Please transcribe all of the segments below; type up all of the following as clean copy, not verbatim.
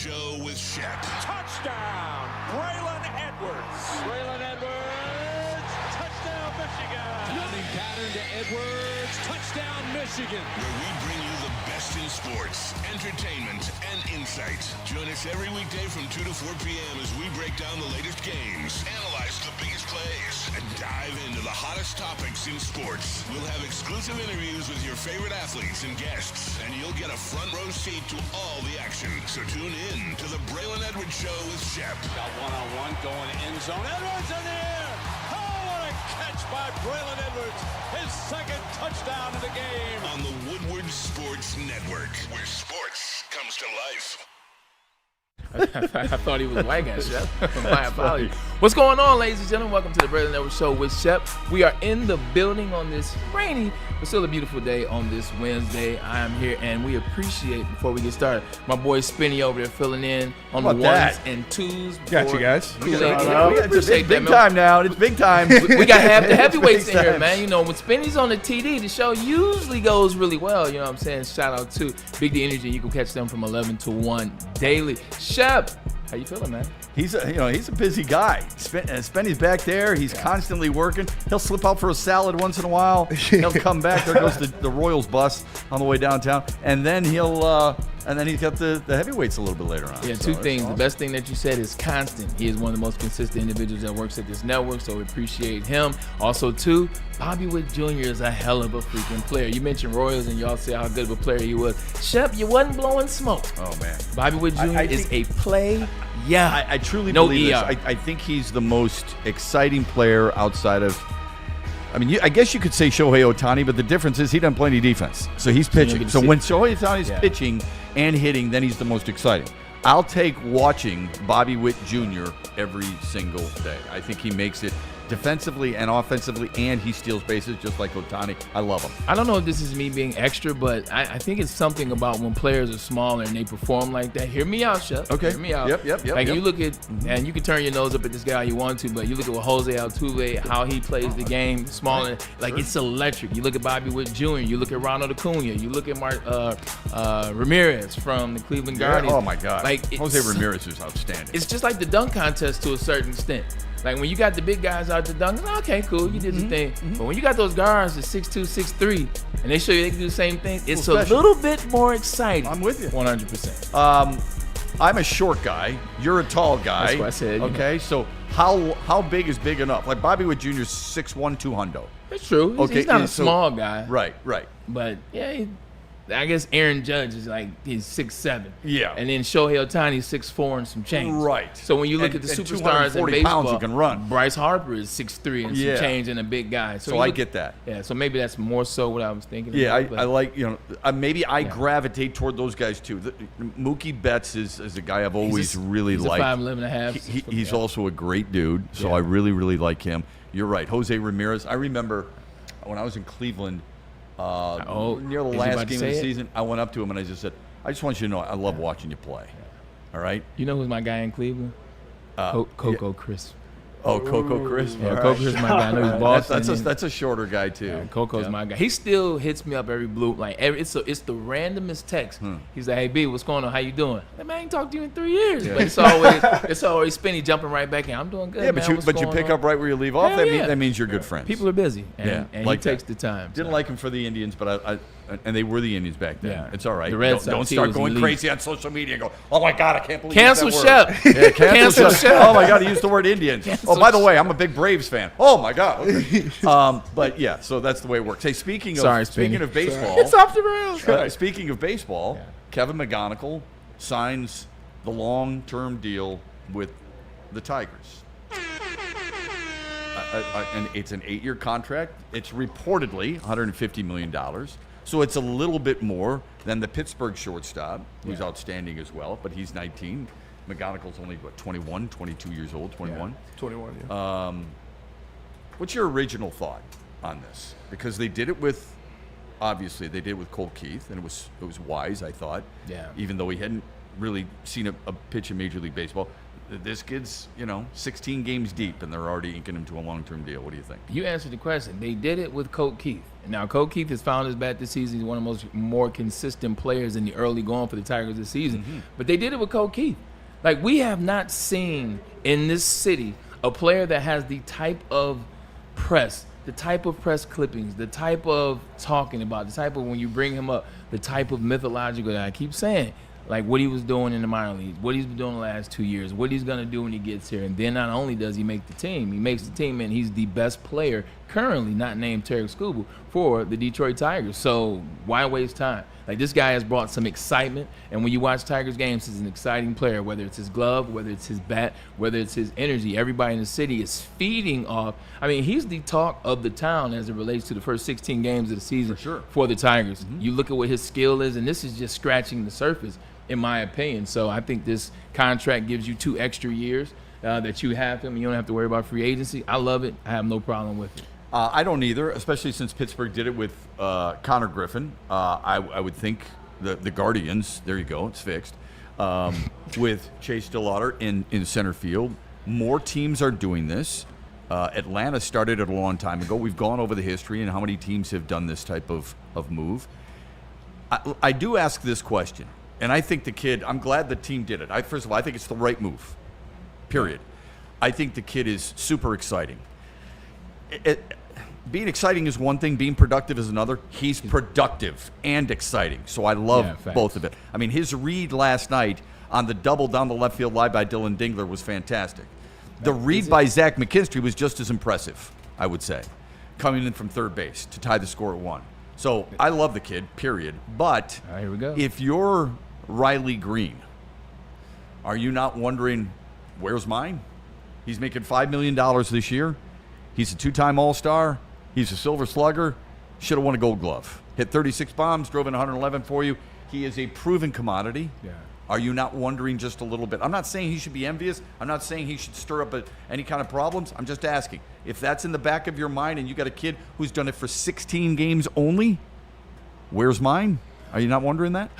Show with Shep. Touchdown, Braylon Edwards. Braylon Edwards, touchdown, Michigan. Running pattern to Edwards, touchdown, Michigan. Where we bring you the best in sports, entertainment, and insight. Join us every weekday from 2 to 4 p.m. as we break down the latest games, analyze the biggest plays, and dive into the hottest topics in sports. We'll have exclusive interviews with your favorite athletes and guests, and you'll get a front row seat to all the action. So tune in to the Braylon Edwards Show with Shep. Got one-on-one going end zone. Edwards in the air. Oh, what a catch by Braylon Edwards. His second touchdown of the game. On the Woodward Sports Network, where sports comes to life. I thought he was white guy, Shep. My apologies. What's going on, ladies and gentlemen? Welcome to the Braylon Edwards Show with Shep. We are in the building on this rainy, but still a beautiful day on this Wednesday. I am here, and we appreciate, before we get started, my boy Spinny over there filling in on the ones and twos. Got you guys. It's big time now. It's big time. We got to have the heavyweights in here, man. You know, when Spinny's on the TD, the show usually goes really well. You know what I'm saying? Shout out to Big D Energy. You can catch them from 11 to 1 daily. Shep, how you feeling, man? He's a busy guy. Spenny's back there. He's constantly working. He'll slip out for a salad once in a while. He'll come back. There goes the Royals bus on the way downtown, and then he's got the heavyweights a little bit later on. Yeah, two things. Awesome. The best thing that you said is constant. He is one of the most consistent individuals that works at this network, so we appreciate him. Also, two, Bobby Witt Jr. is a hell of a freaking player. You mentioned Royals, and y'all say how good of a player he was. Shep, you wasn't blowing smoke. Oh, man. Bobby Witt Jr. is a play. Yeah, I truly no believe ER. this. I think he's the most exciting player outside of. I mean, I guess you could say Shohei Ohtani, but the difference is he doesn't play any defense, so he's pitching. So when Shohei Ohtani's pitching and hitting, then he's the most exciting. I'll take watching Bobby Witt Jr. every single day. I think he makes it defensively and offensively, and he steals bases just like Ohtani. I love him. I don't know if this is me being extra, but I think it's something about when players are smaller and they perform like that. Hear me out, Shep. Okay. Hear me out. Yep. Like you look at, and you can turn your nose up at this guy you want to, but you look at what Jose Altuve, how he plays the game, smaller, like it's electric. You look at Bobby Witt Jr., you look at Ronald Acuna, you look at Ramirez from the Cleveland Guardians. Oh my God. Like Jose Ramirez is outstanding. It's just like the dunk contest to a certain extent. Like when you got the big guys out to dunk, okay, cool, you did the thing. But when you got those guards at 6'2", 6'3", and they show you they can do the same thing, it's a little bit more exciting. I'm with you. 100%. I'm a short guy. You're a tall guy. That's what I said. Okay, so how big is big enough? Like Bobby Witt Jr. is 6'1", 200. It's true. He's not a small guy. Right. But yeah, I guess Aaron Judge is he's 6'7". Yeah. And then Shohei Ohtani is 6'4" and some change. Right. So when you look at the superstars in 240 baseball, pounds you can run. Bryce Harper is 6'3" and some change and a big guy. So I get that. Yeah, so maybe that's more so what I was thinking. Yeah, about, I like, maybe I gravitate toward those guys too. Mookie Betts is a guy I've always really liked. He's a 5'11" and a half. He's also a great dude, so I really, really like him. You're right. Jose Ramirez. I remember when I was in Cleveland, near the last game of the season, I went up to him and I just said, I just want you to know I love watching you play. All right? You know who's my guy in Cleveland? Coco Crisp. Oh, Coco Crisp. Yeah, Coco Crisp is my guy. I know he's Boston. That's a shorter guy too. Yeah, Coco's my guy. He still hits me up every blue. It's the randomest text. He's like, "Hey B, what's going on? How you doing?" Like, man, I ain't talked to you in 3 years. Yeah. But it's always Spinny jumping right back in. I'm doing good. Yeah, man. but you pick up right where you leave off. That means you're good friends. People are busy, and like he takes the time. Didn't like him for the Indians, but and they were the Indians back then. Yeah. It's all right. The Red Sox, don't start going crazy on social media and go, "Oh my God, I can't believe cancel that Shep." Yeah, cancel Shep. Shep. Oh my God, he used the word Indians. By the way, I'm a big Braves fan. Oh my God. Okay. But yeah, so that's the way it works. Hey, speaking of baseball, it's off the rails. Speaking of baseball, Kevin McGonigle signs the long-term deal with the Tigers. And it's an 8-year contract. It's reportedly $150 million. So it's a little bit more than the Pittsburgh shortstop, who's outstanding as well, but he's 19. McGonigle's only, 21, 22 years old, 21? Yeah, 21, yeah. What's your original thought on this? Because they did it with, obviously, they did it with Cole Keith, and it was wise, I thought. Yeah. Even though he hadn't really seen a pitch in Major League Baseball. this kid's, 16 games deep, and they're already inking him to a long-term deal. What do you think? You answered the question. They did it with Colt Keith. Now, Colt Keith has found his bat this season. He's one of the more consistent players in the early going for the Tigers this season. Mm-hmm. But they did it with Colt Keith. Like, we have not seen in this city a player that has the type of press, the type of press clippings, the type of talking about, the type of when you bring him up, the type of mythological that I keep saying. Like what he was doing in the minor leagues, what he's been doing the last 2 years, what he's going to do when he gets here. And then not only does he make the team, he makes the team, and he's the best player currently, not named Tarek Skubal, for the Detroit Tigers. So why waste time? Like, this guy has brought some excitement. And when you watch Tigers games, he's an exciting player, whether it's his glove, whether it's his bat, whether it's his energy. Everybody in the city is feeding off. I mean, he's the talk of the town as it relates to the first 16 games of the season for the Tigers. Mm-hmm. You look at what his skill is, and this is just scratching the surface, in my opinion. So I think this contract gives you 2 extra years that you have him. You don't have to worry about free agency. I love it. I have no problem with it. I don't either, especially since Pittsburgh did it with Connor Griffin. I would think the Guardians, there you go, it's fixed, with Chase DeLauder in center field. More teams are doing this. Atlanta started it a long time ago. We've gone over the history and how many teams have done this type of move. I do ask this question. And I think the kid, I'm glad the team did it. First of all, I think it's the right move, period. I think the kid is super exciting. Being exciting is one thing. Being productive is another. He's productive and exciting. So I love both of it. I mean, his read last night on the double down the left field line by Dylan Dingler was fantastic. The read by Zach McKinstry was just as impressive, I would say, coming in from third base to tie the score at 1. So I love the kid, period. But here we go. If you're Riley Green, are you not wondering, where's mine? He's making $5 million this year. He's a 2-time All-Star. He's a Silver Slugger. Should have won a Gold Glove. Hit 36 bombs, drove in 111 for you. He is a proven commodity. Yeah. Are you not wondering just a little bit? I'm not saying he should be envious. I'm not saying he should stir up any kind of problems. I'm just asking. If that's in the back of your mind and you got a kid who's done it for 16 games only, where's mine? Are you not wondering that?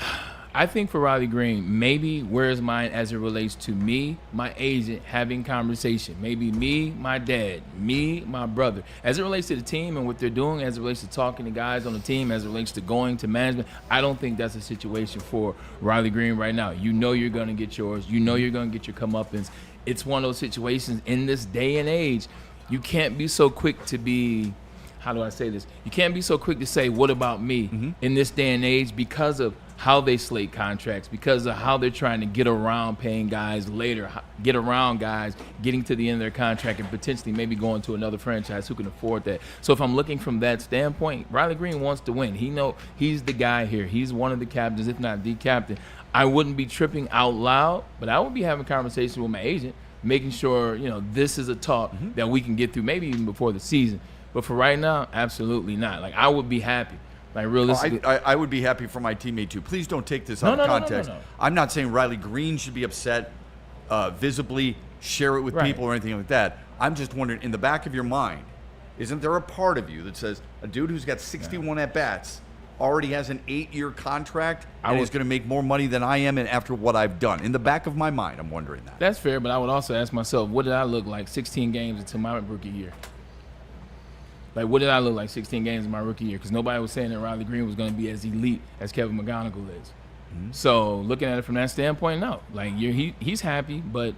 I think for Riley Green, maybe where's mine as it relates to me, my agent, having conversation. Maybe me, my dad, me, my brother. As it relates to the team and what they're doing, as it relates to talking to guys on the team, as it relates to going to management, I don't think that's a situation for Riley Green right now. You know you're going to get yours. You know you're going to get your comeuppance. It's one of those situations in this day and age, you can't be so quick to be, how do I say this? You can't be so quick to say, what about me in this day and age, because of how they slate contracts, because of how they're trying to get around paying guys later, get around guys getting to the end of their contract and potentially maybe going to another franchise who can afford that. So if I'm looking from that standpoint, Riley Green wants to win. He know he's the guy here. He's one of the captains, if not the captain. I wouldn't be tripping out loud, but I would be having conversations with my agent, making sure, this is a talk that we can get through, maybe even before the season. But for right now, absolutely not. Like, I would be happy. Like, realistically, I would be happy for my teammate too. Please don't take this out of context. No. I'm not saying Riley Green should be upset, visibly share it with people or anything like that. I'm just wondering, in the back of your mind, isn't there a part of you that says a dude who's got 61 at-bats already has an 8-year contract and is going to make more money than I am and after what I've done? In the back of my mind, I'm wondering that. That's fair, but I would also ask myself, what did I look like 16 games into my rookie year? Like, what did I look like 16 games in my rookie year? Because nobody was saying that Riley Green was going to be as elite as Kevin McGonigle is. So looking at it from that standpoint, no. Like, he's happy, but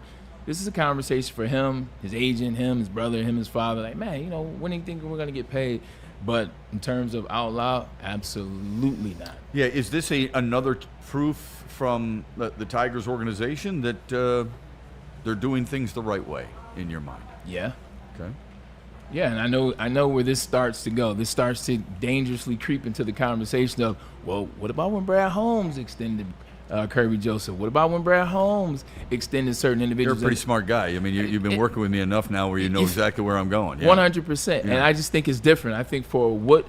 this is a conversation for him, his agent, him, his brother, him, his father. Like, man, when do you think we're going to get paid? But in terms of out loud, absolutely not. Yeah, is this another proof from the Tigers organization that they're doing things the right way in your mind? Yeah. Okay. Yeah, and I know where this starts to go. This starts to dangerously creep into the conversation of, well, what about when Brad Holmes extended Kirby Joseph? What about when Brad Holmes extended certain individuals? You're a pretty smart guy. I mean, you've been working with me enough now where you know exactly where I'm going. 100%. And I just think it's different. I think for what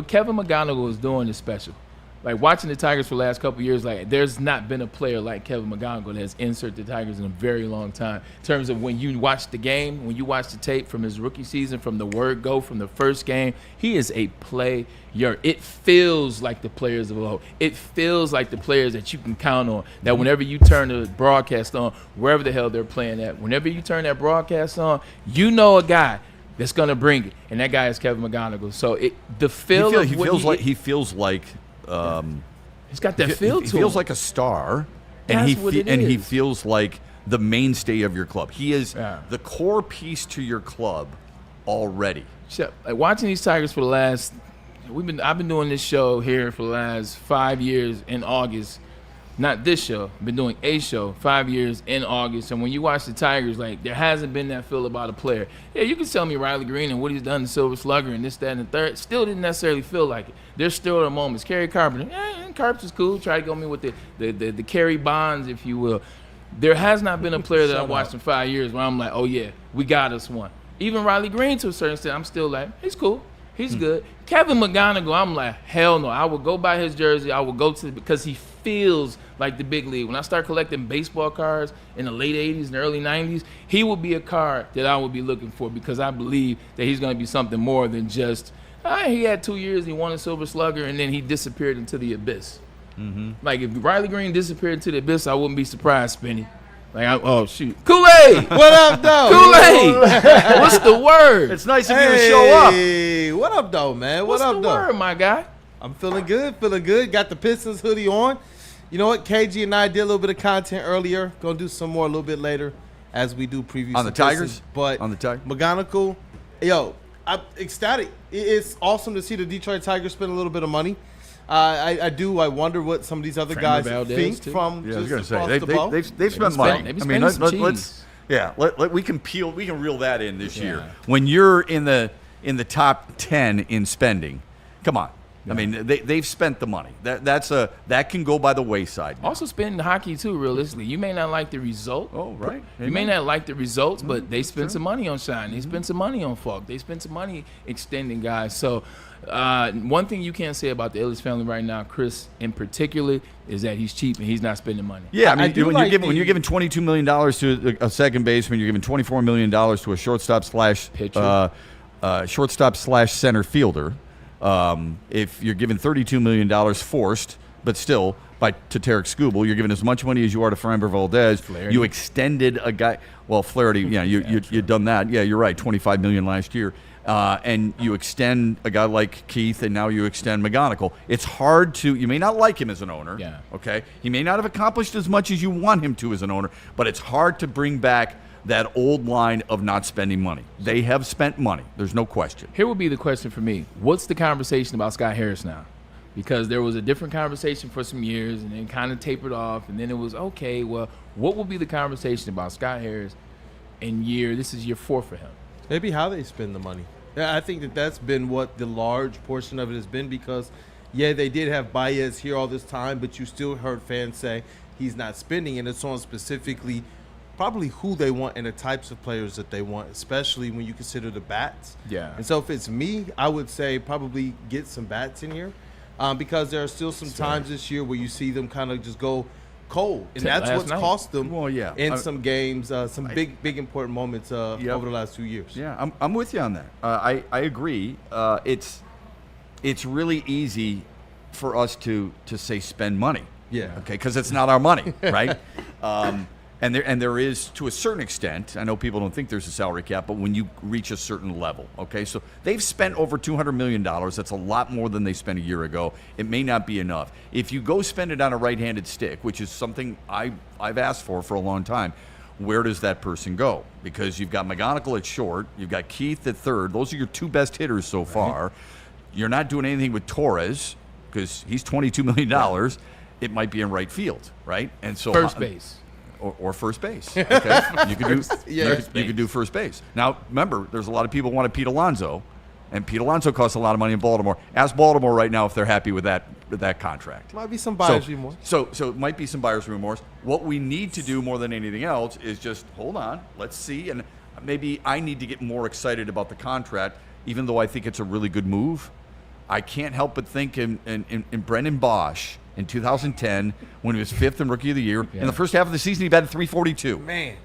Kevin McGonigle is doing is special. like watching the Tigers for the last couple of years, like there's not been a player like Kevin McGonigle that has inserted the Tigers in a very long time. In terms of when you watch the game, when you watch the tape from his rookie season, from the word go, from the first game, he is a player. It feels like the players of old. It feels like the players that you can count on. That whenever you turn the broadcast on, wherever the hell they're playing at, whenever you turn that broadcast on, you know a guy that's gonna bring it, and that guy is Kevin McGonigle. So he feels like. He's got that feel to him. He feels like a star, and he feels like the mainstay of your club. He is the core piece to your club already. Shep, like watching these Tigers for the last, I've been doing this show here for the last 5 years in August. Not this show. I've been doing a show 5 years in August. And when you watch the Tigers, like there hasn't been that feel about a player. Yeah, you can tell me Riley Green and what he's done to Silver Slugger and this, that, and the third. Still didn't necessarily feel like it. There's still the moments. Kerry Carpenter, Carpenter's cool. Try to go me with the Kerry Bonds, if you will. There has not been a player that I've watched in 5 years where I'm like, oh yeah, we got us one. Even Riley Green to a certain extent, I'm still like, he's cool. He's good. Kevin McGonigle, I'm like, hell no. I will go buy his jersey. I will go to because he feels like the big league. When I start collecting baseball cards in the late 80s and early 90s, he will be a card that I will be looking for because I believe that he's going to be something more than just, he had 2 years, he won a Silver Slugger, and then he disappeared into the abyss. Mm-hmm. Like, if Riley Green disappeared into the abyss, I wouldn't be surprised, Spenny. Like, oh, shoot. Kool-Aid! What up, though? Kool-Aid! What's the word? It's nice of you to show up. Hey, what up, though, man? What's the word, my guy? I'm feeling good. Got the Pistons hoodie on. You know what? KG and I did a little bit of content earlier. Gonna do some more a little bit later as we do previews. On the Tigers? Pistons. But on the Tigers? McGonigle, yo, I'm ecstatic. It's awesome to see the Detroit Tigers spend a little bit of money. I wonder what some of these other guys think too. From I was just gonna across say they've spent money. I mean, let's we can reel that in this year. When you're in the top 10 in spending, come on. Yeah. I mean, they've spent the money. That can go by the wayside. Also, spending hockey too. Realistically, you may not like the result. Oh, right. You may not like the results, but they spent some money on Shine. They spent some money on Falk. They spent some money extending guys. So, one thing you can't say about the Ellis family right now, Chris in particular, is that he's cheap and he's not spending mony. Yeah, I mean, when you're giving $22 million to a second baseman, you're giving $24 million to a shortstop / center fielder. If you're giving $32 million forced, but still to Tarek Skubal, you're giving as much money as you are to Framber Valdez. Flaherty. You extended a guy. Well, Flaherty, you've done that. Yeah, you're right. $25 million last year, and you extend a guy like Keith, and now you extend McGonigle. It's hard to. You may not like him as an owner. Yeah. Okay. He may not have accomplished as much as you want him to as an owner, but it's hard to bring back that old line of not spending money. They have spent money. There's no question. Here would be the question for me. What's the conversation about Scott Harris now? Because there was a different conversation for some years and then kind of tapered off, and then it was, okay, well, what will be the conversation about Scott Harris this is year 4 for him? Maybe how they spend the money. I think that's been what the large portion of it has been because, they did have Baez here all this time, but you still heard fans say he's not spending, and it's on specifically probably who they want and the types of players that they want, especially when you consider the bats. Yeah. And so if it's me, I would say probably get some bats in here because there are still some times this year where you see them kind of just go cold. And that's what's cost them in some games, some big important moments over the last 2 years. Yeah, I'm with you on that. I agree. It's really easy for us to say spend money. Yeah. Okay, because it's not our money, right? And there is, to a certain extent, I know people don't think there's a salary cap, but when you reach a certain level, okay? So they've spent over $200 million. That's a lot more than they spent a year ago. It may not be enough. If you go spend it on a right-handed stick, which is something I've asked for a long time, where does that person go? Because you've got McGonigle at short, you've got Keith at third. Those are your two best hitters so far. You're not doing anything with Torres because he's $22 million. Yeah. It might be in right field, right? And so first base. Or first base. Okay, you could do first base. Now, remember, there's a lot of people who want Pete Alonso, and Pete Alonso costs a lot of money in Baltimore. Ask Baltimore right now if they're happy with that contract. Might be some buyer's remorse. So it might be some buyer's remorse. What we need to do more than anything else is just hold on, let's see, and maybe I need to get more excited about the contract, even though I think it's a really good move. I can't help but think in Brendan Bosch in 2010 when he was 5th in Rookie of the Year. In the first half of the season, he batted .342. Man.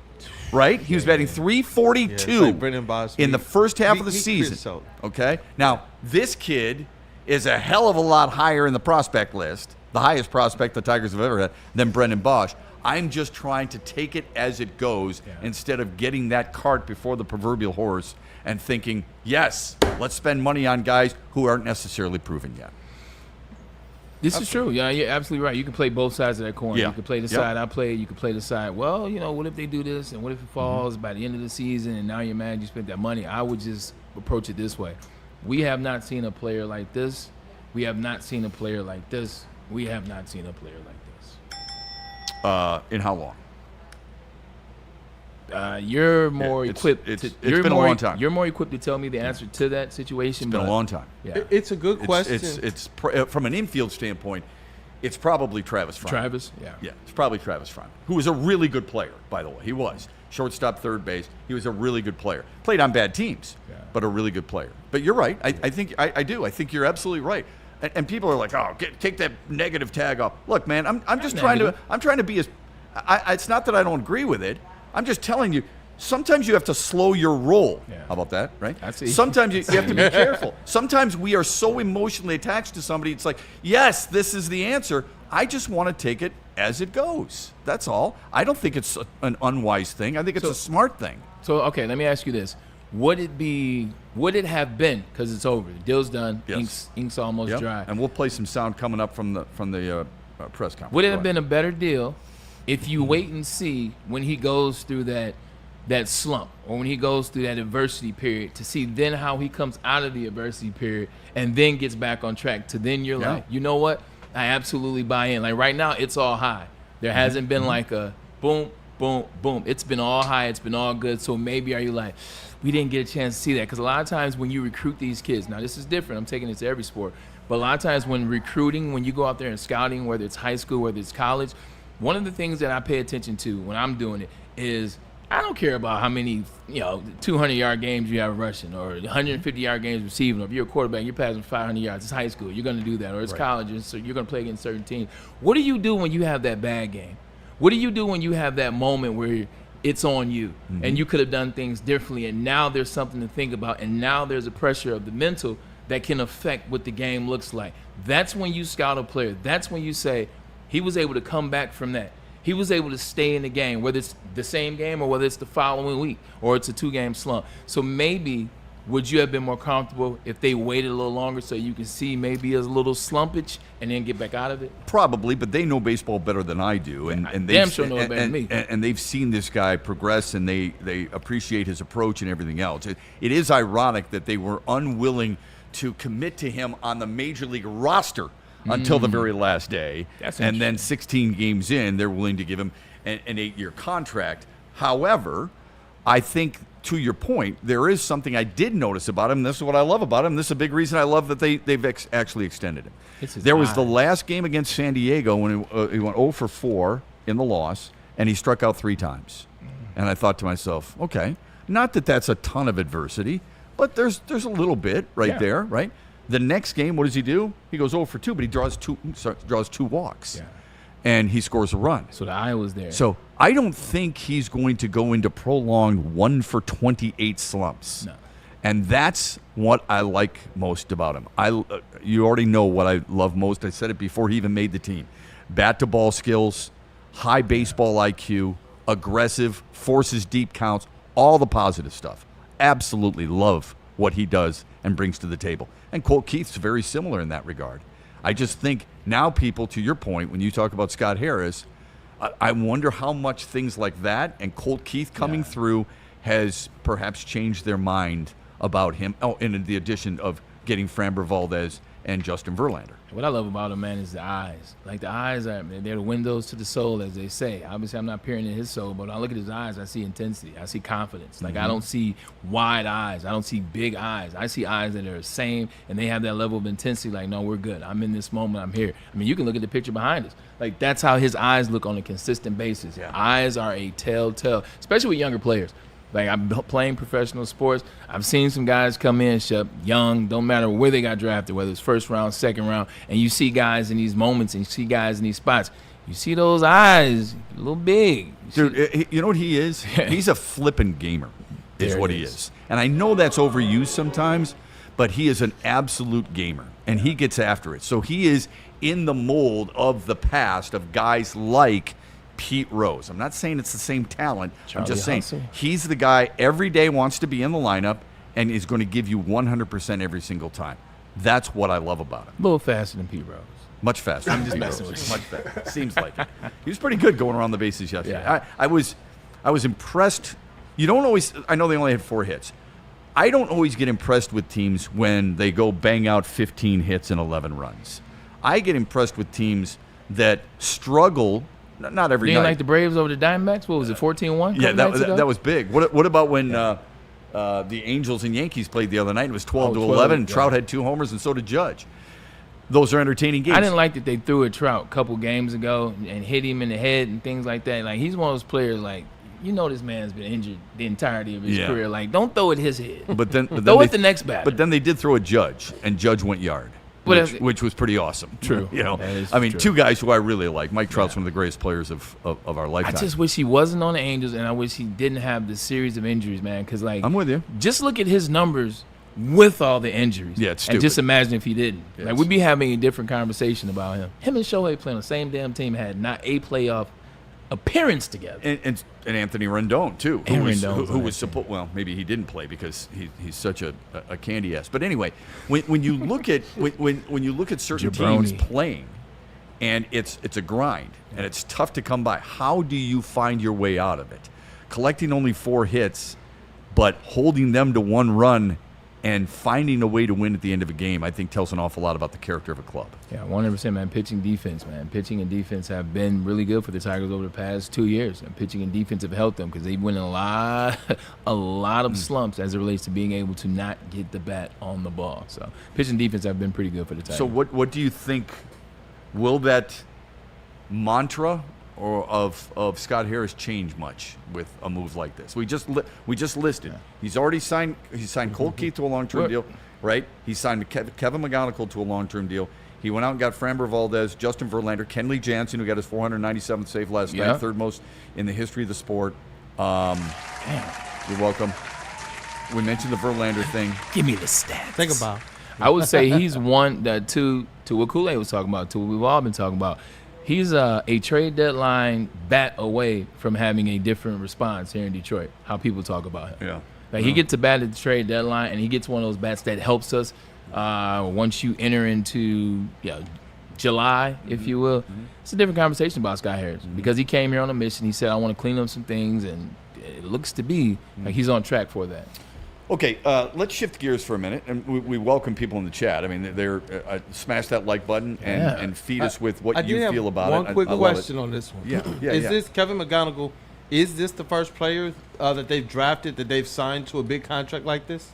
Right? He was batting .342 like Brendan Bosch. in the first half of the season. Okay? Now, this kid is a hell of a lot higher in the prospect list, the highest prospect the Tigers have ever had, than Brendan Bosch. I'm just trying to take it as it goes instead of getting that cart before the proverbial horse and thinking, yes, let's spend money on guys who aren't necessarily proven yet. This is true. Yeah, you're absolutely right. You can play both sides of that coin. Yeah. You can play the side I play. You can play the side, well, what if they do this and what if it falls by the end of the season and now you're mad you spent that money? I would just approach it this way. We have not seen a player like this. We have not seen a player like this. We have not seen a player like this. In how long? You're more equipped. It's been a long time. You're more equipped to tell me the answer to that situation. It's been a long time. Yeah. It's a good question. It's from an infield standpoint, it's probably Travis Fryman. Travis? Yeah, it's probably Travis Fryman, who was a really good player, by the way. He was. Shortstop, third base. He was a really good player. Played on bad teams, but a really good player. But you're right. I think I do. I think you're absolutely right. And people are like, oh, take that negative tag off. Look, man, I'm just trying to be as. It's not that I don't agree with it. I'm just telling you. Sometimes you have to slow your roll. Yeah. How about that, right? I see. Sometimes you have to be careful. Sometimes we are so emotionally attached to somebody. It's like, yes, this is the answer. I just want to take it as it goes. That's all. I don't think it's an unwise thing. I think it's a smart thing. So, okay, let me ask you this. Would it have been, because it's over, the deal's done, Yes. ink's almost dry. And we'll play some sound coming up from the press conference. Would it have been a better deal if you wait and see when he goes through that slump or when he goes through that adversity period to see then how he comes out of the adversity period and then gets back on track to then you're like, you know what? I absolutely buy in. Like right now, it's all high. There hasn't been like a boom, boom, boom. It's been all high. It's been all good. So maybe are you like, we didn't get a chance to see that? Because a lot of times when you recruit these kids, now this is different. I'm taking it to every sport. But a lot of times when recruiting, when you go out there and scouting, whether it's high school, whether it's college, one of the things that I pay attention to when I'm doing it is I don't care about how many 200-yard games you have rushing or 150-yard games receiving. Or if you're a quarterback, you're passing 500 yards. It's high school. You're going to do that. Or it's college. So you're going to play against certain teams. What do you do when you have that bad game? What do you do when you have that moment where it's on you and you could have done things differently and now there's something to think about and now there's a pressure of the mental that can affect what the game looks like? That's when you scout a player. That's when you say he was able to come back from that. He was able to stay in the game, whether it's the same game or whether it's the following week or it's a 2-game slump. So maybe would you have been more comfortable if they waited a little longer so you can see maybe a little slumpage and then get back out of it? Probably, but they know baseball better than I do, and they damn sure know it better than me. And they've seen this guy progress, and they appreciate his approach and everything else. It is ironic that they were unwilling to commit to him on the major league roster until the very last day, and then 16 games in, they're willing to give him an 8-year contract. However, I think, to your point, there is something I did notice about him. This is what I love about him. This is a big reason I love that they've actually extended him. There was the last game against San Diego when he went 0 for 4 in the loss, and he struck out 3 times. And I thought to myself, okay, not that that's a ton of adversity, but there's a little bit there, right? The next game, what does he do? He goes 0 for 2, but he draws two walks. Yeah. And he scores a run. So the eye was there. So I don't think he's going to go into prolonged 1 for 28 slumps. No. And that's what I like most about him. You already know what I love most. I said it before he even made the team. Bat-to-ball skills, high baseball IQ, aggressive, forces deep counts, all the positive stuff. Absolutely love what he does and brings to the table. And Colt Keith's very similar in that regard. I just think now people, to your point, when you talk about Scott Harris, I wonder how much things like that and Colt Keith coming through has perhaps changed their mind about him. Oh, and the addition of getting Framber Valdez and Justin Verlander. What I love about him, man, is the eyes. Like the eyes they're the windows to the soul, as they say. Obviously, I'm not peering in his soul, but when I look at his eyes, I see intensity. I see confidence. Like I don't see wide eyes. I don't see big eyes. I see eyes that are the same, and they have that level of intensity. Like, no, we're good. I'm in this moment. I'm here. I mean, you can look at the picture behind us. Like that's how his eyes look on a consistent basis. Yeah. Eyes are a telltale, especially with younger players. Like, I'm playing professional sports. I've seen some guys come in, Shep, young, don't matter where they got drafted, whether it's first round, second round, and you see guys in these moments and you see guys in these spots. You see those eyes, a little big. Dude, you know what he is? He's a flippin' gamer is what he is. And I know that's overused sometimes, but he is an absolute gamer, and he gets after it. So he is in the mold of the past of guys like Pete Rose. I'm not saying it's the same talent. I'm just saying he's the guy every day wants to be in the lineup and is going to give you 100% every single time. That's what I love about him. A little faster than Pete Rose. Much faster. I'm just messing with you. Much faster. Seems like it. He was pretty good going around the bases yesterday. Yeah. I was impressed. You don't always – I know they only had 4 hits. I don't always get impressed with teams when they go bang out 15 hits and 11 runs. I get impressed with teams that struggle – not every night. Like the Braves over the Diamondbacks? What was it, 14-1? Yeah, that was big. What about when the Angels and Yankees played the other night? It was 12-11, and Trout had 2 homers, and so did Judge. Those are entertaining games. I didn't like that they threw a Trout a couple games ago and hit him in the head and things like that. Like, he's one of those players, like, you know this man's been injured the entirety of his career. Like, don't throw at his head. But then throw at the next batter. But then they did throw a Judge, and Judge went yard. Which was pretty awesome. True. You know, I mean, 2 guys who I really like. Mike Trout's one of the greatest players of our lifetime. I just wish he wasn't on the Angels, and I wish he didn't have the series of injuries, man. Because, like, I'm with you. Just look at his numbers with all the injuries. Yeah, it's stupid. And just imagine if he didn't. Yeah, like, we'd be having a different conversation about him. Him and Shohei playing on the same damn team had not a playoff appearance together. And Anthony Rendon too, who was supposed. Well, maybe he didn't play because he's such a candy ass. But anyway, when you look at when you look at certain teams playing, and it's a grind and it's tough to come by. How do you find your way out of it? Collecting only 4 hits, but holding them to 1 run and finding a way to win at the end of a game, I think tells an awful lot about the character of a club. Yeah, 100%, man. Pitching, defense, man. Pitching and defense have been really good for the Tigers over the past 2 years. And pitching and defense have helped them because they've won a lot of slumps as it relates to being able to not get the bat on the ball. So pitching and defense have been pretty good for the Tigers. So what do you think, will that mantra or of Scott Harris change much with a move like this? We just listed. Yeah. He's already signed. He signed Colt Keith to a long-term deal, right? He signed Kevin McGonigle to a long-term deal. He went out and got Framber Valdez, Justin Verlander, Kenley Jansen, who got his 497th save last night, 3rd most in the history of the sport. You're welcome. We mentioned the Verlander thing. Give me the stats. Think about. I would say he's one to what Kool-Aid was talking about, to what we've all been talking about. He's a trade deadline bat away from having a different response here in Detroit, how people talk about him. Yeah. Like, he gets a bat at the trade deadline, and he gets one of those bats that helps us once you enter into July, if you will. It's a different conversation about Scott Harris because he came here on a mission. He said, I want to clean up some things, and it looks to be like he's on track for that. Okay, let's shift gears for a minute, and we welcome people in the chat. I mean, they're smash that like button and feed us with what you feel about it. One quick question on this one. Is this Kevin McGonigle? Is this the first player that they've drafted that they've signed to a big contract like this?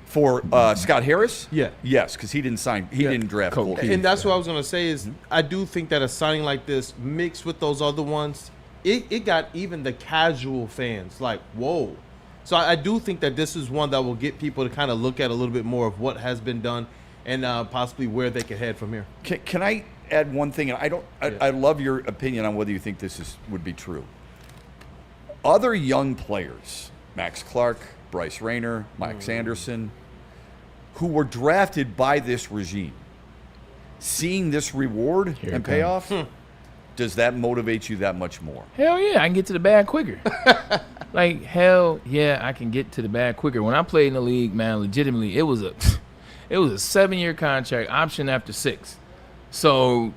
For Scott Harris? Yeah. Yes, because he didn't sign. He didn't draft Colt Keith. And that's what I was going to say is I do think that a signing like this mixed with those other ones, it got even the casual fans like, whoa. So I do think that this is one that will get people to kind of look at a little bit more of what has been done and possibly where they could head from here. Can I add one thing? And I love your opinion on whether you think this would be true. Other young players, Max Clark, Bryce Rayner, Max Anderson, who were drafted by this regime, seeing this reward and payoff, does that motivate you that much more? Hell yeah, I can get to the bag quicker. Like, hell yeah, I can get to the bag quicker. When I played in the league, man, legitimately, it was a 7-year contract, option after 6. So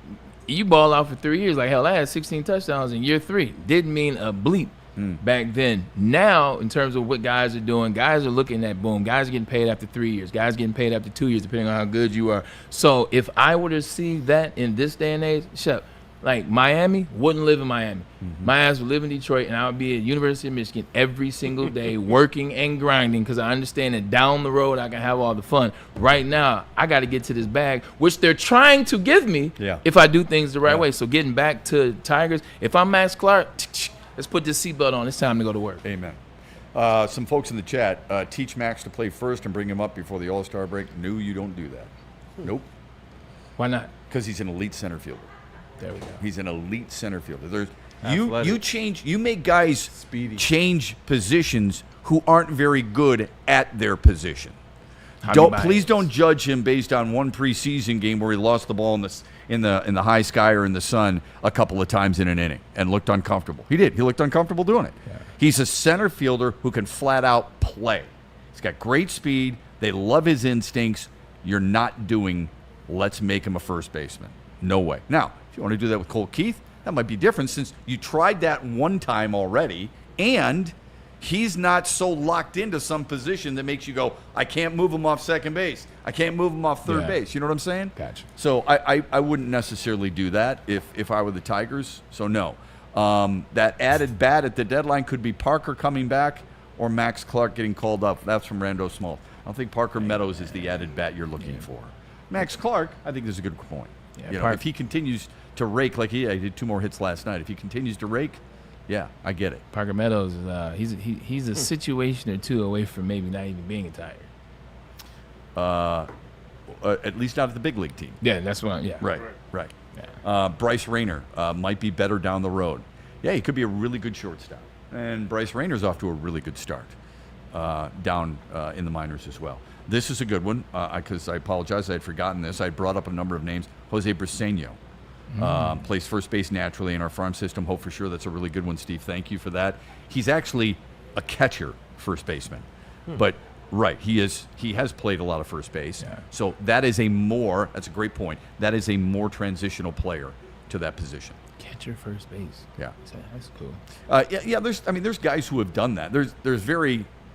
you ball out for 3 years. Like, hell, I had 16 touchdowns in year 3. Didn't mean a bleep back then. Now, in terms of what guys are doing, guys are looking at, boom, guys are getting paid after 3 years. Guys getting paid after 2 years, depending on how good you are. So if I were to see that in this day and age, Shep, like, Miami, wouldn't live in Miami. My ass would live in Detroit, and I would be at University of Michigan every single day working and grinding because I understand that down the road I can have all the fun. Right now, I got to get to this bag, which they're trying to give me if I do things the right way. So getting back to Tigers, if I'm Max Clark, let's put this seatbelt on. It's time to go to work. Amen. Some folks in the chat, teach Max to play first and bring him up before the All-Star break. No, you don't do that. Nope. Why not? Because he's an elite center fielder. There we go. He's an elite center fielder. Athletic. You make guys Speedy. change positions who aren't very good at their position. Please don't judge him based on one preseason game where he lost the ball in the high sky or in the sun a couple of times in an inning and looked uncomfortable. He did. He looked uncomfortable doing it. Yeah. He's a center fielder who can flat out play. He's got great speed. They love his instincts. You're not doing, let's make him a first baseman. No way. Now, if you want to do that with Cole Keith, that might be different since you tried that one time already, and he's not so locked into some position that makes you go, I can't move him off second base. I can't move him off third base. You know what I'm saying? Gotcha. So I wouldn't necessarily do that if I were the Tigers. So no. That added bat at the deadline could be Parker coming back or Max Clark getting called up. That's from Rando Small. I don't think Parker Meadows is the added bat you're looking for. Max Clark, I think is a good point. Yeah, if he continues to rake like he did 2 more hits last night. If he continues to rake, yeah, I get it. Parker Meadows, he's a situation or two away from maybe not even being a Tiger. At least not at the big league team. Yeah, that's what. Right. Yeah. Bryce Rayner might be better down the road. Yeah, he could be a really good shortstop. And Bryce Rayner's off to a really good start down in the minors as well. This is a good one because I apologize. I had forgotten this. I brought up a number of names. Jose Briseño plays first base naturally in our farm system. Hope for sure that's a really good one, Steve. Thank you for that. He's actually a catcher first baseman. But, right, he has played a lot of first base. Yeah. So that's a great point. That is a more transitional player to that position. Catcher first base. Yeah. That's cool. There's guys who have done that.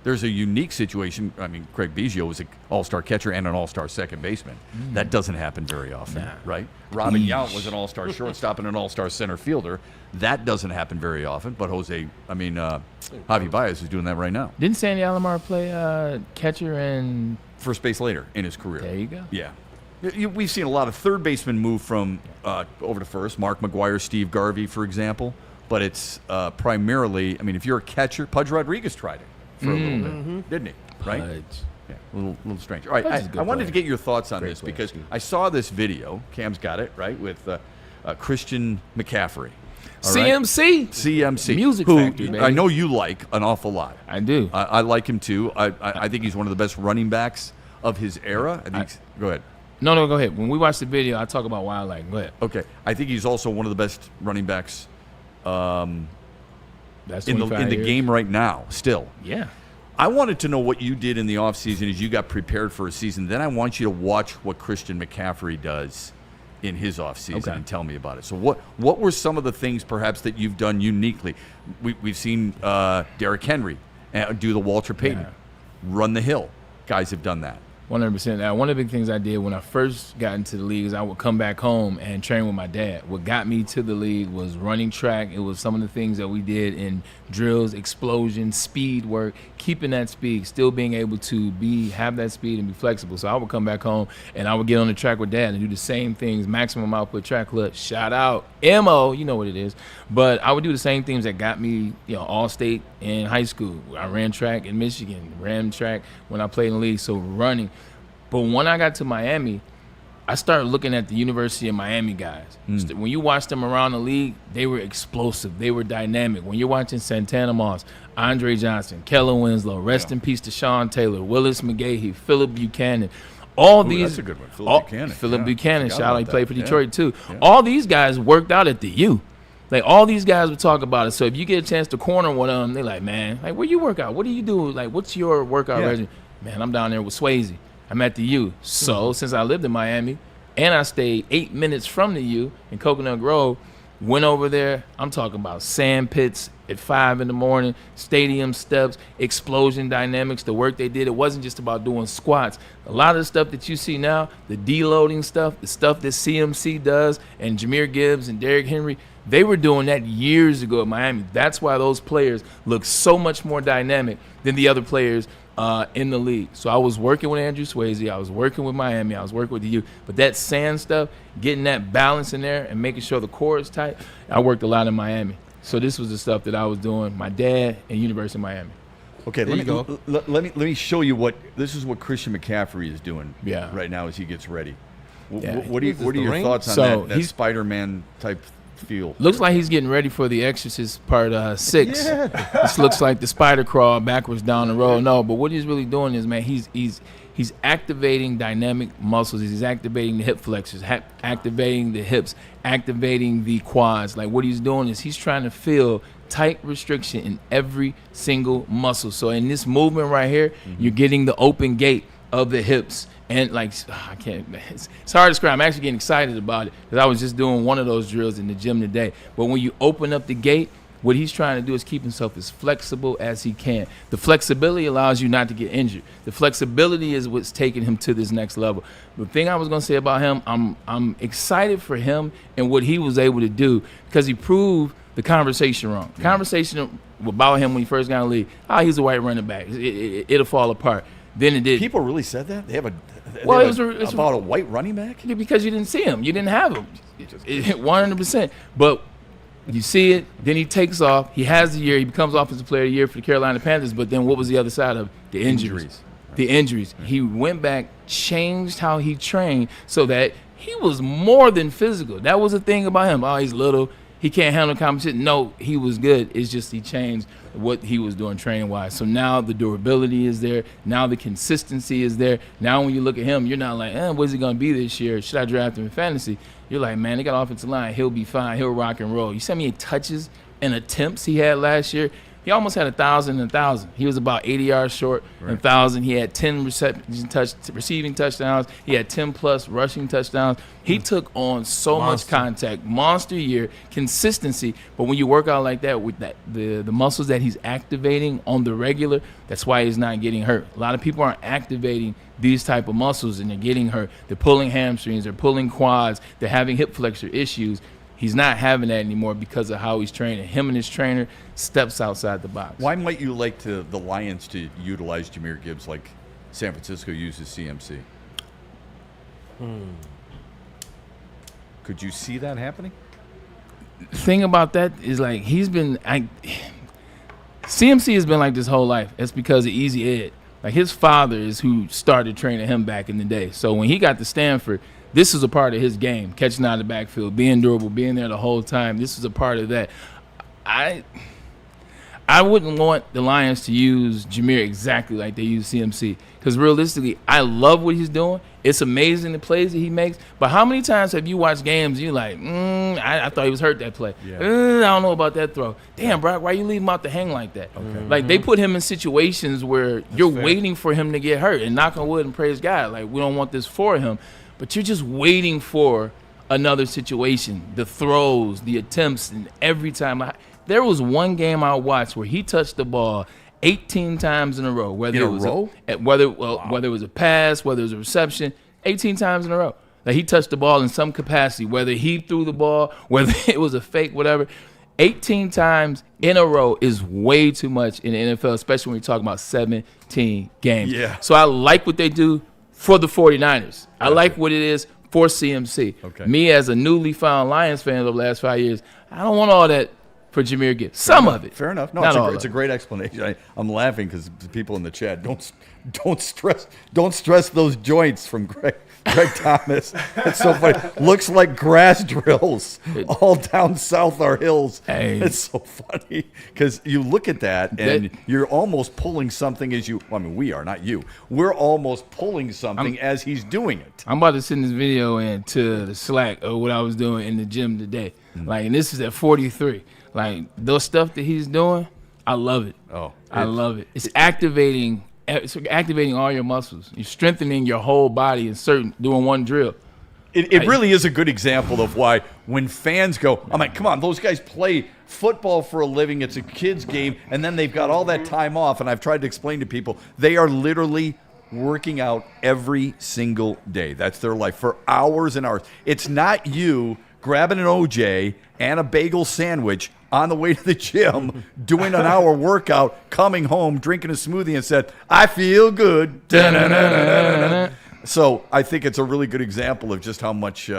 There's a unique situation. I mean, Craig Biggio was an all-star catcher and an all-star second baseman. That doesn't happen very often, right? Robin Yount was an all-star shortstop and an all-star center fielder. That doesn't happen very often. But Javi Baez is doing that right now. Didn't Sandy Alomar play catcher and first base later in his career? There you go. Yeah. We've seen a lot of third basemen move from over to first. Mark McGuire, Steve Garvey, for example. But it's primarily, if you're a catcher, Pudge Rodriguez tried it for a little bit, didn't he? Right? Pudge. Yeah, a little strange. All right, I wanted to get your thoughts on this because I saw this video. Cam's got it, right, with Christian McCaffrey. CMC. CMC. Music who Factory, baby. I know you like an awful lot. I do. I like him too. I think he's one of the best running backs of his era. Go ahead. No, go ahead. When we watch the video, I talk about why I like him. Go ahead. Okay. I think he's also one of the best running backs in the game right now, still. Yeah. I wanted to know what you did in the offseason as you got prepared for a season. Then I want you to watch what Christian McCaffrey does in his offseason and tell me about it. So what were some of the things perhaps that you've done uniquely? We've seen Derrick Henry do the Walter Payton, run the hill. Guys have done that. 100%. Now, one of the big things I did when I first got into the league is I would come back home and train with my dad. What got me to the league was running track. It was some of the things that we did in drills, explosions, speed work, keeping that speed, still being able to have that speed and be flexible. So I would come back home and I would get on the track with dad and do the same things, maximum output track club. Shout out MO, you know what it is. But I would do the same things that got me, all state in high school. I ran track in Michigan, ran track when I played in the league. So running. But when I got to Miami, I started looking at the University of Miami guys. When you watch them around the league, they were explosive. They were dynamic. When you're watching Santana Moss, Andre Johnson, Kellen Winslow, rest in peace to Sean Taylor, Willis McGahee, Philip Buchanan, these. That's a good one. Philip Buchanan. Philip Buchanan, shout out, he played for Detroit too. Yeah. All these guys worked out at the U. Like, all these guys would talk about it. So if you get a chance to corner one of them, they're like, man, like, where you work out? What do you do? Like, what's your workout regimen? Man, I'm down there with Swayze. I'm at the U. So since I lived in Miami and I stayed 8 minutes from the U in Coconut Grove, went over there. I'm talking about sand pits at 5 in the morning, stadium steps, explosion dynamics, the work they did. It wasn't just about doing squats. A lot of the stuff that you see now, the deloading stuff, the stuff that CMC does and Jahmyr Gibbs and Derrick Henry, they were doing that years ago at Miami. That's why those players look so much more dynamic than the other players in the league. So I was working with Andrew Swayze. I was working with Miami. I was working with the U. But that sand stuff, getting that balance in there and making sure the core is tight, I worked a lot in Miami. So this was the stuff that I was doing, my dad and University of Miami. Okay, There you go. let me show you what this is. What Christian McCaffrey is doing right now as he gets ready. Yeah. What are your ring? thoughts on So that Spider-Man type feel? Looks like he's getting ready for The Exorcist Part 6. This looks like the spider crawl backwards down the road. No, but what he's really doing is, man, he's activating dynamic muscles. He's activating the hip flexors, activating the hips, activating the quads. Like what he's doing is he's trying to feel tight restriction in every single muscle. So in this movement right here, you're getting the open gate of the hips. And like, I can't, it's hard to describe. I'm actually getting excited about it because I was just doing one of those drills in the gym today. But when you open up the gate, what he's trying to do is keep himself as flexible as he can. The flexibility allows you not to get injured. The flexibility is what's taking him to this next level. The thing I was going to say about him, I'm excited for him and what he was able to do because he proved the conversation wrong. The conversation about him when he first got in the league, he's a white running back. It'll fall apart. Then it did. People really said that? They have about a white running back? Because you didn't see him. You didn't have him. 100%. But you see it, then he takes off. He has the year. He becomes Offensive Player of the Year for the Carolina Panthers. But then what was the other side of it? The injuries. The injuries. He went back, changed how he trained so that he was more than physical. That was the thing about him. He's little. He can't handle competition. No, he was good. It's just he changed what he was doing training-wise. So now the durability is there. Now the consistency is there. Now when you look at him, you're not like, what is he going to be this year? Should I draft him in fantasy? You're like, man, they got offensive line. He'll be fine. He'll rock and roll. You see how many touches and attempts he had last year? He almost had 1,000. He was about 80 yards short, 1,000. He had 10 receiving touchdowns. He had 10-plus rushing touchdowns. He took on so much contact. Monster year, consistency. But when you work out like that with the muscles that he's activating on the regular, that's why he's not getting hurt. A lot of people aren't activating these type of muscles, and they're getting hurt. They're pulling hamstrings. They're pulling quads. They're having hip flexor issues. He's not having that anymore because of how he's training. Him and his trainer steps outside the box. Why might you like the Lions to utilize Jahmyr Gibbs like San Francisco uses CMC? Could you see that happening? The thing about that is, like, CMC has been like this whole life. It's because of Easy Ed. Like, his father is who started training him back in the day. So when he got to Stanford, this was a part of his game, catching out of the backfield, being durable, being there the whole time. This was a part of that. I wouldn't want the Lions to use Jahmyr exactly like they use CMC because realistically, I love what he's doing. It's amazing the plays that he makes. But how many times have you watched games and you're like, I thought he was hurt that play. I don't know about that throw. Damn, Brock, why you leave him out to hang like that? Okay. Like, they put him in situations where you're waiting for him to get hurt. And knock on wood and praise God, like, we don't want this for him. But you're just waiting for another situation, the throws, the attempts, and every time. There was one game I watched where he touched the ball 18 times in a row. Whether it was a pass, whether it was a reception, 18 times in a row. Like, he touched the ball in some capacity, whether he threw the ball, whether it was a fake, whatever. 18 times in a row is way too much in the NFL, especially when you're talking about 17 games. Yeah. So I like what they do for the 49ers. I like what it is for CMC. Okay. Me, as a newly found Lions fan over the last 5 years, I don't want all that for Jahmyr Gibbs. Some of it. Fair enough. No, it's a great explanation. I'm laughing because the people in the chat don't stress those joints from Greg Thomas. It's so funny. Looks like grass drills all down south our hills. Hey. It's so funny because you look at that and you're almost pulling something we are, not you. We're almost pulling something as he's doing it. I'm about to send this video into the Slack of what I was doing in the gym today. Like, and this is at 43. Like, the stuff that he's doing, I love it. I love it. It's activating all your muscles. You're strengthening your whole body doing one drill. It really is a good example of why when fans go, I'm like, come on, those guys play football for a living. It's a kid's game. And then they've got all that time off. And I've tried to explain to people, they are literally working out every single day. That's their life for hours and hours. It's not you grabbing an OJ and a bagel sandwich on the way to the gym, doing an hour workout, coming home, drinking a smoothie, and said, I feel good. So I think it's a really good example of just how much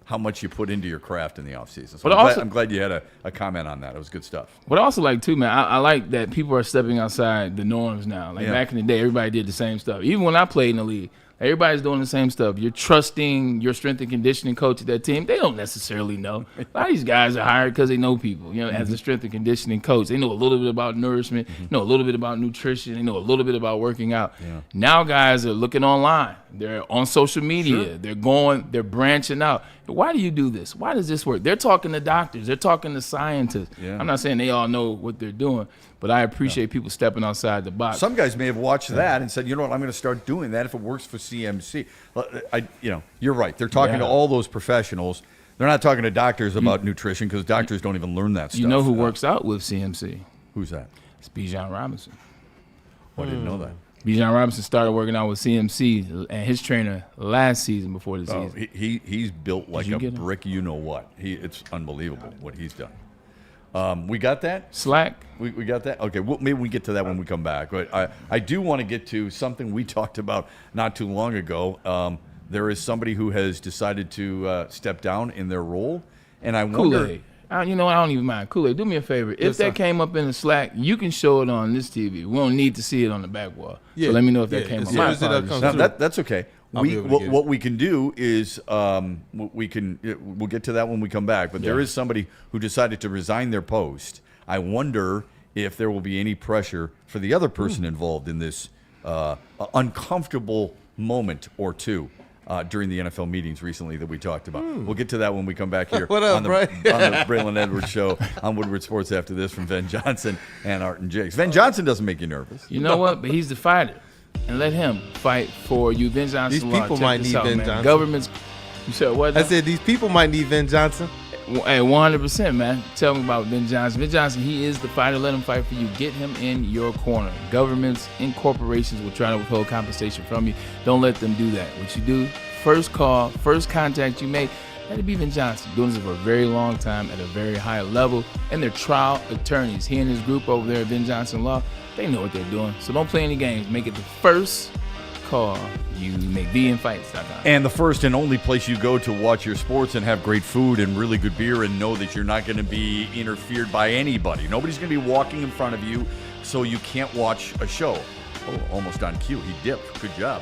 how much you put into your craft in the offseason. So But I'm glad you had a comment on that. It was good stuff. But I also like, too, man, I like that people are stepping outside the norms now. Like back in the day, everybody did the same stuff. Even when I played in the league, everybody's doing the same stuff. You're trusting your strength and conditioning coach at that team. They don't necessarily know. A lot of these guys are hired because they know people. As a strength and conditioning coach, they know a little bit about nourishment, know a little bit about nutrition, they know a little bit about working out. Yeah. Now guys are looking online. They're on social media. Sure. They're branching out. Why do you do this? Why does this work? They're talking to doctors. They're talking to scientists. Yeah. I'm not saying they all know what they're doing, but I appreciate people stepping outside the box. Some guys may have watched that and said, you know what, I'm going to start doing that if it works for CMC. You're right. They're talking to all those professionals. They're not talking to doctors about nutrition because doctors don't even learn that stuff. You know who works out with CMC? Who's that? It's Bijan Robinson. Oh, I didn't know that. Bijan Robinson started working out with CMC and his trainer last season before the season. He's built like a brick. You know what? It's unbelievable what he's done. We got that? Slack. We got that? Okay, well, maybe we get to that when we come back. But I do want to get to something we talked about not too long ago. There is somebody who has decided to step down in their role, and I wonder. Kool-Aid. I don't even mind. Kool-Aid, do me a favor. If that came up in the Slack, you can show it on this TV. We don't need to see it on the back wall. So let me know if that came up. That's okay. What we can do is we'll get to that when we come back. But there is somebody who decided to resign their post. I wonder if there will be any pressure for the other person involved in this uncomfortable moment or two. During the NFL meetings recently that we talked about. We'll get to that when we come back here on the Braylon Edwards Show on Woodward Sports after this from Ben Johnson and Art and Jakes. Ben Johnson doesn't make you nervous. You know what? But he's the fighter. And let him fight for you. Ben Johnson. These people might need Ben Johnson. Governments. You said what? I said these people might need Ben Johnson. Hey, 100%, man. Tell me about Ben Johnson. Ben Johnson, he is the fighter. Let him fight for you. Get him in your corner. Governments and corporations will try to withhold compensation from you. Don't let them do that. What you do, first call, first contact you make, let it be Ben Johnson. Doing this for a very long time at a very high level. And they're trial attorneys. He and his group over there at Ben Johnson Law, they know what they're doing. So don't play any games. Make it the first call you make, VNFights.com. And the first and only place you go to watch your sports and have great food and really good beer and know that you're not going to be interfered by anybody. Nobody's going to be walking in front of you so you can't watch a show. Oh, almost on cue. He dipped. Good job.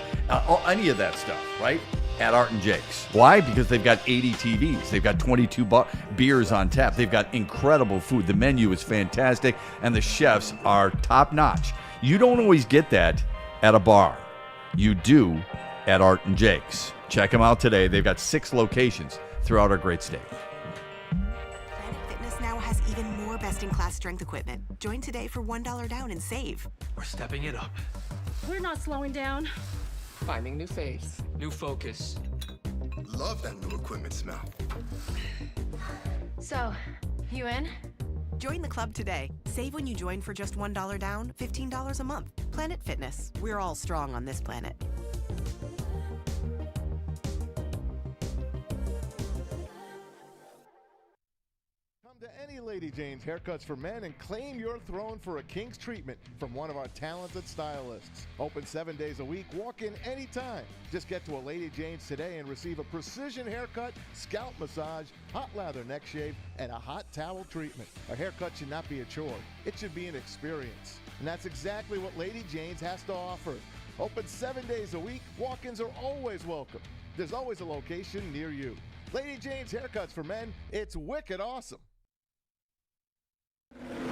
Any of that stuff, right? At Art and Jake's. Why? Because they've got 80 TVs. They've got 22 beers on tap. They've got incredible food. The menu is fantastic, and the chefs are top-notch. You don't always get that at a bar. You do at Art and Jake's. Check them out today. They've got 6 locations throughout our great state. Planet Fitness now has even more best-in-class strength equipment. Join today for $1 down and save. We're stepping it up. We're not slowing down. Finding new face, new focus. Love that new equipment smell. So, you in? Join the club today. Save when you join for just $1 down, $15 a month. Planet Fitness. We're all strong on this planet. To any Lady Jane's Haircuts for Men and claim your throne for a king's treatment from one of our talented stylists. Open 7 days a week, walk in anytime. Just get to a Lady Jane's today and receive a precision haircut, scalp massage, hot lather neck shave, and a hot towel treatment. A haircut should not be a chore. It should be an experience. And that's exactly what Lady Jane's has to offer. Open 7 days a week, walk-ins are always welcome. There's always a location near you. Lady Jane's Haircuts for Men, it's wicked awesome.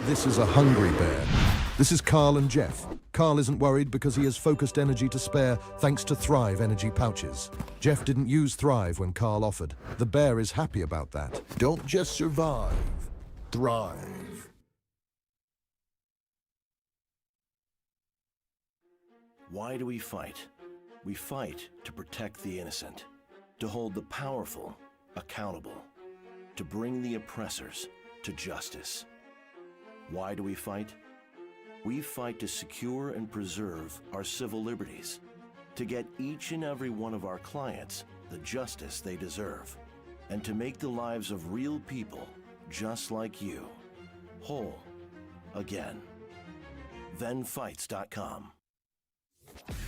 This is a hungry bear. This is Carl and Jeff. Carl isn't worried because he has focused energy to spare thanks to Thrive energy pouches. Jeff didn't use Thrive when Carl offered. The bear is happy about that. Don't just survive. Thrive. Why do we fight? We fight to protect the innocent, to hold the powerful accountable, to bring the oppressors to justice. Why do we fight? We fight to secure and preserve our civil liberties, to get each and every one of our clients the justice they deserve, and to make the lives of real people just like you whole again. ThenFights.com.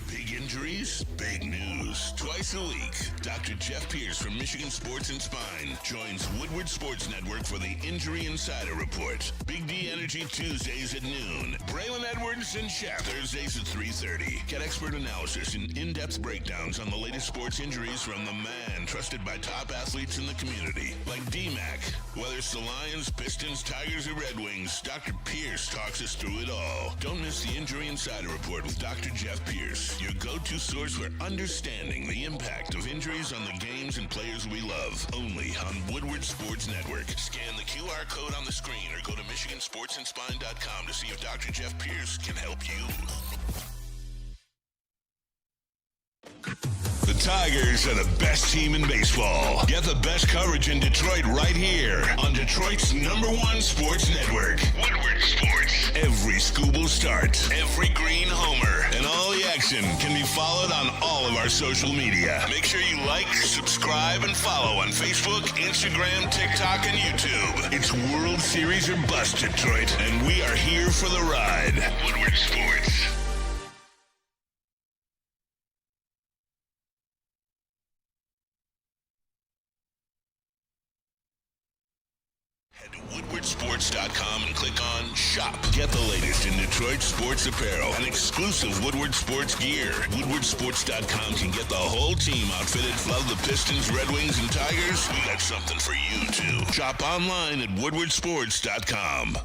Big injuries, big news. Twice a week, Dr. Jeff Pierce from Michigan Sports and Spine joins Woodward Sports Network for the Injury Insider Report. Big D Energy Tuesdays at noon. Braylon Edwards and Shep Thursdays at 3:30. Get expert analysis and in-depth breakdowns on the latest sports injuries from the man trusted by top athletes in the community, like D-Mac. Whether it's the Lions, Pistons, Tigers, or Red Wings, Dr. Pierce talks us through it all. Don't miss the Injury Insider Report with Dr. Jeff Pierce, your go-to source for understanding the impact of injuries on the games and players we love. Only on Woodward Sports Network. Scan the QR code on the screen or go to MichiganSportsandSpine.com to see if Dr. Jeff Pierce can help you. The Tigers are the best team in baseball. Get the best coverage in Detroit right here on Detroit's #1 sports network, Woodward Sports. Every Scooble start, every green homer, and all the action can be followed on all of our social media. Make sure you like, subscribe, and follow on Facebook, Instagram, TikTok, and YouTube. It's World Series or bust, Detroit, and we are here for the ride. Woodward Sports. Head to WoodwardSports.com and click on Shop. Get the latest in Detroit sports apparel and exclusive Woodward Sports gear. WoodwardSports.com can get the whole team outfitted. Love the Pistons, Red Wings, and Tigers? We got something for you, too. Shop online at WoodwardSports.com.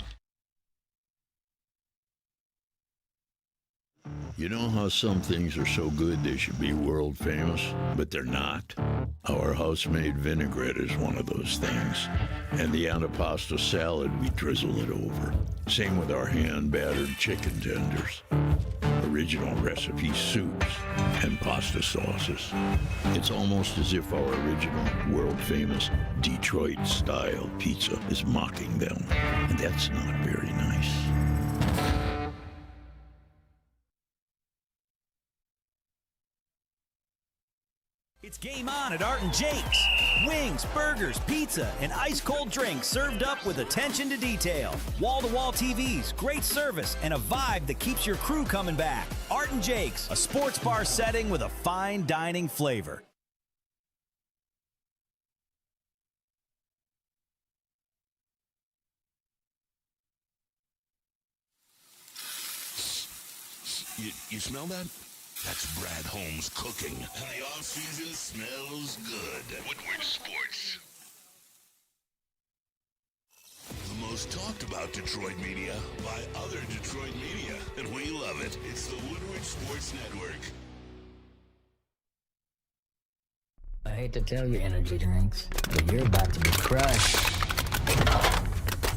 You know how some things are so good they should be world famous, but they're not? Our house-made vinaigrette is one of those things. And the antipasta salad, we drizzle it over. Same with our hand-battered chicken tenders. Original recipe soups and pasta sauces. It's almost as if our original world-famous Detroit-style pizza is mocking them. And that's not very nice. It's game on at Art & Jake's. Wings, burgers, pizza, and ice-cold drinks served up with attention to detail. Wall-to-wall TVs, great service, and a vibe that keeps your crew coming back. Art & Jake's, a sports bar setting with a fine dining flavor. You smell that? That's Brad Holmes cooking. And the off-season smells good. Woodward Sports. The most talked about Detroit media by other Detroit media. And we love it. It's the Woodward Sports Network. I hate to tell you, energy drinks, but you're about to be crushed.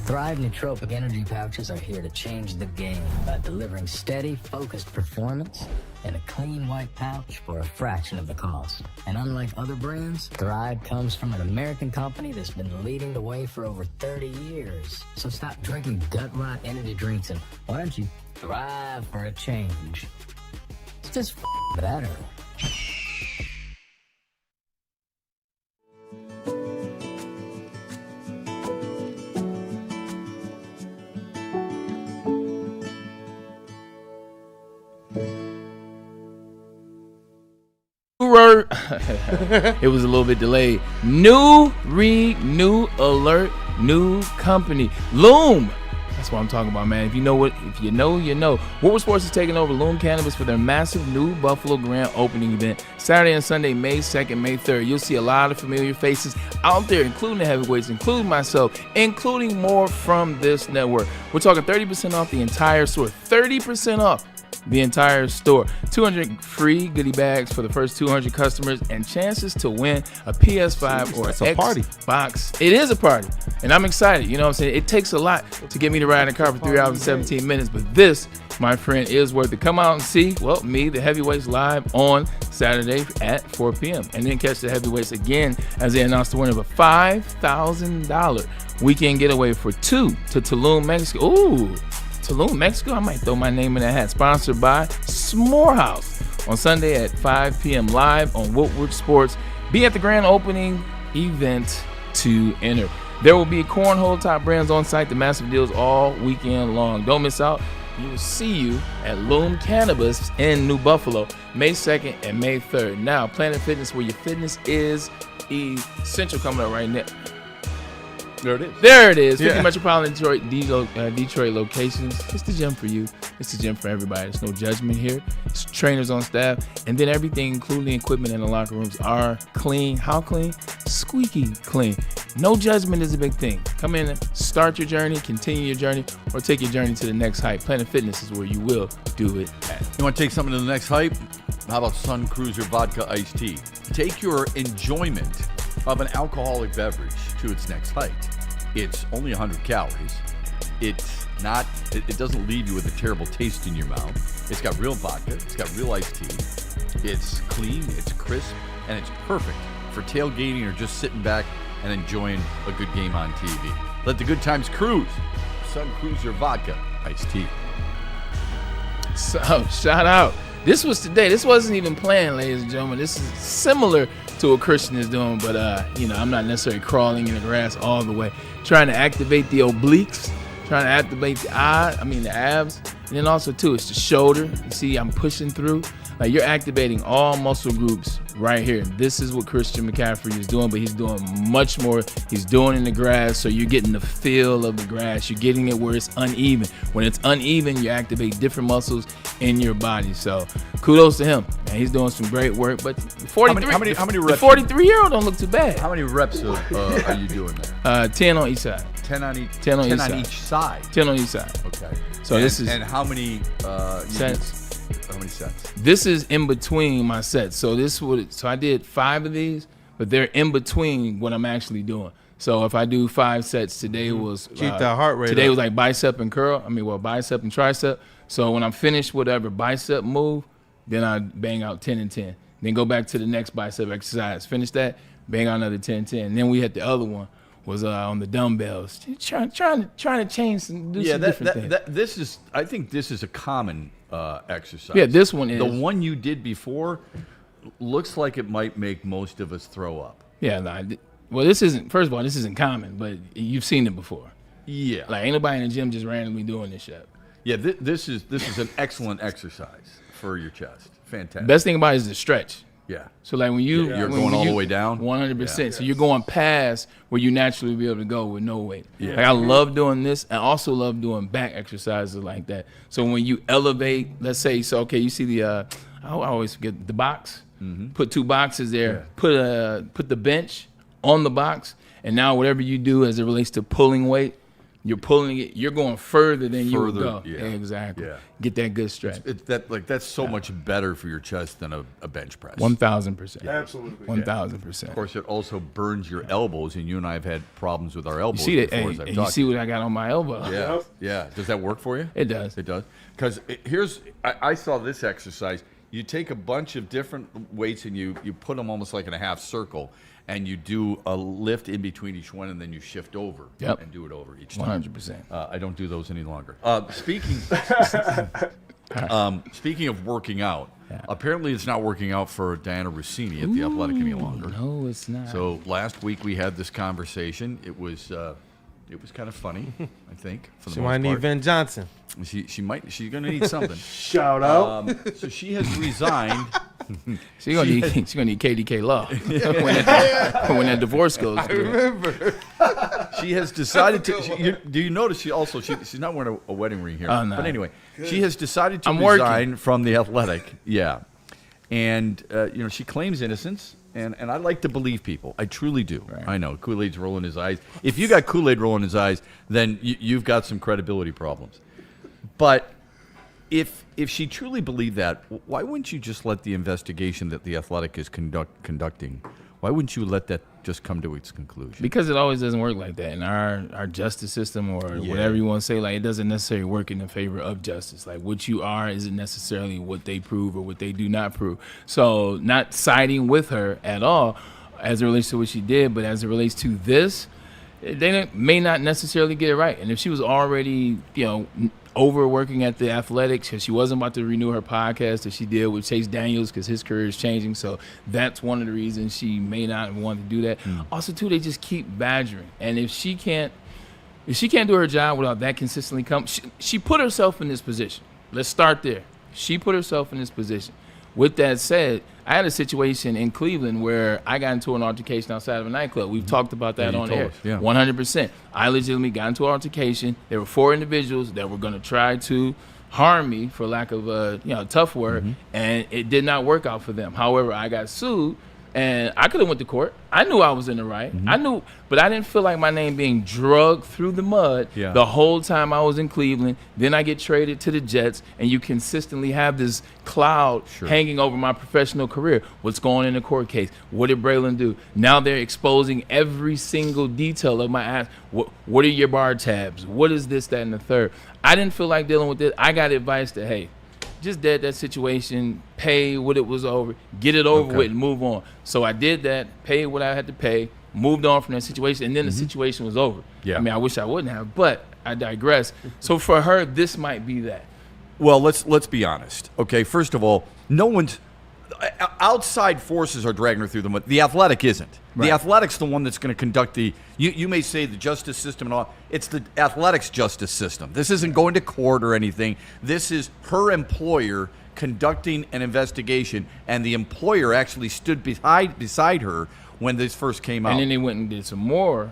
Thrive nootropic energy pouches are here to change the game by delivering steady, focused performance in a clean white pouch for a fraction of the cost. And unlike other brands, Thrive comes from an American company that's been leading the way for over 30 years. So stop drinking gut-rot energy drinks and why don't you thrive for a change? It's just better. It was a little bit delayed. New alert, new company. Loom. That's what I'm talking about, man. If you know, you know. Woodward Sports is taking over Loom Cannabis for their massive new Buffalo Grand opening event, Saturday and Sunday, May 2nd, May 3rd. You'll see a lot of familiar faces out there, including the heavyweights, including myself, including more from this network. We're talking 30% off the entire store. 30% off the entire store. 200 free goodie bags for the first 200 customers and chances to win a PS5 or an Xbox. It is a party, and I'm excited. You know what I'm saying? It takes a lot to get me to ride in the car for 3 hours and 17 minutes, but this, my friend, is worth it. Come out and see, well, me, the heavyweights, live on Saturday at 4 p.m. And then catch the heavyweights again as they announce the winner of a $5,000 weekend getaway for two to Tulum, Mexico. Ooh, Tulum, Mexico. I might throw my name in that hat. Sponsored by S'morehouse on Sunday at 5 p.m. live on Woodward Sports. Be at the grand opening event to enter. There will be cornhole top brands on site, the massive deals all weekend long. Don't miss out. you will see you at Loom Cannabis in New Buffalo, May 2nd and May 3rd. Now, Planet Fitness, where your fitness is essential, coming up right now. There it is. There it is. 50 Metropolitan Detroit locations. It's the gym for you. It's the gym for everybody. There's no judgment here. It's trainers on staff. And then everything, including the equipment in the locker rooms, are clean. How clean? Squeaky clean. No judgment is a big thing. Come in, start your journey, continue your journey, or take your journey to the next height. Planet Fitness is where you will do it at. You want to take something to the next height? How about Sun Cruiser Vodka Iced Tea? Take your enjoyment of an alcoholic beverage to its next height. It's only 100 calories. It doesn't leave you with a terrible taste in your mouth. It's got real vodka. It's got real iced tea. It's clean, it's crisp, and it's perfect for tailgating or just sitting back and enjoying a good game on TV. Let the good times cruise. Sun Cruiser Vodka Iced Tea. So, shout out. This was today. This wasn't even planned, ladies and gentlemen. This is similar to what Christian is doing, but I'm not necessarily crawling in the grass all the way. Trying to activate the obliques, trying to activate the abs, and then also too, it's the shoulder. You see, I'm pushing through. Like, you're activating all muscle groups right here. This is what Christian McCaffrey is doing, but he's doing much more. He's doing in the grass, so you're getting the feel of the grass. You're getting it where it's uneven. When it's uneven, you activate different muscles in your body. So kudos to him. And he's doing some great work. But the 43, how many reps? The 43-year-old don't look too bad. How many reps are you doing there? 10 on each side. 10 on each. 10 on each side. 10 on each side. Okay. So this is. And how many sets? How many sets? This is in between my sets. So I did 5 of these, but they're in between what I'm actually doing. So if I do 5 sets, today was keep that heart rate. Today up. was like bicep and curl. Bicep and tricep. So when I'm finished whatever bicep move, then I bang out 10 and 10. Then go back to the next bicep exercise. Finish that, bang out another 10 and 10. And then we had the other one was on the dumbbells. Trying to change some different things. I think this is a common exercise. Yeah, this one is. The one you did before looks like it might make most of us throw up. Yeah, well, this isn't. First of all, this isn't common, but you've seen it before. Yeah, like ain't nobody in the gym just randomly doing this shit. Yeah, this is an excellent exercise for your chest. Fantastic. Best thing about it is the stretch. Yeah. So like when you're going all the way down. 100%. Yeah. So you're going past where you naturally be able to go with no weight. Yeah. Like I love doing this. I also love doing back exercises like that. So when you elevate, let's say, you see the I always forget the box. Mm-hmm. Put 2 boxes there. Yeah. Put the bench on the box, and now whatever you do as it relates to pulling weight, you're pulling it. You're going further than you would go. Yeah. Exactly. Yeah. Get that good stretch. That's so much better for your chest than a bench press. 1,000%. Absolutely. 1,000%. Of course, it also burns your elbows, and you and I have had problems with our elbows. You see that? Before, you see what I got on my elbow? Yeah. Yeah. Does that work for you? It does. It does. Because I saw this exercise. You take a bunch of different weights and you put them almost like in a half circle, and you do a lift in between each one, and then you shift over and do it over each time. 100%. I don't do those any longer. Speaking of working out, apparently it's not working out for Diana Rossini at The Athletic any longer. No, it's not. So last week we had this conversation. It was kind of funny, I think. For the she most might part. need Ben Johnson. She's gonna need something. Shout out. So she has resigned. She's gonna need KDK Law when that divorce goes through. I remember. She has decided to. Do you notice she's not wearing a wedding ring here? Oh, no. But anyway, she has decided to resign from The Athletic. Yeah, and she claims innocence. And I like to believe people. I truly do. Right. I know. Kool-Aid's rolling his eyes. If you got Kool-Aid rolling his eyes, then you've got some credibility problems. But if she truly believed that, why wouldn't you just let the investigation that The Athletic is conducting, why wouldn't you let that just come to its conclusion? Because it always doesn't work like that. In our justice system, or whatever you want to say, like, it doesn't necessarily work in the favor of justice. Like, what you are isn't necessarily what they prove or what they do not prove. So not siding with her at all as it relates to what she did, but as it relates to this, they may not necessarily get it right. And if she was already, overworking at The Athletics because she wasn't about to renew her podcast that she did with Chase Daniels because his career is changing. So that's one of the reasons she may not want to do that. Also, too, they just keep badgering. And if she can't If she can't do her job without that consistently come, she put herself in this position. Let's start there. She put herself in this position. With that said, I had a situation in Cleveland where I got into an altercation outside of a nightclub. We've talked about that on air. 100%. I legitimately got into an altercation. There were 4 individuals that were going to try to harm me, for lack of a tough word, and it did not work out for them. However, I got sued. And I could have went to court. I knew I was in the right. I knew, but I didn't feel like my name being drugged through the mud the whole time I was in Cleveland. Then I get traded to the Jets, and you consistently have this cloud hanging over my professional career. What's going on in the court case? What did Braylon do? Now they're exposing every single detail of my ass. What are your bar tabs? What is this, that, and the third? I didn't feel like dealing with this. I got advice that, hey, just dead that situation, pay what it was over, get it over with and move on. So I did that, paid what I had to pay, moved on from that situation, and then the situation was over. I mean, I wish I wouldn't have, but I digress. So for her, this might be that. Well, let's be honest. Okay, first of all, no one's outside forces are dragging her through the mud. The Athletic isn't. The Athletic's the one that's going to conduct you may say the justice system and all. It's the Athletic's justice system. This isn't going to court or anything. This is her employer conducting an investigation, and the employer actually stood beside her when this first came out. And then they went and did some more.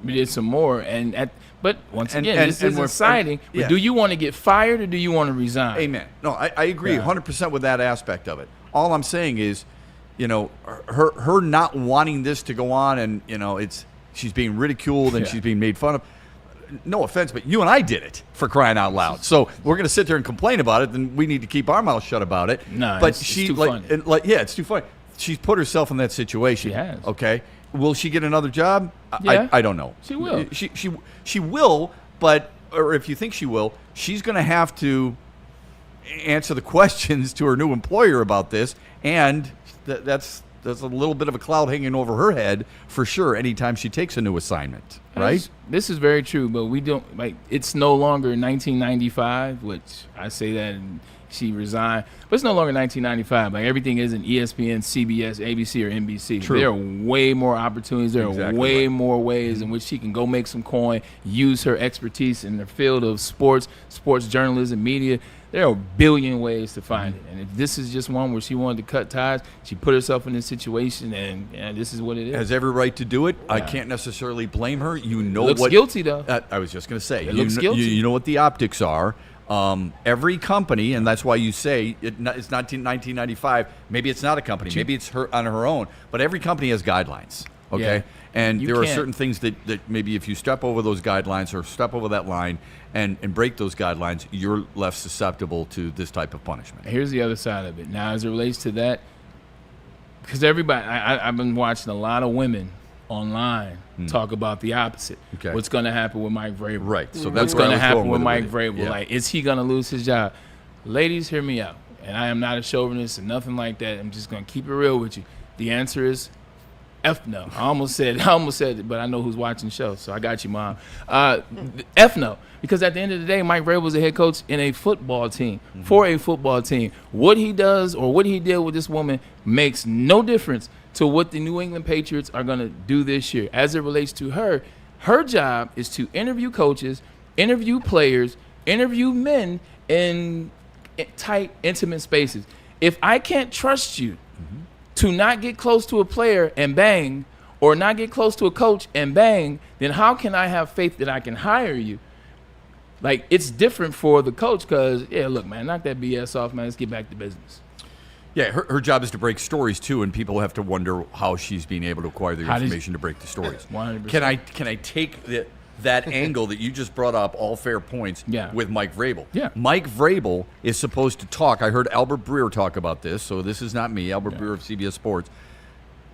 We did some more, but once again, this is exciting. But do you want to get fired or do you want to resign? Amen. No, I agree 100% with that aspect of it. All I'm saying is, her not wanting this to go on, and she's being ridiculed and she's being made fun of. No offense, but you and I did it, for crying out loud. So we're going to sit there and complain about it, then we need to keep our mouth shut about it. No, but it's too funny. It's too funny. She's put herself in that situation. She has. Okay. Will she get another job? Yeah. I don't know. She will. She will, or if you think she will, she's going to have to answer the questions to her new employer about this, and that's a little bit of a cloud hanging over her head for sure anytime she takes a new assignment, right? This is very true, but we don't, it's no longer 1995, which I say that and she resigned, but it's no longer 1995. Everything isn't ESPN, CBS, ABC, or NBC. True. There are way more opportunities. There are way more ways in which she can go make some coin, use her expertise in the field of sports journalism, media. There are a billion ways to find it. And if this is just one where she wanted to cut ties, she put herself in this situation, and this is what it is. Has every right to do it. Yeah. I can't necessarally blame her. Looks guilty, though. I was just going to say. It looks guilty. You know what the optics are. Every company, and that's why you say it's 1995. Maybe it's not a company. Maybe it's her on her own. But every company has guidelines. Okay, yeah. And there are certain things that maybe if you step over those guidelines or step over that line and break those guidelines, you're left susceptible to this type of punishment. Here's the other side of it. Now, as it relates to that, because everybody, I've been watching a lot of women online talk about the opposite. Okay. What's going to happen with Mike Vrabel? Right. So what's going to happen with Mike Vrabel? Yeah. Is he going to lose his job? Ladies, hear me out. And I am not a chauvinist and nothing like that. I'm just going to keep it real with you. The answer is F no. I almost said it, but I know who's watching the show, so I got you, Mom. F no. Because at the end of the day, Mike Vrabel was a head coach in a football team, for a football team. What he does or what he did with this woman makes no difference to what the New England Patriots are going to do this year. As it relates to her, her job is to interview coaches, interview players, interview men in tight, intimate spaces. If I can't trust you to not get close to a player and bang, or not get close to a coach and bang, then how can I have faith that I can hire you? It's different for the coach because, look, man, knock that BS off, man. Let's get back to business. Yeah, her job is to break stories, too, and people have to wonder how she's being able to acquire the information to break the stories. 100%. Can I take that angle that you just brought up, all fair points, with Mike Vrabel? Yeah. Mike Vrabel is supposed to talk. I heard Albert Breer talk about this, so this is not me, Albert Breer of CBS Sports.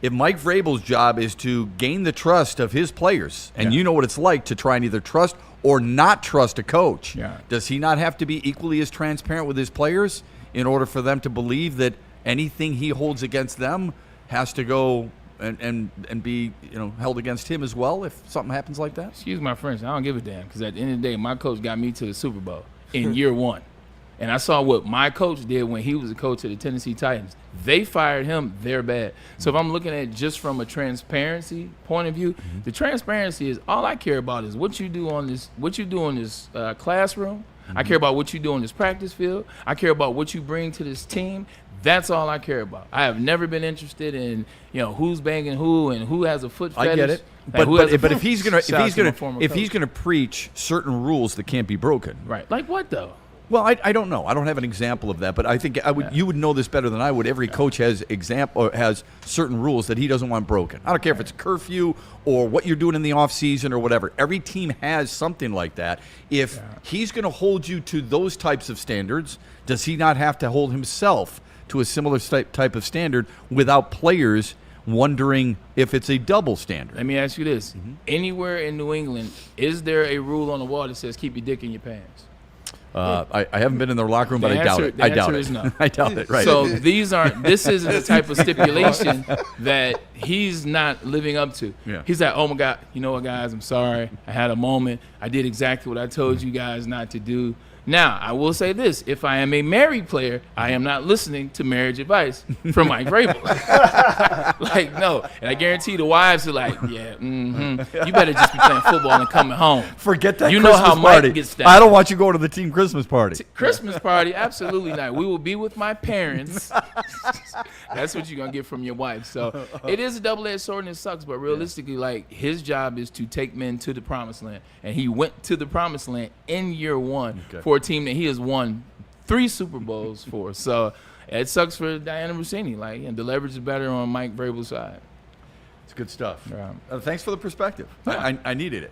If Mike Vrabel's job is to gain the trust of his players, and you know what it's like to try and either trust or not trust a coach, does he not have to be equally as transparent with his players in order for them to believe that anything he holds against them has to go and be held against him as well if something happens like that? Excuse my French, I don't give a damn because at the end of the day, my coach got me to the Super Bowl in year one. And I saw what my coach did when he was a coach of the Tennessee Titans. They fired him. They're bad. So if I'm looking at it just from a transparency point of view, the transparency is all I care about is what you do on this, classroom. I care about what you do on this practice field. I care about what you bring to this team. That's all I care about. I have never been interested in, who's banging who and who has a foot fetish. I get it. But if he's gonna preach certain rules that can't be broken, right? Like what though? Well, I don't know. I don't have an example of that, but I think you would know this better than I would. Every coach has certain rules that he doesn't want broken. I don't care if it's curfew or what you're doing in the off season or whatever. Every team has something like that. If he's going to hold you to those types of standards, does he not have to hold himself to a similar type of standard without players wondering if it's a double standard? Let me ask you this. Anywhere in New England, is there a rule on the wall that says keep your dick in your pants? I haven't been in their locker room, but I doubt it. I doubt it. No. I doubt it. Right. So this isn't the type of stipulation that he's not living up to. Yeah. He's like, oh my God, you know what, guys? I'm sorry. I had a moment. I did exactly what I told you guys not to do. Now, I will say this. If I am a married player, I am not listening to marriage advice from Mike Vrabel. Like, no. And I guarantee the wives are like, yeah, you better just be playing football and coming home. Forget that Christmas Christmas Mike party. Gets down. I don't want you going to the team Christmas party. Christmas party? Absolutely not. We will be with my parents. That's what you're going to get from your wife. So it is a double-edged sword and it sucks, but realistically, like, his job is to take men to the promised land. And he went to the promised land in year one for a team that he has won 3 Super Bowls for. So it sucks for Diana Rossini. Like, and the leverage is better on Mike Vrabel's side. It's good stuff. Yeah. Thanks for the perspective. Yeah. I needed it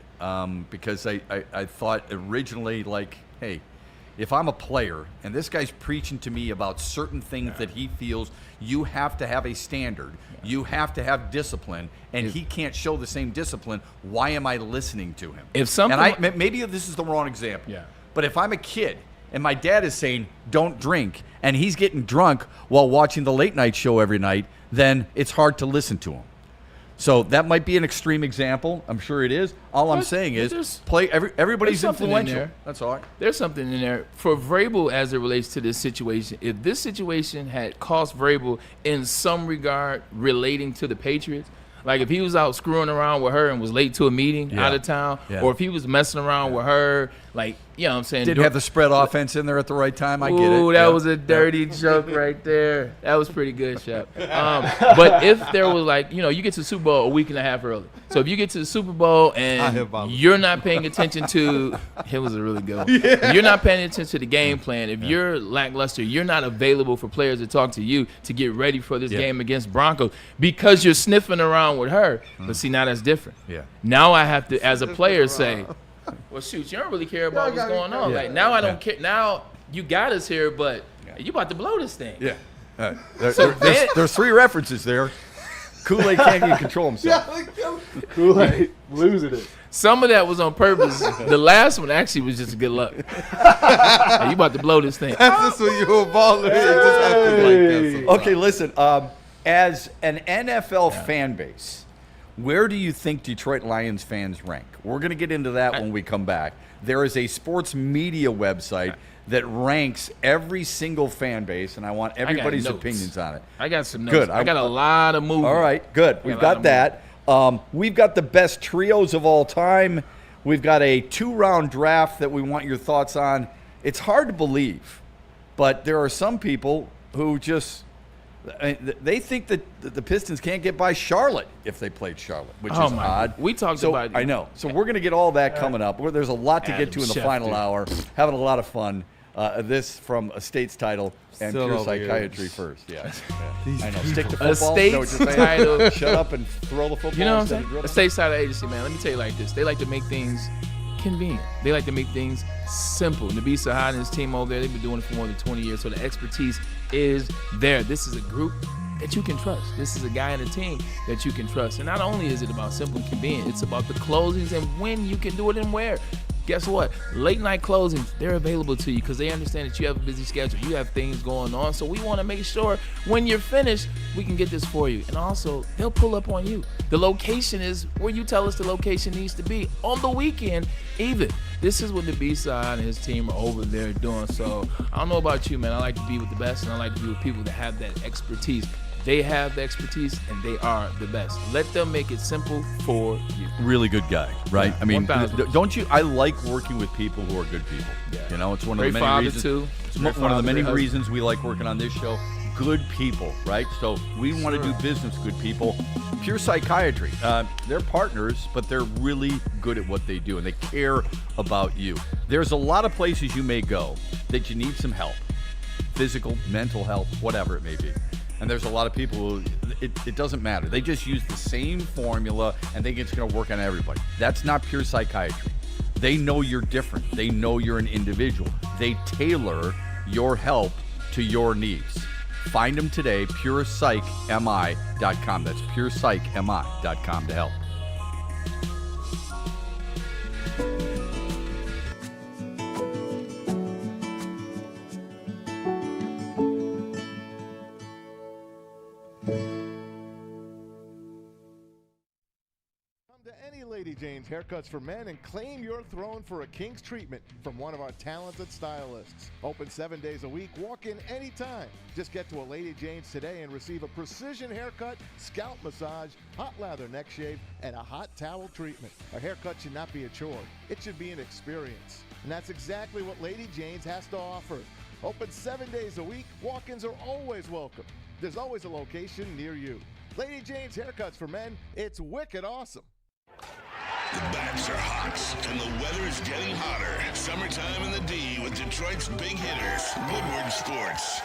because I thought originally, like, hey, if I'm a player and this guy's preaching to me about certain things that he feels you have to have a standard, you have to have discipline, and he can't show the same discipline, why am I listening to him? Maybe this is the wrong example. Yeah. But if I'm a kid and my dad is saying, don't drink, and he's getting drunk while watching the late night show every night, then it's hard to listen to him. So that might be an extreme example. I'm sure it is. All I'm saying is everybody's influential. That's all right. There's something in there. For Vrabel as it relates to this situation, if this situation had cost Vrabel in some regard relating to the Patriots, like if he was out screwing around with her and was late to a meeting out of town, or if he was messing around with her, like, you know what I'm saying? Didn't have the spread offense in there at the right time. I get it. Ooh, that was a dirty joke right there. That was pretty good, Shep. But if there was like, you get to the Super Bowl a week and a half early. So if you get to the Super Bowl and you're not paying attention to – it was a really good one. Yeah. You're not paying attention to the game plan. If you're lackluster, you're not available for players to talk to you to get ready for this game against Broncos because you're sniffing around with her. But see, now that's different. Yeah. Now I have to, as a player, say – well, shoot, you don't really care about what's going on. Like, now I don't care. Now you got us here, but you about to blow this thing. Yeah. There's 3 references there. Kool-Aid can't even control himself. Kool-Aid losing it. Some of that was on purpose. The last one actually was just good luck. Hey, you about to blow this thing. That's just when you're a baller. It just happens like that. Okay, listen. As an NFL fan base, where do you think Detroit Lions fans rank? We're going to get into that when we come back. There is a sports media website that ranks every single fan base, and I want everybody's opinions on it. I got some notes. Good. I got a lot of movement. All right, good. We've got that. We've got the best trios of all time. We've got a 2-round draft that we want your thoughts on. It's hard to believe, but there are some people who just – they think that the Pistons can't get by Charlotte if they played Charlotte, which is odd. We talked about it. I know. So we're going to get all that coming up. There's a lot to get to in the final hour. Having a lot of fun. This from a State's Title and Pure Psychiatry first. Yeah. I know. Stick to football. A State's Title. Shut up and throw the football. You know what I'm saying? A State's Title agency, man. Let me tell you like this. They like to make things convenient. They like to make things simple. Nabi Sahad and his team over there, they've been doing it for more than 20 years, so the expertise is there. This is a group that you can trust. This is a guy in a team that you can trust. And not only is it about simple and convenient, it's about the closings and when you can do it and where. guess what? Late night closings, they're available to you because they understand that you have a busy schedule. You have things going on. So we want to make sure when you're finished, we can get this for you. And also, they'll pull up on you. The location is where you tell us the location needs to be on the weekend even. This is what the B-Side and his team are over there doing. So I don't know about you, man. I like to be with the best, and I like to be with people that have that expertise. They have the expertise, and they are the best. Let them make it simple for you. Really good guy, right? Yeah, I mean, 1,000%. don't you? I like working with people who are good people. Yeah. You know, it's one of Great the many father, reasons. too. It's Great one of the father, many great reasons we like working on this show. Good people, right? So we want to do business with good people. Pure Psychiatry. They're partners, but they're really good at what they do, and they care about you. There's a lot of places you may go that you need some help. Physical, mental health, whatever it may be. And there's a lot of people who, it doesn't matter. They just use the same formula and think it's going to work on everybody. That's not Pure Psychiatry. They know you're different. They know you're an individual. They tailor your help to your needs. Find them today, PurePsychMI.com. That's PurePsychMI.com to help. Lady Jane's Haircuts for Men and claim your throne for a king's treatment from one of our talented stylists. Open 7 days a week. Walk in anytime. Just get to a Lady Jane's today and receive a precision haircut, scalp massage, hot lather neck shave, and a hot towel treatment. A haircut should not be a chore. It should be an experience. And that's exactly what Lady Jane's has to offer. Open 7 days a week. Walk-ins are always welcome. There's always a location near you. Lady Jane's Haircuts for Men. It's wicked awesome. The bats are hot, and the weather is getting hotter. Summertime in the D with Detroit's big hitters, Woodward Sports.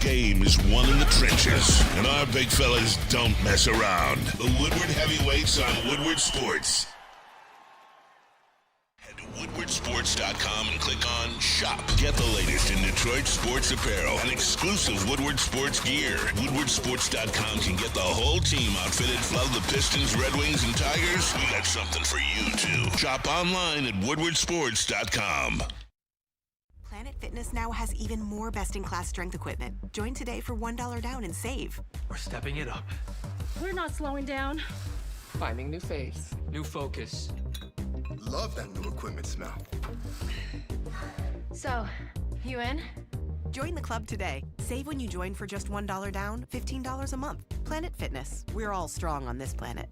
Game is won in the trenches, and our big fellas don't mess around. The Woodward Heavyweights on Woodward Sports. Head to WoodwardSports.com and click on Shop. Get the latest in Detroit sports apparel and exclusive Woodward Sports gear. WoodwardSports.com can get the whole team outfitted. Love the Pistons, Red Wings, and Tigers? We got something for you, too. Shop online at WoodwardSports.com. Planet Fitness now has even more best-in-class strength equipment. Join today for $1 down and save. We're stepping it up. We're not slowing down. Finding new faith, new focus. Love that new equipment smell. So, you in? Join the club today. Save when you join for just $1 down, $15 a month. Planet Fitness. We're all strong on this planet.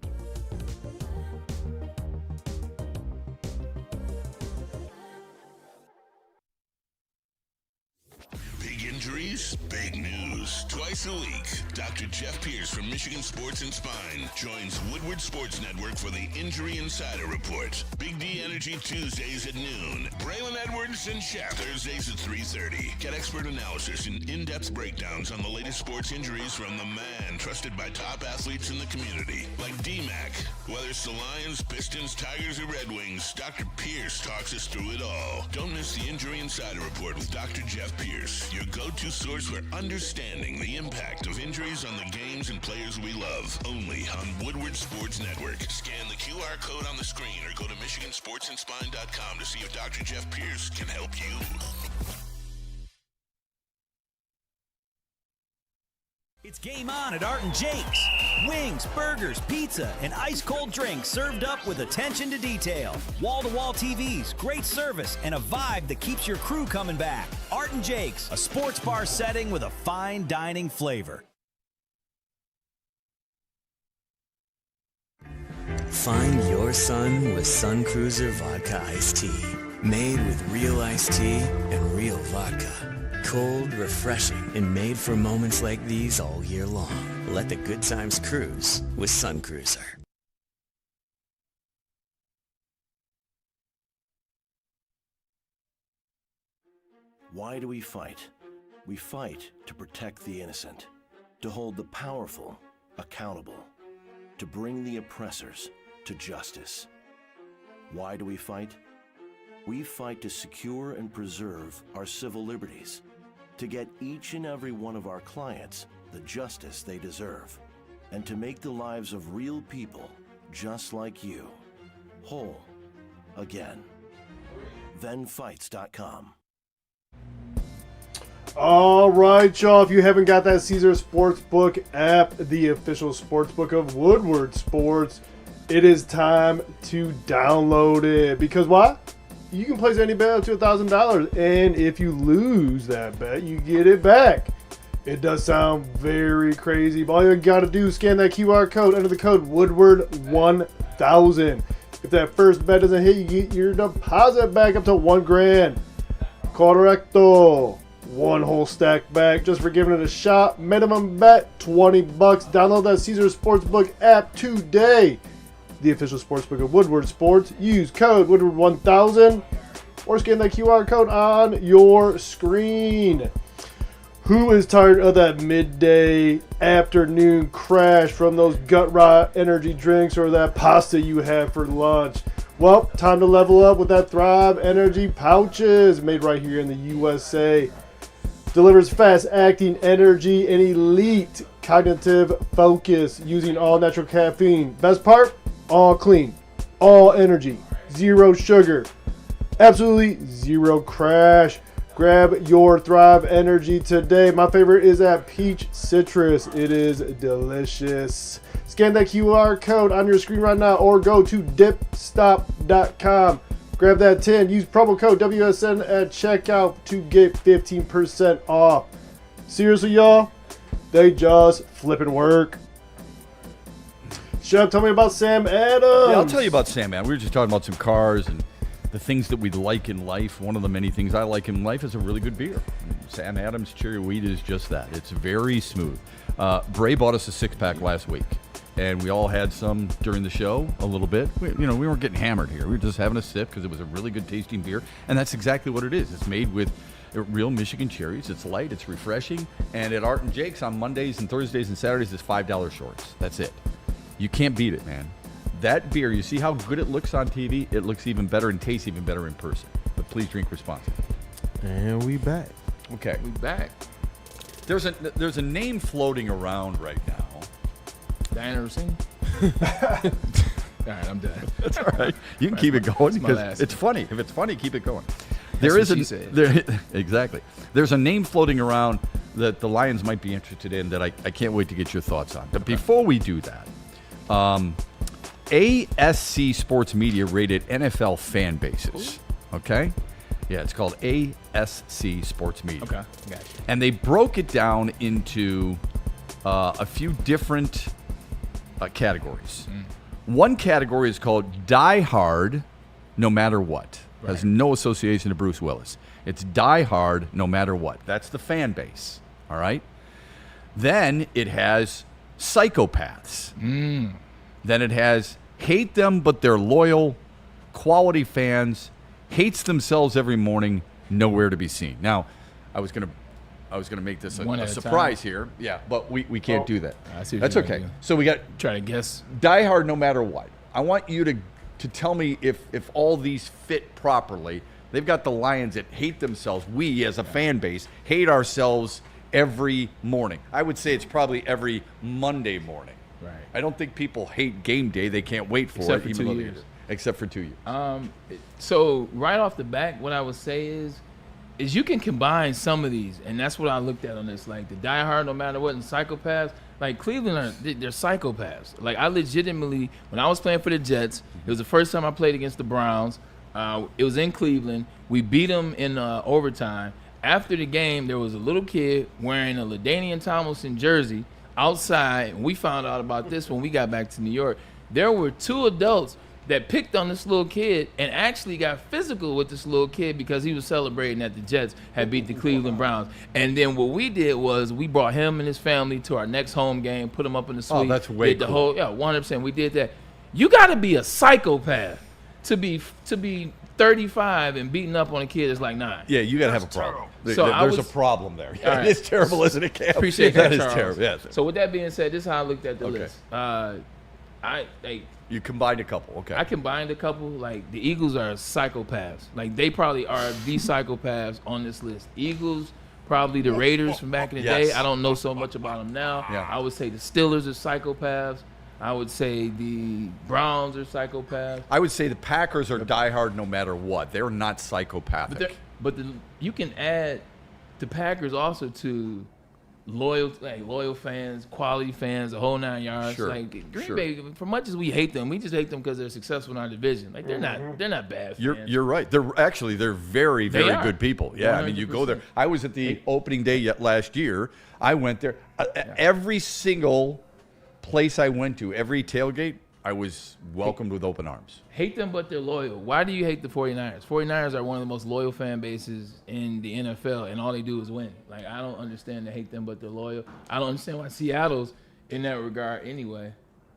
Big injuries, big news. Twice a week, Dr. Jeff Pierce from Michigan Sports and Spine joins Woodward Sports Network for the Injury Insider Report. Big D Energy Tuesdays at noon. Braylon Edwards and Shep Thursdays at 3:30. Get expert analysis and in-depth breakdowns on the latest sports injuries from the man trusted by top athletes in the community, like D-Mac. Whether it's the Lions, Pistons, Tigers, or Red Wings, Dr. Pierce talks us through it all. Don't miss the Injury Insider Report with Dr. Jeff Pierce, your go-to source for understanding the impact of injuries on the games and players we love. Only on Woodward Sports Network. Scan the QR code on the screen or go to MichiganSportsandSpine.com to see if Dr. Jeff Pierce can help you. It's game on at Art and Jake's. Wings, burgers, pizza, and ice-cold drinks served up with attention to detail. Wall-to-wall TVs, great service, and a vibe that keeps your crew coming back. Art and Jake's, a sports bar setting with a fine dining flavor. Find your sun with Sun Cruiser Vodka Iced Tea. Made with real iced tea and real vodka. Cold, refreshing, and made for moments like these all year long. Let the good times cruise with Sun Cruiser. Why do we fight? We fight to protect the innocent, to hold the powerful accountable, to bring the oppressors to justice. Why do we fight? We fight to secure and preserve our civil liberties, to get each and every one of our clients the justice they deserve, and to make the lives of real people just like you whole again. Thenfights.com. All right, y'all. If you haven't got that Caesar Sportsbook app, the official sportsbook of Woodward Sports, it is time to download it. Because why? You can place any bet up to $1,000, and if you lose that bet, you get it back. It does sound very crazy, but all you got to do is scan that QR code, enter the code Woodward1000. If that first bet doesn't hit, you get your deposit back up to $1,000. Correcto. One whole stack back just for giving it a shot. Minimum bet $20. Download that Caesar Sportsbook app today. The official sportsbook of Woodward Sports. Use code Woodward1000 or scan that QR code on your screen. Who is tired of that midday afternoon crash from those gut rot energy drinks or that pasta you have for lunch? Well, time to level up with that Thrive Energy pouches made right here in the USA. Delivers fast-acting energy and elite cognitive focus using all-natural caffeine. Best part? All clean, all energy, zero sugar, absolutely zero crash. Grab your Thrive Energy today. My favorite is that peach citrus. It is delicious. Scan that QR code on your screen right now or go to dipstop.com. Grab that 10. Use promo code WSN at checkout to get 15% off. Seriously, y'all, they just flipping work. Shep, tell me about Sam Adams. Yeah, I'll tell you about Sam Adams. We were just talking about some cars and the things that we like in life. One of the many things I like in life is a really good beer. Sam Adams Cherry Wheat is just that. It's very smooth. Bray bought us a 6-pack last week, and we all had some during the show a little bit. We weren't getting hammered here. We were just having a sip because it was a really good tasting beer, and that's exactly what it is. It's made with real Michigan cherries. It's light, it's refreshing, and at Art and Jake's on Mondays and Thursdays and Saturdays, it's $5 shorts. That's it. You can't beat it, man. That beer, you see how good it looks on TV? It looks even better and tastes even better in person. But please drink responsibly. And we back. Okay. We back. There's a name floating around right now. Diana Rossini? All right, I'm done. That's all right. You can keep it going because it's funny. If it's funny, keep it going. Exactly. There's a name floating around that the Lions might be interested in that I can't wait to get your thoughts on. But before we do that, ASC Sports Media rated NFL fan bases. Okay? Yeah, it's called ASC Sports Media. Okay, gotcha. And they broke it down into a few different categories. One category is called Die Hard No Matter What. Right. Has no association to Bruce Willis. It's Die Hard No Matter What. That's the fan base. All right? Then it has Psychopaths. Then it has Hate Them But They're Loyal, Quality Fans, Hates Themselves Every Morning, Nowhere to Be Seen. Now, I was gonna make this a surprise here. Yeah, but we can't do that. That's okay. So we got try to guess. Die Hard No Matter What. I want you to tell me if all these fit properly. They've got the Lions that hate themselves. We, as a fan base, hate ourselves every morning. I would say it's probably every Monday morning. Right. I don't think people hate game day. They can't wait for Except it. For 2 years. Except for 2 years. So right off the bat, what I would say is you can combine some of these, and that's what I looked at on this. Like the Die Hard No Matter What and Psychopaths. Like Cleveland, they're psychopaths. Like I legitimately, when I was playing for the Jets, it was the first time I played against the Browns. It was in Cleveland. We beat them in overtime. After the game, there was a little kid wearing a LaDainian Tomlinson jersey outside, and we found out about this when we got back to New York. There were 2 adults that picked on this little kid and actually got physical with this little kid because he was celebrating that the Jets had beat the Cleveland Browns. And then what we did was we brought him and his family to our next home game, put him up in the suite. Oh, that's way did the cool. whole 100%. We did that. You got to be a psychopath to be 35 and beating up on a kid that's like 9. Yeah, you got to have a problem. So There's a problem there. Yeah, right. It's terrible, isn't it, Cam? Appreciate that, That Charles. is terrible. Yes. So with that being said, this is how I looked at the list. You combined a couple. Okay. I combined a couple. Like the Eagles are psychopaths. Like they probably are the psychopaths on this list. Eagles, probably the Raiders from back in the day. I don't know so much about them now. Yeah. I would say the Steelers are psychopaths. I would say the Browns are psychopaths. I would say the Packers are diehard no matter what. They're not psychopathic. But you can add the Packers also to loyal fans, quality fans, the whole 9 yards. Sure. Like Green Bay, for much as we hate them, we just hate them because they're successful in our division. Like they're not bad fans. You're right. They're very, very good people. Yeah, 100%. I mean, you go there. I was at the opening day last year. I went there. Every single place I went to, every tailgate, I was welcomed with open arms. Hate them, but they're loyal. Why do you hate the 49ers? 49ers are one of the most loyal fan bases in the NFL, and all they do is win. Like, I don't understand the hate them, but they're loyal. I don't understand why Seattle's in that regard anyway.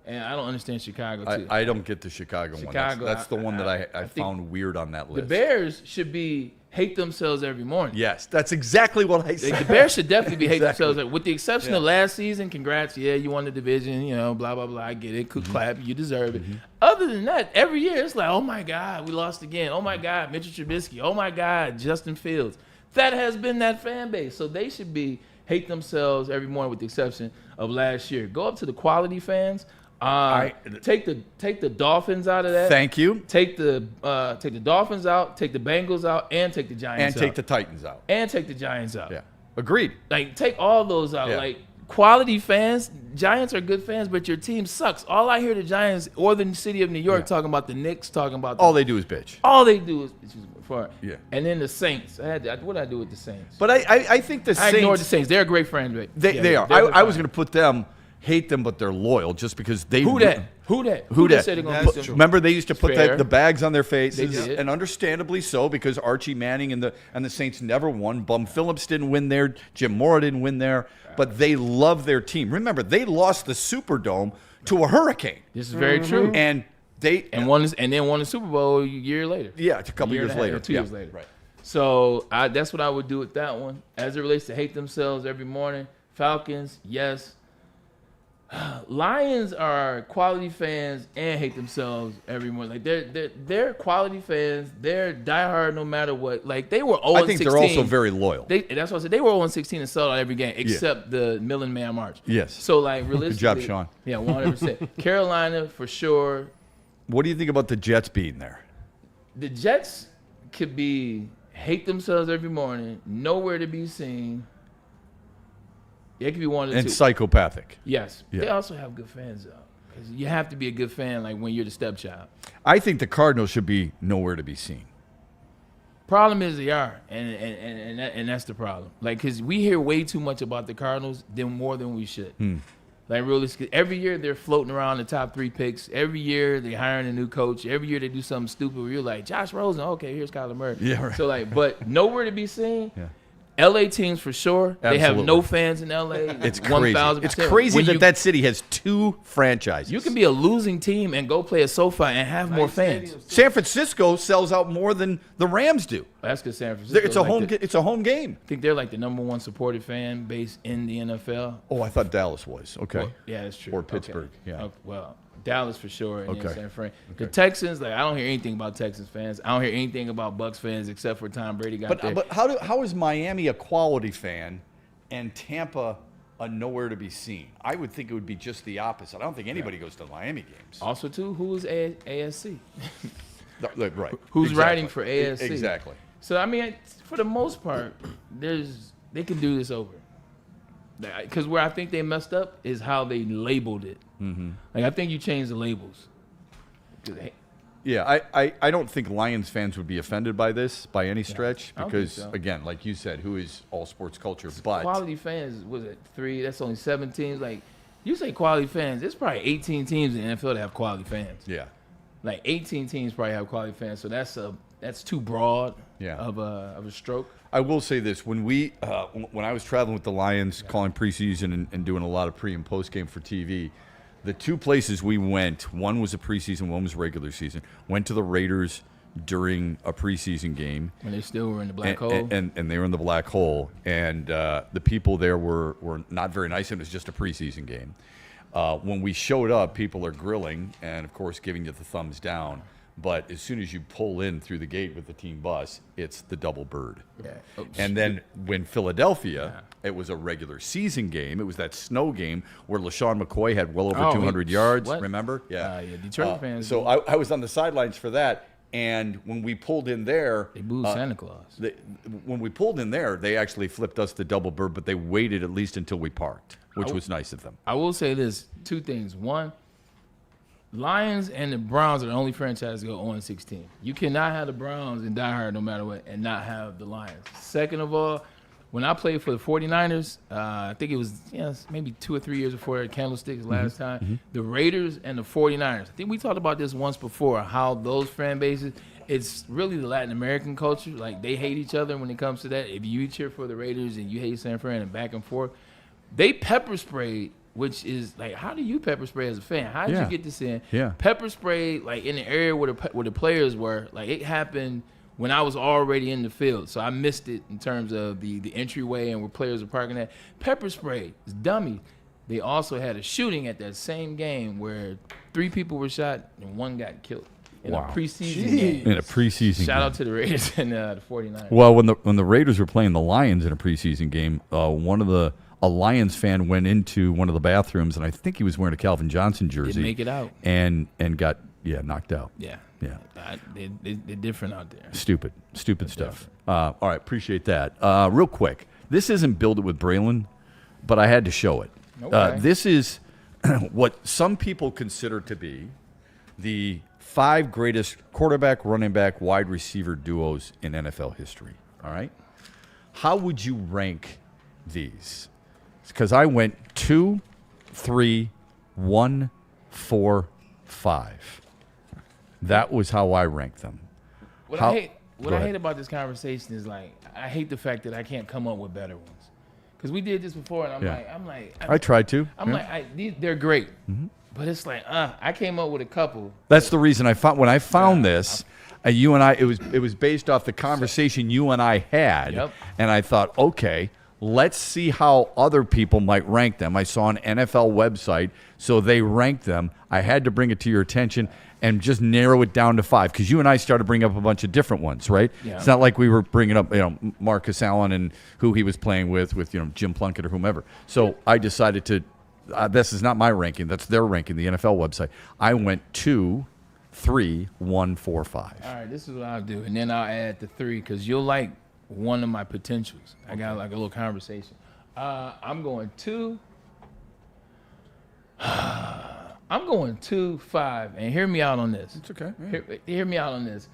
And I don't understand Chicago, too. I don't get the Chicago one. That's the one that I found weird on that list. The Bears should be hate themselves every morning. Yes, that's exactly what I said. The Bears should definitely be hate themselves. With the exception of last season, congrats. Yeah, you won the division, blah, blah, blah. I get it. Clap. You deserve it. Other than that, every year it's like, oh, my God, we lost again. Oh, my God, Mitchell Trubisky. Oh, my God, Justin Fields. That has been that fan base. So they should be hate themselves every morning with the exception of last year. Go up to the quality fans. Take the Dolphins out of that. Thank you. Take the Dolphins out, take the Bengals out, and take the Giants out. And take the Titans out. And take the Giants out. Yeah. Agreed. Like, take all those out. Yeah. Like, quality fans, Giants are good fans, but your team sucks. All I hear the Giants or the city of New York talking about the Knicks, talking about all they do is bitch. All they do is bitch. Yeah. And then the Saints. What did I do with the Saints? But I think the Saints. I ignored the Saints. They're a great fan base. They are. I was going to put them. Hate them, but they're loyal just because they. Who that? Remember, they used to put the bags on their faces, They did. and understandably so, because Archie Manning and the Saints never won. Bum Phillips didn't win there. Jim Mora didn't win there, but they love their team. Remember, they lost the Superdome to a hurricane. This is very true. And then won the Super Bowl a year later. Yeah, a couple years later, 2 years later. Right. So that's what I would do with that one. As it relates to hate themselves every morning, Falcons, yes. Lions are quality fans and hate themselves every morning. Like they're quality fans. They're diehard no matter what. Like they were 0-16. I think they're also very loyal. That's what I said. They were 0-16 and sold out every game except the Millen Man March. Yes. So like realistically, good job, Sean. Yeah, 100%. Carolina for sure. What do you think about the Jets being there? The Jets could be hate themselves every morning, nowhere to be seen. It could be one of the two. And psychopathic. Yes. Yeah. They also have good fans, though. Because you have to be a good fan, like, when you're the stepchild. I think the Cardinals should be nowhere to be seen. Problem is they are, and that's the problem. Like, because we hear way too much about the Cardinals more than we should. Like, realistically, every year they're floating around the top 3 picks. Every year they're hiring a new coach. Every year they do something stupid where you're like, Josh Rosen, okay, here's Kyler Murray. Yeah, right. So, like, but nowhere to be seen. Yeah. LA teams for sure. Absolutely. They have no fans in LA. It's crazy. 1,000%. It's crazy that city has 2 franchises. You can be a losing team and go play at SoFi and have more fans. San Francisco sells out more than the Rams do. That's because San Francisco. It's a home game. I think they're like the #1 supported fan base in the NFL. Oh, I thought Dallas was. Okay. Well, yeah, that's true. Or Pittsburgh. Okay. Yeah. Well, Dallas for sure, and then San Fran. Okay. The Texans, like I don't hear anything about Texans fans. I don't hear anything about Bucks fans except for Tom Brady got there. But how is Miami a quality fan and Tampa a nowhere to be seen? I would think it would be just the opposite. I don't think anybody goes to Miami games. Also, too, who is ASC? Right. Who's writing for ASC? Exactly. So I mean, for the most part, they can do this over. Because where I think they messed up is how they labeled it. Mm-hmm. Like I think you changed the labels. Yeah, I don't think Lions fans would be offended by this by any stretch because, again, like you said, who is all sports culture? But quality fans, was it 3? That's only 7 teams. Like you say quality fans, there's probably 18 teams in the NFL that have quality fans. Yeah. Like 18 teams probably have quality fans, so that's too broad of a stroke. I will say this: when I was traveling with the Lions, calling preseason and doing a lot of pre and post game for TV, the 2 places we went, one was a preseason, one was regular season. Went to the Raiders during a preseason game when they still were in the black hole, and they were in the black hole, and the people there were not very nice. It was just a preseason game. When we showed up, people are grilling and, of course, giving you the thumbs down. But as soon as you pull in through the gate with the team bus, it's the double bird. Yeah. And then when Philadelphia, it was a regular season game. It was that snow game where LaShawn McCoy had well over 200 yards. What? Remember? Yeah, Detroit fans. So I was on the sidelines for that. And when we pulled in there, they booed Santa Claus. When we pulled in there, they actually flipped us the double bird, but they waited at least until we parked, which was nice of them. I will say this: two things. One, Lions and the Browns are the only franchise to go 0-16. You cannot have the Browns and die hard no matter what and not have the Lions. Second of all, when I played for the 49ers, I think it was maybe 2 or 3 years before Candlesticks last time, the Raiders and the 49ers. I think we talked about this once before, how those fan bases, it's really the Latin American culture. Like, they hate each other when it comes to that. If you cheer for the Raiders and you hate San Fran and back and forth, they pepper sprayed, which is like, how do you pepper spray as a fan? How did you get this in? Yeah. Pepper spray, like, in the area where the players were, like, it happened when I was already in the field. So I missed it in terms of the entryway and where players were parking at. Pepper spray is dummy. They also had a shooting at that same game where 3 people were shot and 1 got killed in a preseason game. In a preseason Shout game. out to the Raiders and the 49ers. Well, when the Raiders were playing the Lions in a preseason game, a Lions fan went into one of the bathrooms, and I think he was wearing a Calvin Johnson jersey. Didn't make it out. And got knocked out. Yeah. Yeah. They're different out there. Stupid stuff. All right, appreciate that. Real quick, this isn't Build It with Braylon, but I had to show it. Okay. This is what some people consider to be the 5 greatest quarterback, running back, wide receiver duos in NFL history. All right? How would you rank these? Because I went 2, 3, 1, 4, 5. That was how I ranked them. What I hate about this conversation is, like, I hate the fact that I can't come up with better ones. Because we did this before, and I'm like, I tried to. I'm like, they're great. But it's like, I came up with a couple. That's the reason when I found this, you and I, it was based off the conversation you and I had, and I thought, okay, let's see how other people might rank them. I saw an NFL website, so they ranked them. I had to bring it to your attention and just narrow it down to 5, because you and I started bringing up a bunch of different ones, right? Yeah. It's not like we were bringing up, Marcus Allen and who he was playing with Jim Plunkett or whomever. So I decided to. This is not my ranking. That's their ranking, the NFL website. I went 2, 3, 1, 4, 5. All right, this is what I'll do, and then I'll add the 3 because you'll like one of my potentials. I got like a little conversation. I'm going 2. I'm going 2, 5, and hear me out on this. It's okay. Hear me out on this.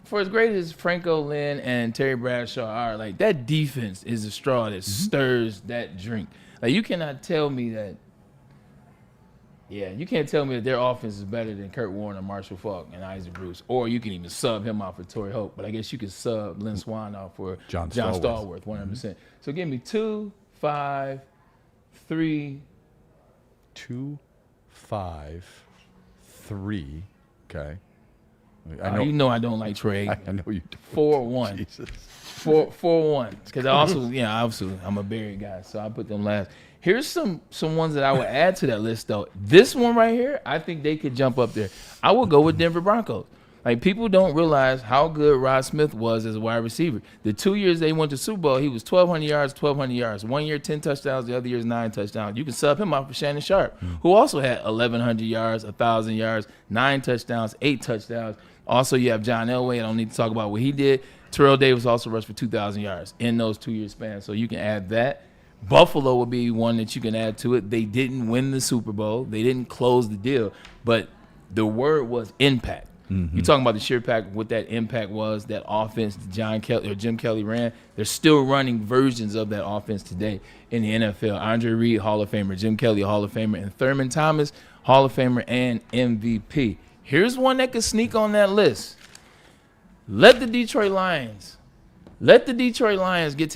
For as great as Franco Lynn and Terry Bradshaw are, like, that defense is a straw that stirs that drink. Like, you cannot tell me that. Yeah, you can't tell me that their offense is better than Kurt Warner, Marshall Faulk, and Isaac Bruce. Or you can even sub him out for Torrey Hope. But I guess you could sub Lynn Swann out for John Stallworth, 100%. So give me 2, 5, 3. 2, 5, 3. Okay. You know I don't like Trey. I know you do. 4-1. Jesus. 4-1. Because obviously, I'm a Barry guy, so I put them last. Here's some ones that I would add to that list, though. This one right here, I think they could jump up there. I would go with Denver Broncos. Like, people don't realize how good Rod Smith was as a wide receiver. The 2 years they went to Super Bowl, he was 1,200 yards. 1 year, 10 touchdowns. The other year's 9 touchdowns. You can sub him out for Shannon Sharp, who also had 1,100 yards, 1,000 yards, 9 touchdowns, 8 touchdowns. Also, you have John Elway. I don't need to talk about what he did. Terrell Davis also rushed for 2,000 yards in those 2-year spans. So you can add that. Buffalo would be one that you can add to it. They didn't win the Super Bowl. They didn't close the deal. But the word was impact. You're talking about the sheer impact, what that impact was, that offense Jim Kelly ran. They're still running versions of that offense today in the NFL. Andre Reed, Hall of Famer. Jim Kelly, Hall of Famer. And Thurman Thomas, Hall of Famer and MVP. Here's one that could sneak on that list. Let the Detroit Lions get to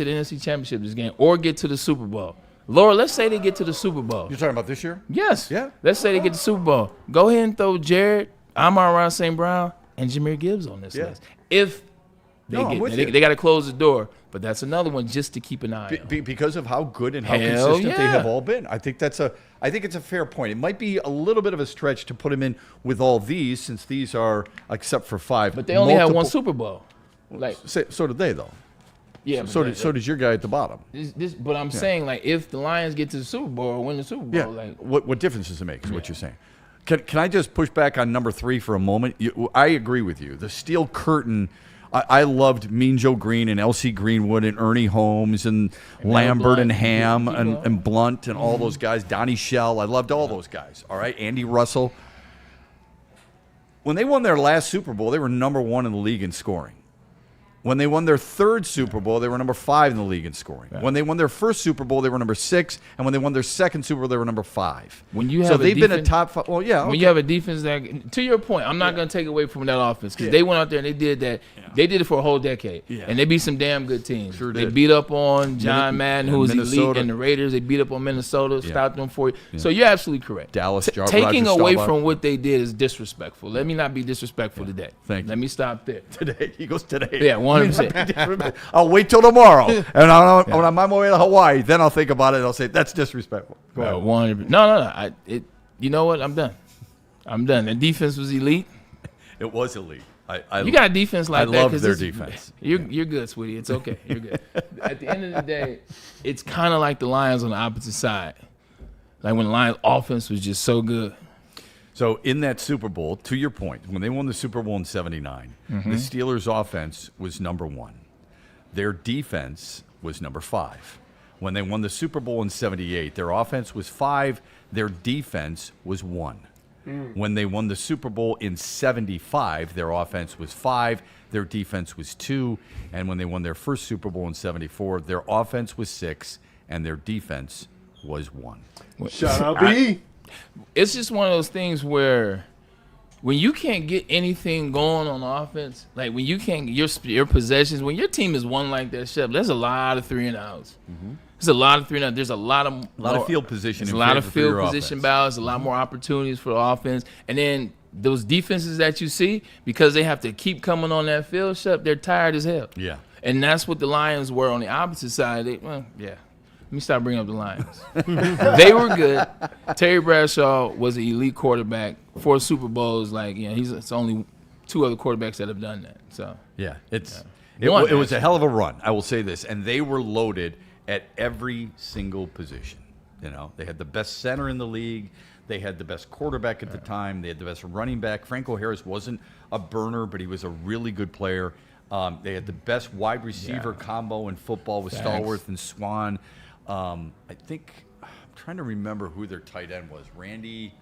the NFC Championship this game or get to the Super Bowl. Laura, let's say they get to the Super Bowl. You're talking about this year? Yes. Yeah. Let's say they get to the Super Bowl. Go ahead and throw Jared, Amon-Ra St. Brown, and Jahmyr Gibbs on this list. If They got to close the door. But that's another one just to keep an eye on. Because of how good and how consistent they have all been. I think it's a fair point. It might be a little bit of a stretch to put him in with all these, since these are, except for 5. But they only have one Super Bowl. So did they, though. Yeah. So does your guy at the bottom. But I'm saying, if the Lions get to the Super Bowl or win the Super Bowl, what difference does it make? Is what you're saying. Can I just push back on number 3 for a moment? I agree with you. The steel curtain. I loved Mean Joe Green and L.C. Greenwood and Ernie Holmes and Lambert and Ham and Blunt and all those guys. Donnie Shell. I loved all those guys. All right. Andy Russell. When they won their last Super Bowl, they were number 1 in the league in scoring. When they won their 3rd Super Bowl, they were number 5 in the league in scoring. When they won their 1st Super Bowl, they were number 6, and when they won their 2nd Super Bowl, they were number 5. They've been a top 5. Well, yeah. Okay. When you have a defense that, to your point, I'm not going to take away from that offense because they went out there and they did that. Yeah. They did it for a whole decade, and they beat some damn good teams. Sure they did. beat up on John Madden, who was elite, and the Raiders. They beat up on Minnesota, stopped them for you. Yeah. So you're absolutely correct. Dallas, taking away from what they did is disrespectful. Let me not be disrespectful today. Thank you. Let me stop there. Today, he goes today. Yeah, 100%. I'll wait till tomorrow, and when I'm on my way to Hawaii, then I'll think about it. And I'll say that's disrespectful. Go ahead. 100%. No. You know what? I'm done. The defense was elite. It was elite. You got a defense like that. I love their defense. You're good, sweetie. It's okay. You're good. At the end of the day, it's kind of like the Lions on the opposite side. Like when the Lions' offense was just so good. So in that Super Bowl, to your point, when they won the Super Bowl in '79, the Steelers' offense was number 1. Their defense was number 5. When they won the Super Bowl in '78, their offense was 5. Their defense was 1. When they won the Super Bowl in '75, their offense was 5. Their defense was 2. And when they won their first Super Bowl in '74, their offense was 6, and their defense was 1. Shout out B. It's just one of those things where when you can't get anything going on offense, like when you can't your possessions, when your team is won like that, Shep, there's a lot of 3-and-outs. There's a lot of 3-and-outs. There's a lot of field position. There's a lot of field position balance. A lot more opportunities for the offense, and then those defenses that you see, because they have to keep coming on that field, Shep, they're tired as hell. Yeah, and that's what the Lions were on the opposite side. Let me stop bringing up the Lions. They were good. Terry Bradshaw was an elite quarterback. 4 Super Bowls. It's only 2 other quarterbacks that have done that. So it was a hell of a run. I will say this, and they were loaded at every single position. They had the best center in the league. They had the best quarterback at the time. They had the best running back. Franco Harris wasn't a burner, but he was a really good player. They had the best wide receiver combo in football with Stallworth and Swan. I think I'm trying to remember who their tight end was. Randy,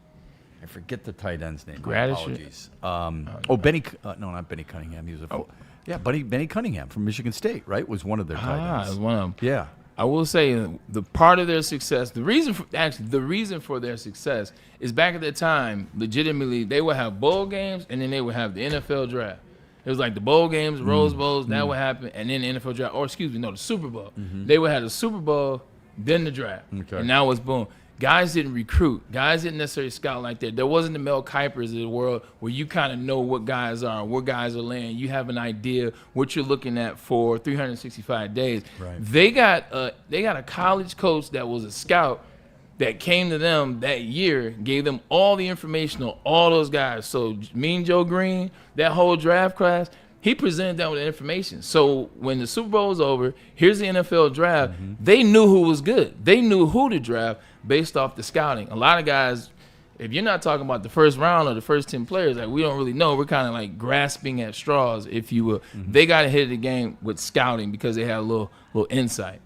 I forget the tight end's name. Apologies. Benny. No, not Benny Cunningham. He was Benny Cunningham from Michigan State, right? Was one of their tight ends. Was one of them. Yeah. I will say the part of their success, the reason for their success is back at that time, legitimately, they would have bowl games and then they would have the NFL draft. It was like the bowl games, Rose Bowls, that would happen, and then the NFL draft, the Super Bowl. They would have the Super Bowl, then the draft. Okay. And now it's boom. Guys didn't recruit. Guys didn't necessarily scout like that. There wasn't the Mel Kipers of the world where you kind of know what guys are, where guys are laying. You have an idea what you're looking at for 365 days. Right. They got a college coach that was a scout that came to them that year, gave them all the information on all those guys. So Mean Joe Green, that whole draft class, he presented them with the information. So when the Super Bowl was over, here's the NFL draft. They knew who was good. They knew who to draft based off the scouting. A lot of guys, if you're not talking about the first round or the first 10 players, we don't really know. We're kind of like grasping at straws, if you will. They got ahead of the game with scouting because they had a little insight.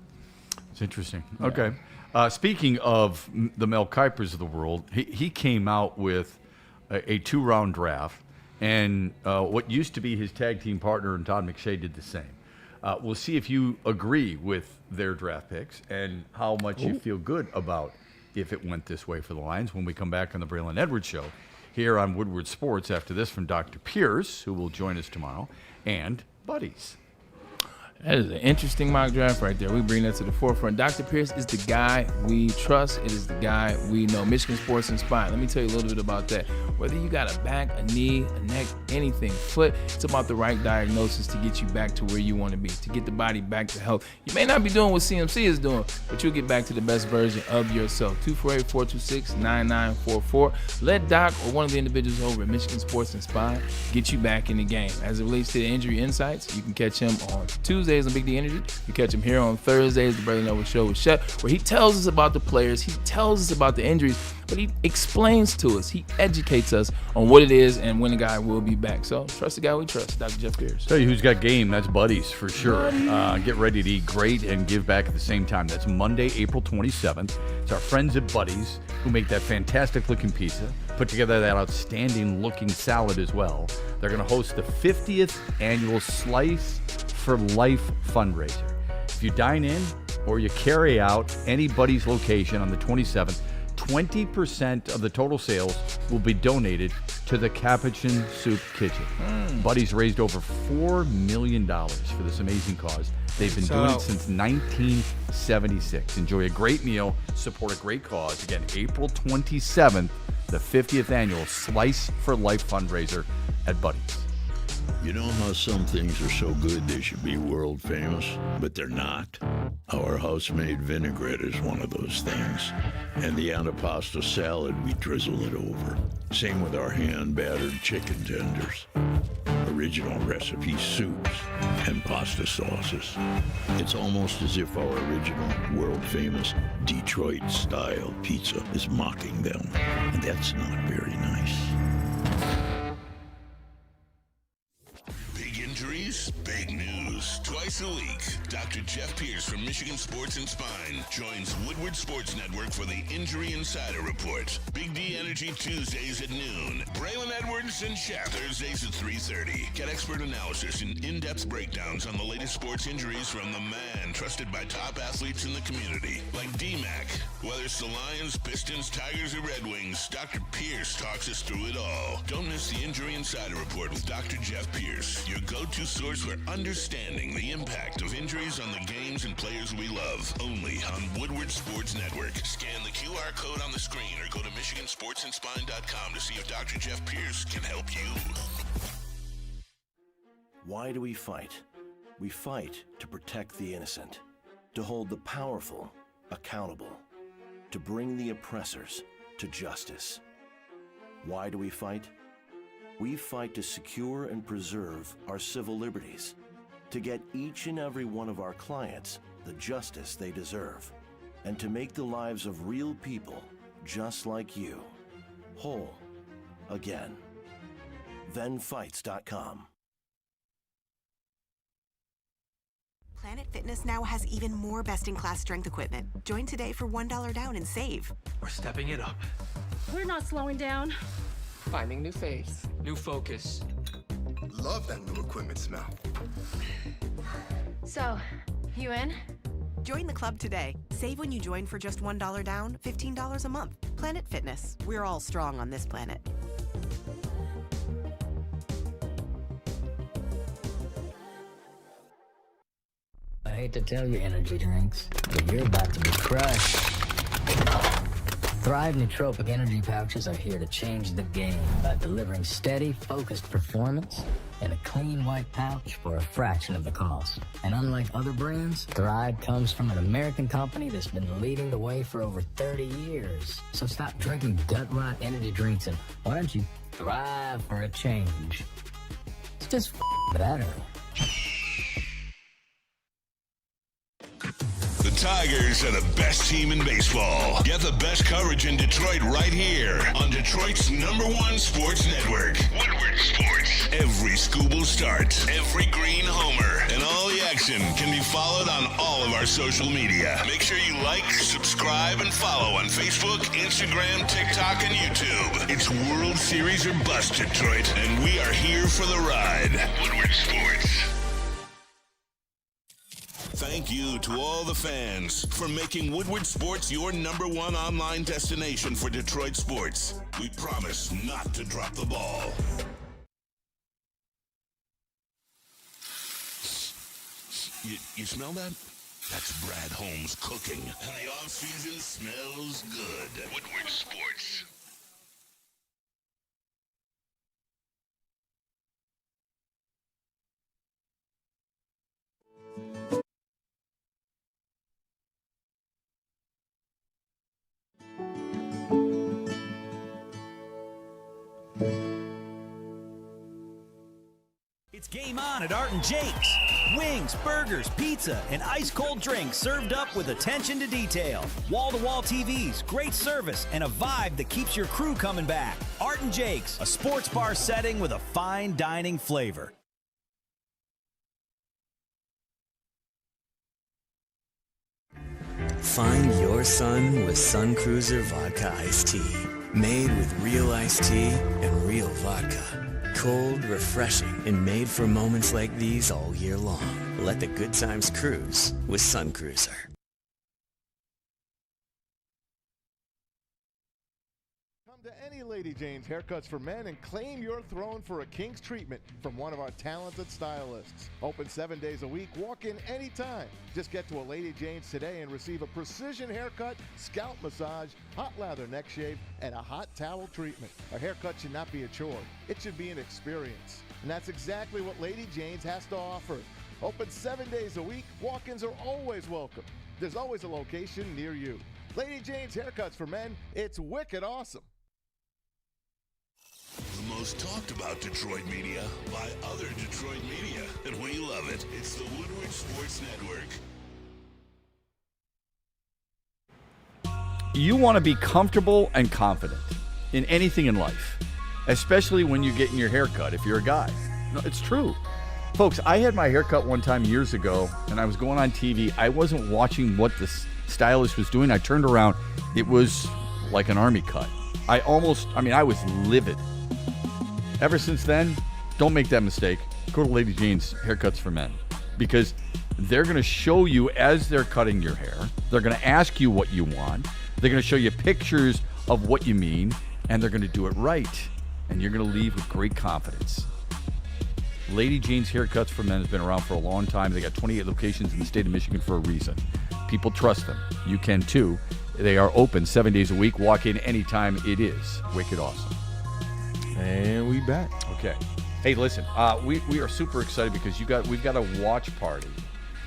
It's interesting. Yeah. Okay. Speaking of the Mel Kipers of the world, he came out with a 2-round draft. And what used to be his tag team partner and Todd McShay did the same. We'll see if you agree with their draft picks and how much you feel good about if it went this way for the Lions when we come back on the Braylon Edwards Show here on Woodward Sports after this from Dr. Pierce, who will join us tomorrow, and Buddies. That is an interesting mock draft right there. We bring that to the forefront. Dr. Pierce is the guy we trust. It is the guy we know. Michigan Sports and Spine. Let me tell you a little bit about that. Whether you got a back, a knee, a neck, anything, foot, it's about the right diagnosis to get you back to where you want to be, to get the body back to health. You may not be doing what CMC is doing, but you'll get back to the best version of yourself. 248-426-9944. Let Doc or one of the individuals over at Michigan Sports and Spine get you back in the game. As it relates to the injury insights, you can catch him on Tuesdays on Big D Energy. You catch him here on Thursdays, the Braylon Edwards Show with Shep, where he tells us about the players, he tells us about the injuries, but he explains to us, he educates us on what it is and when the guy will be back. So trust the guy we trust, Dr. Jeff Pierce. Tell you who's got game, that's Buddies for sure. Get ready to eat great and give back at the same time. That's Monday, April 27th. It's our friends at Buddies who make that fantastic looking pizza, put together that outstanding looking salad as well. They're going to host the 50th annual Slice for Life fundraiser. If you dine in or you carry out any Buddies location on the 27th, 20% of the total sales will be donated to the Capuchin Soup Kitchen. Buddies raised over $4 million for this amazing cause. They've been doing it since 1976. Enjoy a great meal, support a great cause. Again, April 27th, the 50th annual Slice for Life fundraiser at Buddies. You know how some things are so good they should be world famous, but they're not? Our house-made vinaigrette is one of those things. And the antipasto salad, we drizzle it over. Same with our hand-battered chicken tenders. Original recipe soups and pasta sauces. It's almost as if our original world-famous Detroit-style pizza is mocking them. And that's not very nice. Injuries, big news. Twice a week, Dr. Jeff Pierce from Michigan Sports and Spine joins Woodward Sports Network for the Injury Insider Report. Big D Energy Tuesdays at noon. Braylon Edwards and Shep Thursdays at 3:30. Get expert analysis and in-depth breakdowns on the latest sports injuries from the man trusted by top athletes in the community, like D-Mac. Whether it's the Lions, Pistons, Tigers, or Red Wings, Dr. Pierce talks us through it all. Don't miss the Injury Insider Report with Dr. Jeff Pierce, your go-to source for understanding the impact of injuries on the games and players we love. Only on Woodward Sports Network. Scan the QR code on the screen or go to MichiganSportsandSpine.com to see if Dr. Jeff Pierce can help you. Why do we fight? We fight to protect the innocent, to hold the powerful accountable, to bring the oppressors to justice. Why do we fight? We fight to secure and preserve our civil liberties, to get each and every one of our clients the justice they deserve, and to make the lives of real people just like you whole again. ThenFights.com. Planet Fitness now has even more best-in-class strength equipment. Join today for $1 down and save. We're stepping it up. We're not slowing down. Finding new faith, new focus. Love that new equipment smell. So, you in? Join the club today. Save when you join for just $1 down, $15 a month. Planet Fitness. We're all strong on this planet. I hate to tell you, energy drinks, but you're about to be crushed. Thrive nootropic energy pouches are here to change the game by delivering steady, focused performance in a clean white pouch for a fraction of the cost. And unlike other brands, Thrive comes from an American company that's been leading the way for over 30 years. So stop drinking gut rot energy drinks and why don't you thrive for a change? It's just better. The Tigers are the best team in baseball. Get the best coverage in Detroit right here on Detroit's #1 sports network, Woodward Sports. Every Scooble start, every green homer, and all the action can be followed on all of our social media. Make sure you like, subscribe, and follow on Facebook, Instagram, TikTok, and YouTube. It's World Series or bust, Detroit, and we are here for the ride. Woodward Sports. Thank you to all the fans for making Woodward Sports your #1 online destination for Detroit sports. We promise not to drop the ball. You smell that? That's Brad Holmes cooking. And the off-season smells good. Woodward Sports. It's game on at Art and Jake's. Wings, burgers, pizza, and ice-cold drinks served up with attention to detail. Wall-to-wall TVs, great service, and a vibe that keeps your crew coming back. Art and Jake's, a sports bar setting with a fine dining flavor. Find your sun with Sun Cruiser Vodka Iced Tea. Made with real iced tea and real vodka. Cold, refreshing, and made for moments like these all year long. Let the good times cruise with Sun Cruiser. Come to any Lady Jane's Haircuts for Men and claim your throne for a king's treatment from one of our talented stylists. Open 7 days a week. Walk in anytime. Just get to a Lady Jane's today and receive a precision haircut, scalp massage, hot lather neck shave, and a hot towel treatment. A haircut should not be a chore. It should be an experience. And that's exactly what Lady Jane's has to offer. Open 7 days a week. Walk-ins are always welcome. There's always a location near you. Lady Jane's Haircuts for Men. It's wicked awesome. The most talked about Detroit media by other Detroit media. And we love it. It's the Woodward Sports Network. You want to be comfortable and confident in anything in life, especially when you're getting your hair cut if you're a guy. No, it's true. Folks, I had my hair cut one time years ago, and I was going on TV. I wasn't watching what the stylist was doing. I turned around. It was like an army cut. I was livid. Ever since then, don't make that mistake. Go to Lady Jane's Haircuts for Men, because they're going to show you as they're cutting your hair. They're going to ask you what you want. They're going to show you pictures of what you mean, and they're going to do it right. And you're going to leave with great confidence. Lady Jane's Haircuts for Men has been around for a long time. They got 28 locations in the state of Michigan for a reason. People trust them. You can too. They are open 7 days a week. Walk in anytime. It is wicked awesome. And we back. Okay. Hey, listen. We are super excited because we've got a watch party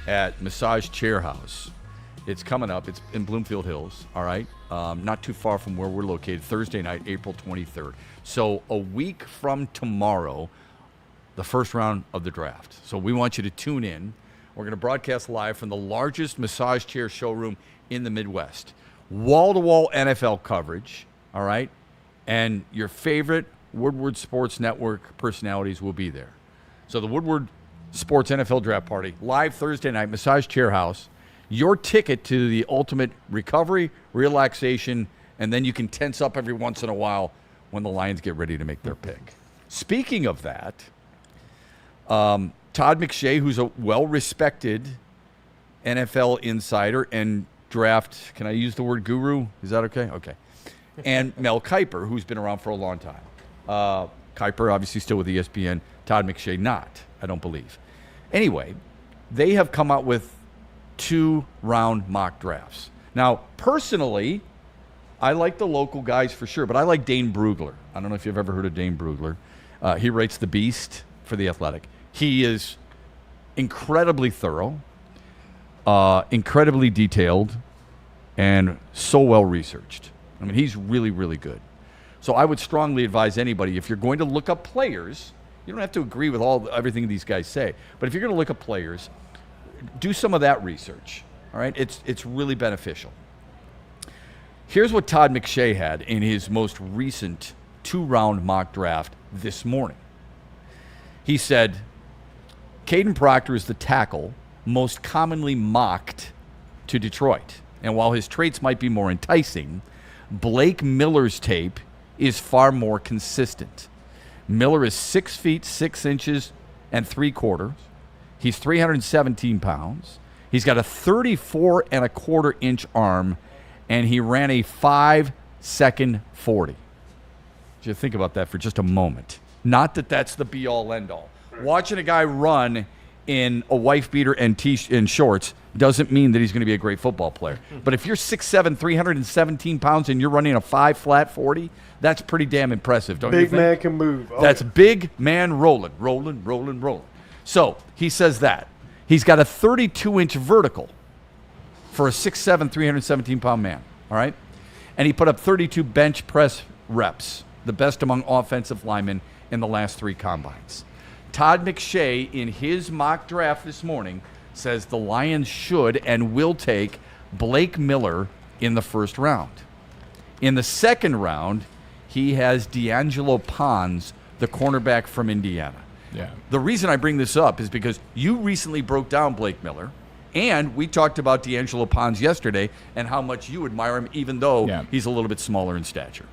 at Massage Chair House. It's coming up. It's in Bloomfield Hills. All right. Not too far from where we're located. Thursday night, April 23rd. So a week from tomorrow, the first round of the draft. So we want you to tune in. We're going to broadcast live from the largest massage chair showroom in the Midwest. Wall-to-wall NFL coverage, all right? And your favorite Woodward Sports Network personalities will be there. So the Woodward Sports NFL Draft Party, live Thursday night, Massage Chair House. Your ticket to the ultimate recovery, relaxation, and then you can tense up every once in a while when the Lions get ready to make their pick. Speaking of that, Todd McShay, who's a well-respected NFL insider and draft, can I use the word guru? Is that okay? Okay. And Mel Kiper, who's been around for a long time. Kiper, obviously still with ESPN. Todd McShay, not, I don't believe. Anyway, they have come out with 2-round mock drafts. Now, personally, I like the local guys for sure, but I like Dane Brugler. I don't know if you've ever heard of Dane Brugler. He writes The Beast for The Athletic. He is incredibly thorough, incredibly detailed, and so well researched. I mean, he's really, really good. So I would strongly advise anybody, if you're going to look up players, you don't have to agree with everything these guys say, but if you're going to look up players, do some of that research. All right, it's really beneficial. Here's what Todd McShay had in his most recent 2-round mock draft this morning. He said, Caden Proctor is the tackle most commonly mocked to Detroit. And while his traits might be more enticing, Blake Miller's tape is far more consistent. Miller is 6 feet 6 inches and 3/4. He's 317 pounds. He's got a 34 1/4 inch arm, and he ran a 5-second 40. Just think about that for just a moment. Not that that's the be-all, end-all. Watching a guy run in a wife beater and in shorts doesn't mean that he's going to be a great football player. But if you're 6'7", 317 pounds, and you're running a 5 flat 40, that's pretty damn impressive, don't you think? Big man can move. Oh, that's big man rolling. So he says that. He's got a 32-inch vertical for a 6'7", 317-pound man, all right? And he put up 32 bench press reps, the best among offensive linemen in the last 3 combines. Todd McShay, in his mock draft this morning, says the Lions should and will take Blake Miller in the first round. In the second round, he has D'Angelo Pons, the cornerback from Indiana. Yeah. The reason I bring this up is because you recently broke down Blake Miller, and we talked about D'Angelo Pons yesterday and how much you admire him, even though he's a little bit smaller in stature.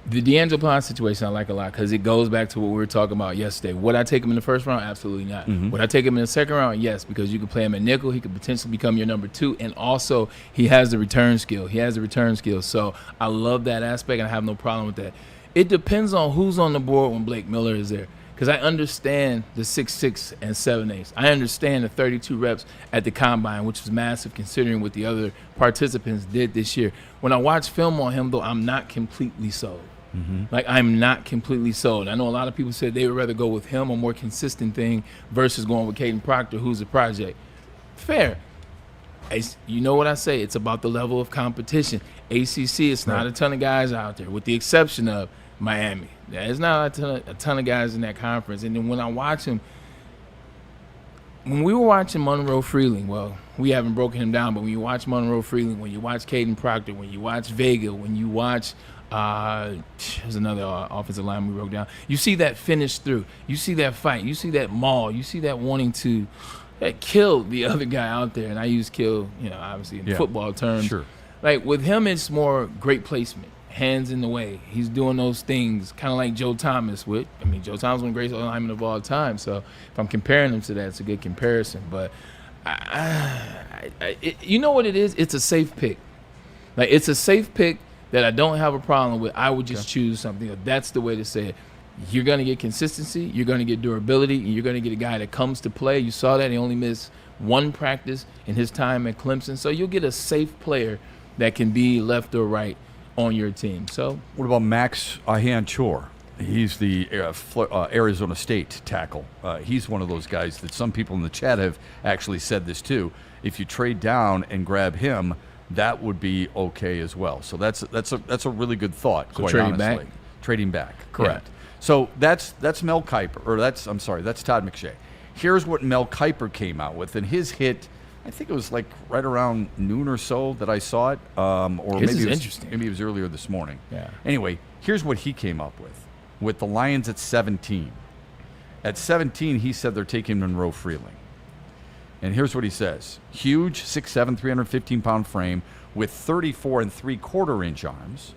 The D'Angelo Pons situation I like a lot because it goes back to what we were talking about yesterday. Would I take him in the first round? Absolutely not. Would I take him in the second round? Yes, because you could play him at nickel. He could potentially become your number 2, and also he has the return skill. So I love that aspect, and I have no problem with that. It depends on who's on the board when Blake Miller is there. Because I understand the 6'6" and 7'8". I understand the 32 reps at the combine, which was massive considering what the other participants did this year. When I watch film on him, though, I'm not completely sold. I'm not completely sold. I know a lot of people said they would rather go with him, a more consistent thing, versus going with Caden Proctor, who's a project. Fair. You know what I say? It's about the level of competition. ACC, it's not a ton of guys out there, with the exception of Miami. There's not a ton of guys in that conference. And then when I watch him, when we were watching Monroe Freeling, well, we haven't broken him down, but when you watch Monroe Freeling, when you watch Caden Proctor, when you watch Vega, when you watch there's another offensive line we broke down, you see that finish through. You see that fight. You see that maul. You see that wanting to kill the other guy out there. And I use kill, obviously in football terms. Sure. Like with him, it's more great placement. Hands in the way. He's doing those things kind of like Joe Thomas would. Joe Thomas was one of the greatest linemen of all time. So if I'm comparing him to that, it's a good comparison. But you know what it is? It's a safe pick. It's a safe pick that I don't have a problem with. I would just choose something. That's the way to say it. You're going to get consistency. You're going to get durability. And you're going to get a guy that comes to play. You saw that. He only missed 1 practice in his time at Clemson. So you'll get a safe player that can be left or right on your team. So what about Max Ahian-Chor? He's the Arizona State tackle. He's one of those guys that some people in the chat have actually said this too. If you trade down and grab him, that would be okay as well. So that's a really good thought. So quite trading honestly. back? Trading back, correct. Yeah. So that's Mel Kiper, or that's Todd McShay. Here's what Mel Kiper came out with, and his hit, I think it was like right around noon or so that I saw it, or maybe it was earlier this morning. Yeah. Anyway, here's what he came up with the Lions at 17. At 17, he said they're taking Monroe Freeling. And here's what he says. Huge, 6'7", 315-pound frame with 34 3/4-inch arms.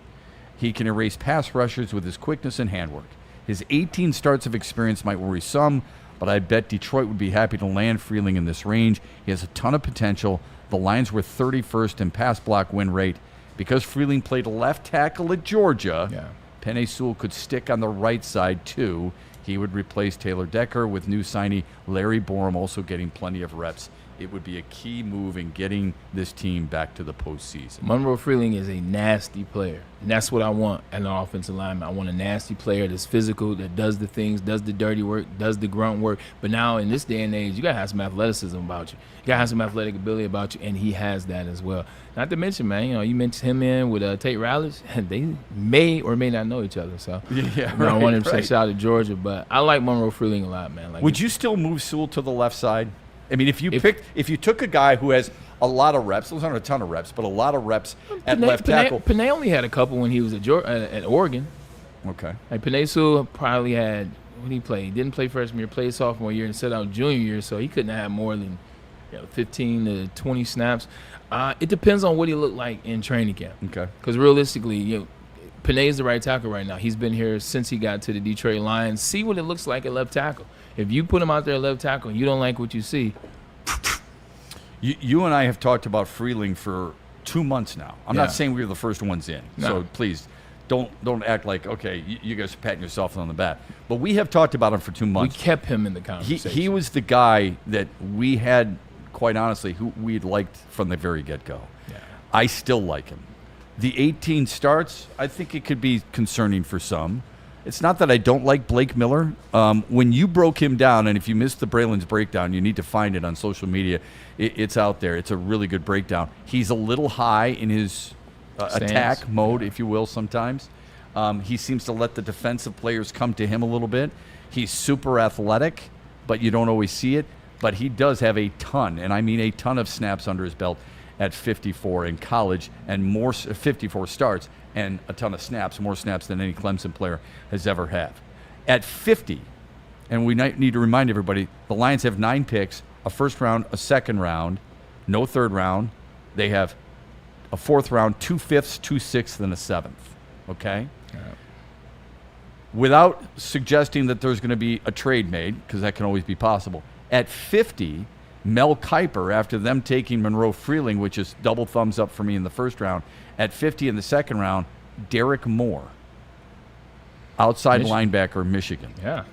He can erase pass rushers with his quickness and handwork. His 18 starts of experience might worry some, but I bet Detroit would be happy to land Freeling in this range. He has a ton of potential. The Lions were 31st in pass block win rate. Because Freeling played left tackle at Georgia, Penei Sewell could stick on the right side too. He would replace Taylor Decker with new signee Larry Borum also getting plenty of reps. It would be a key move in getting this team back to the postseason. Monroe Freeling is a nasty player, and that's what I want at an offensive lineman. I want a nasty player that's physical, that does the things, does the dirty work, does the grunt work. But now in this day and age, you got to have some athleticism about you. You got to have some athletic ability about you, and he has that as well. Not to mention, man, you mentioned him in with Tate Rowledge, and they may or may not know each other. So I want him to shout out to Georgia, but I like Monroe Freeling a lot, man. Would you still move Sewell to the left side? I mean, if you took a guy who has a lot of reps, those aren't a ton of reps, but a lot of reps at left tackle. Penei only had a couple when he was at Oregon. Okay. Like Penei Sewell probably had, when he played, he didn't play freshman year, played sophomore year, and set out junior year, so he couldn't have more than 15 to 20 snaps. It depends on what he looked like in training camp. Okay. Because realistically, Penei's the right tackle right now. He's been here since he got to the Detroit Lions. See what it looks like at left tackle. If you put him out there at left tackle and you don't like what you see. You and I have talked about Freeling for 2 months now. I'm not saying we were the first ones in. No. So please don't act like, okay, you guys are patting yourself on the back. But we have talked about him for 2 months. We kept him in the conversation. He was the guy that we had, quite honestly, who we'd liked from the very get-go. Yeah. I still like him. The 18 starts, I think it could be concerning for some. It's not that I don't like Blake Miller. When you broke him down, and if you missed the Braylon's breakdown, you need to find it on social media. It's out there. It's a really good breakdown. He's a little high in his attack mode, if you will, sometimes. He seems to let the defensive players come to him a little bit. He's super athletic, but you don't always see it. But he does have a ton, and I mean a ton of snaps under his belt at 54 in college, and more 54 starts and a ton of snaps, more snaps than any Clemson player has ever had. At 50, and we need to remind everybody, the Lions have 9 picks, a first round, a second round, no third round. They have a fourth round, 2 fifths, 2 sixths, and a seventh. Okay? Yeah. Without suggesting that there's going to be a trade made, because that can always be possible, at 50, Mel Kiper, after them taking Monroe Freeling, which is double thumbs up for me in the first round, at 50 in the second round, Derek Moore, outside linebacker, Michigan. Yeah.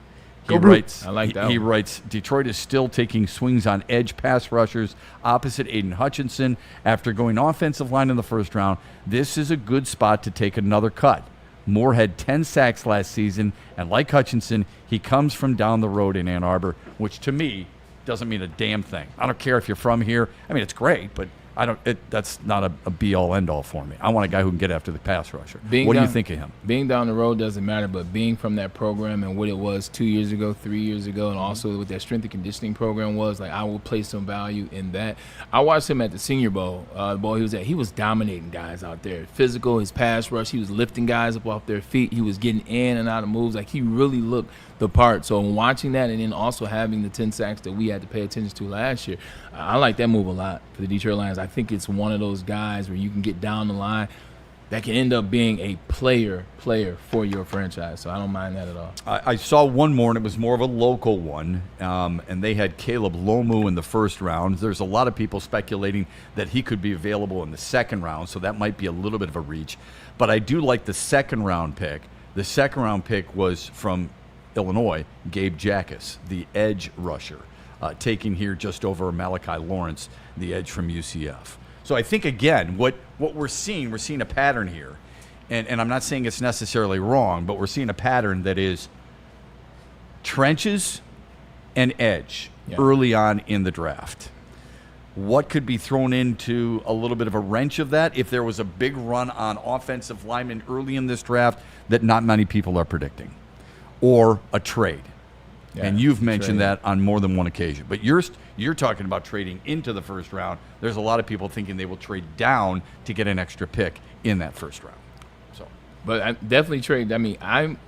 He writes, I like that. He writes, Detroit is still taking swings on edge pass rushers opposite Aiden Hutchinson after going offensive line in the first round. This is a good spot to take another cut. Moore had 10 sacks last season, and like Hutchinson, he comes from down the road in Ann Arbor, which to me doesn't mean a damn thing. I don't care if you're from here. I mean, it's great, but that's not a be-all, end-all for me. I want a guy who can get after the pass rusher. What do you think of him? Being down the road doesn't matter, but being from that program and what it was 2 years ago, 3 years ago, and also what that strength and conditioning program was, like, I will place some value in that. I watched him at the Senior Bowl. The bowl he was at, he was dominating guys out there. Physical, his pass rush, he was lifting guys up off their feet. He was getting in and out of moves. Like, he really looked the part. So watching that, and then also having the 10 sacks that we had to pay attention to last year, I like that move a lot for the Detroit Lions. I think it's one of those guys where you can get down the line that can end up being a player for your franchise. So I don't mind that at all. I saw one more, and it was more of a local one, and they had Caleb Lomu in the first round. There's a lot of people speculating that he could be available in the second round, so that might be a little bit of a reach. But I do like the second round pick. The second round pick was from Illinois, Gabe Jackas, the edge rusher, taking here just over Malachi Lawrence, the edge from UCF. So I think, again, what we're seeing a pattern here. And I'm not saying it's necessarily wrong, but we're seeing a pattern that is trenches and edge early on in the draft. What could be thrown into a little bit of a wrench of that if there was a big run on offensive linemen early in this draft that not many people are predicting? Or a trade. Yeah, and you've mentioned that on more than one occasion. But you're talking about trading into the first round. There's a lot of people thinking they will trade down to get an extra pick in that first round. So, but I definitely trade. I mean, I'm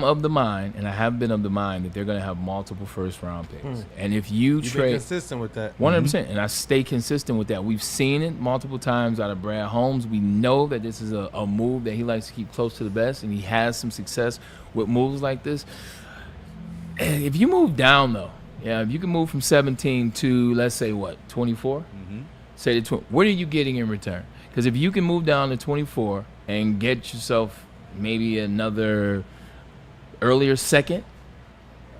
of the mind, and I have been of the mind, that they're going to have multiple first-round picks. And if you've been consistent with that. 100%, and I stay consistent with that. We've seen it multiple times out of Brad Holmes. We know that this is a move that he likes to keep close to the best, and he has some success with moves like this. And if you move down, though, if you can move from 17 to, let's say, 24? Say to 20. What are you getting in return? Because if you can move down to 24 and get yourself maybe another earlier second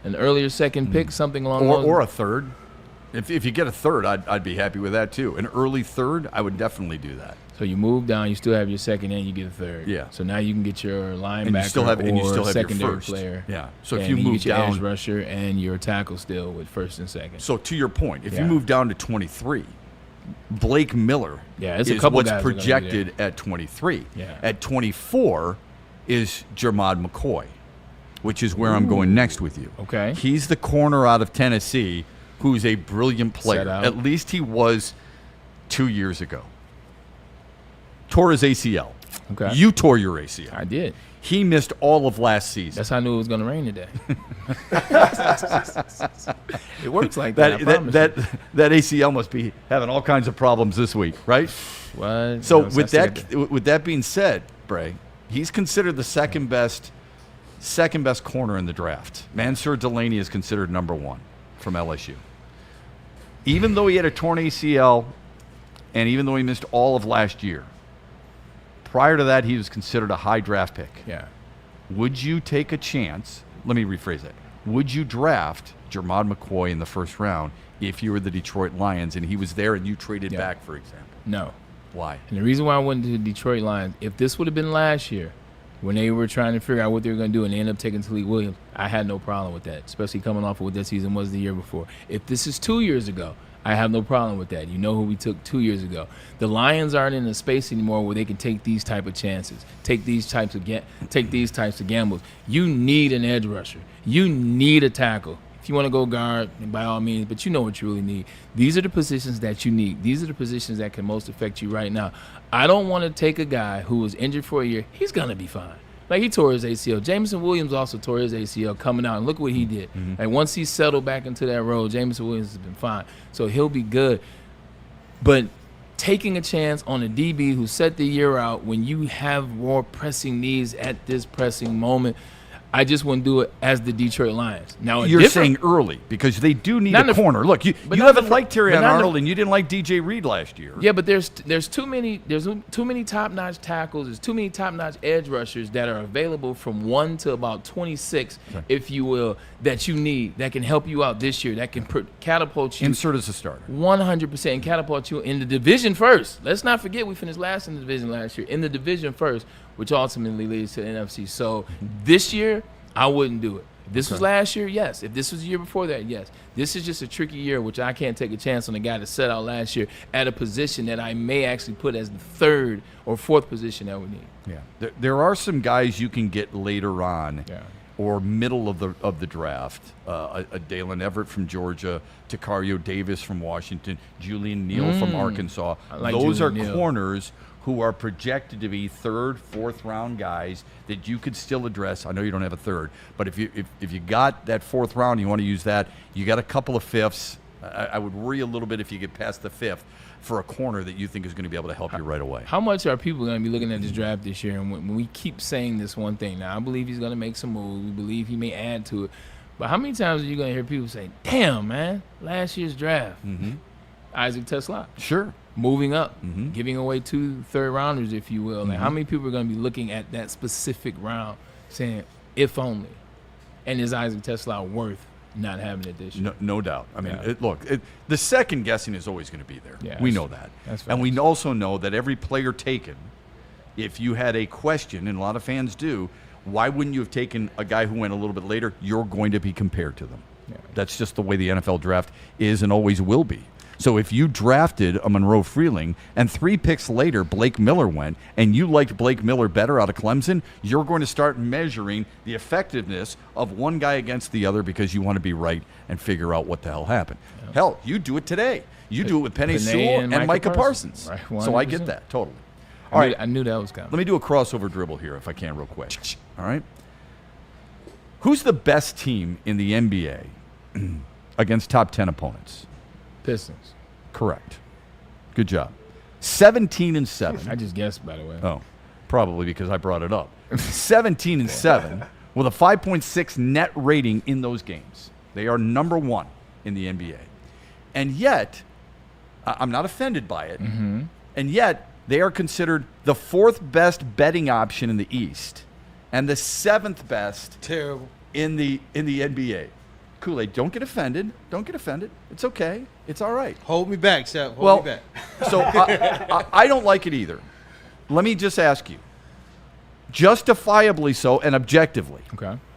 pick, something along those lines. Or a third. If you get a third, I'd be happy with that too. An early third, I would definitely do that. So you move down, you still have your second, and you get a third. Yeah. So now you can get your linebacker and you still have secondary your first player. Yeah. So if you move get your down, edge rusher and your tackle still with first and second. So to your point, if you move down to 23, Blake Miller it's a is couple what's guys projected at 23. Yeah. At 24 is Jermod McCoy, which is where I'm going next with you. Okay. He's the corner out of Tennessee who's a brilliant player. At least he was 2 years ago. Tore his ACL. Okay. You tore your ACL. I did. He missed all of last season. That's how I knew it was going to rain today. It works like that. That ACL must be having all kinds of problems this week, right? What? So with that being said, Bray, he's considered the second best corner in the draft. Mansour Delaney is considered number one from LSU. Even though he had a torn ACL, and even though he missed all of last year, Prior to that, he was considered a high draft pick. Yeah. Would you take a chance? Let me rephrase that. Would you draft Jermod McCoy in the first round if you were the Detroit Lions and he was there and you traded back, for example? No. Why? And the reason why I went to the Detroit Lions, if this would have been last year, when they were trying to figure out what they were going to do and they ended up taking Talik Williams, I had no problem with that, especially coming off of what that season was the year before. If this is 2 years ago, I have no problem with that. You know who we took 2 years ago. The Lions aren't in a space anymore where they can take these type of chances, take these types of gambles. You need an edge rusher. You need a tackle. If you want to go guard, by all means, but you know what you really need. These are the positions that you need. These are the positions that can most affect you right now. I don't want to take a guy who was injured for a year. He's going to be fine. Like, he tore his ACL. Jameson Williams also tore his ACL coming out, and look what he did. Like, once he settled back into that role, Jameson Williams has been fine. So he'll be good. But taking a chance on a DB who set the year out when you have more pressing needs at this pressing moment, I just wouldn't do it as the Detroit Lions. Now, you're saying early because they do need a corner. Look, you haven't liked Terrion Arnold and you didn't like DJ Reed last year. Yeah, but there's too many top-notch tackles. There's too many top-notch edge rushers that are available from 1 to about 26, if you will, that you need, that can help you out this year, that can catapult you. Insert as a starter. 100% and catapult you in the division first. Let's not forget we finished last in the division last year. In the division first, which ultimately leads to the NFC. So this year, I wouldn't do it. If this was last year, yes. If this was the year before that, yes. This is just a tricky year, which I can't take a chance on a guy that set out last year at a position that I may actually put as the third or fourth position that we need. Yeah, there are some guys you can get later on, or middle of the draft. A Dalen Everett from Georgia, Takario Davis from Washington, Julian Neal from Arkansas. Those Julian are Neal. corners who are projected to be third, fourth round guys that you could still address. I know you don't have a third, but if you got that fourth round, you want to use that. You got a couple of fifths. I would worry a little bit if you get past the fifth for a corner that you think is going to be able to help you right away. How much are people going to be looking at this draft this year? And when we keep saying this one thing, now I believe he's going to make some moves. We believe he may add to it. But how many times are you going to hear people say, "Damn, man, last year's draft, Isaac Tesla, sure, moving up, giving away 2 third-rounders, if you will." Like, how many people are going to be looking at that specific round saying, "If only," and is Isaac Tesla worth not having it this year? No doubt. I mean, the second guessing is always going to be there. Yeah, we know that. And we also know that every player taken, if you had a question, and a lot of fans do, why wouldn't you have taken a guy who went a little bit later? You're going to be compared to them. Yeah. That's just the way the NFL draft is and always will be. So if you drafted a Monroe Freeling and 3 picks later Blake Miller went and you liked Blake Miller better out of Clemson, you're going to start measuring the effectiveness of one guy against the other because you want to be right and figure out what the hell happened. Yeah. Hell, you do it today. You do it with Penei Sewell and Micah Parsons. Right, so I get that, totally. All right, I knew that was coming. Let me do a crossover dribble here if I can real quick. All right? Who's the best team in the NBA against top 10 opponents? Pistons. Correct. Good job. 17-7. I just guessed, by the way. Oh, probably because I brought it up. 17-7 with a 5.6 net rating in those games. They are number 1 in the NBA. And yet, I'm not offended by it, and yet they are considered the 4th best betting option in the East and the 7th best in the NBA. Kool-Aid, don't get offended. Don't get offended. It's okay. It's all right. Hold me back, Shep. Hold me back. So I don't like it either. Let me just ask you, justifiably so and objectively,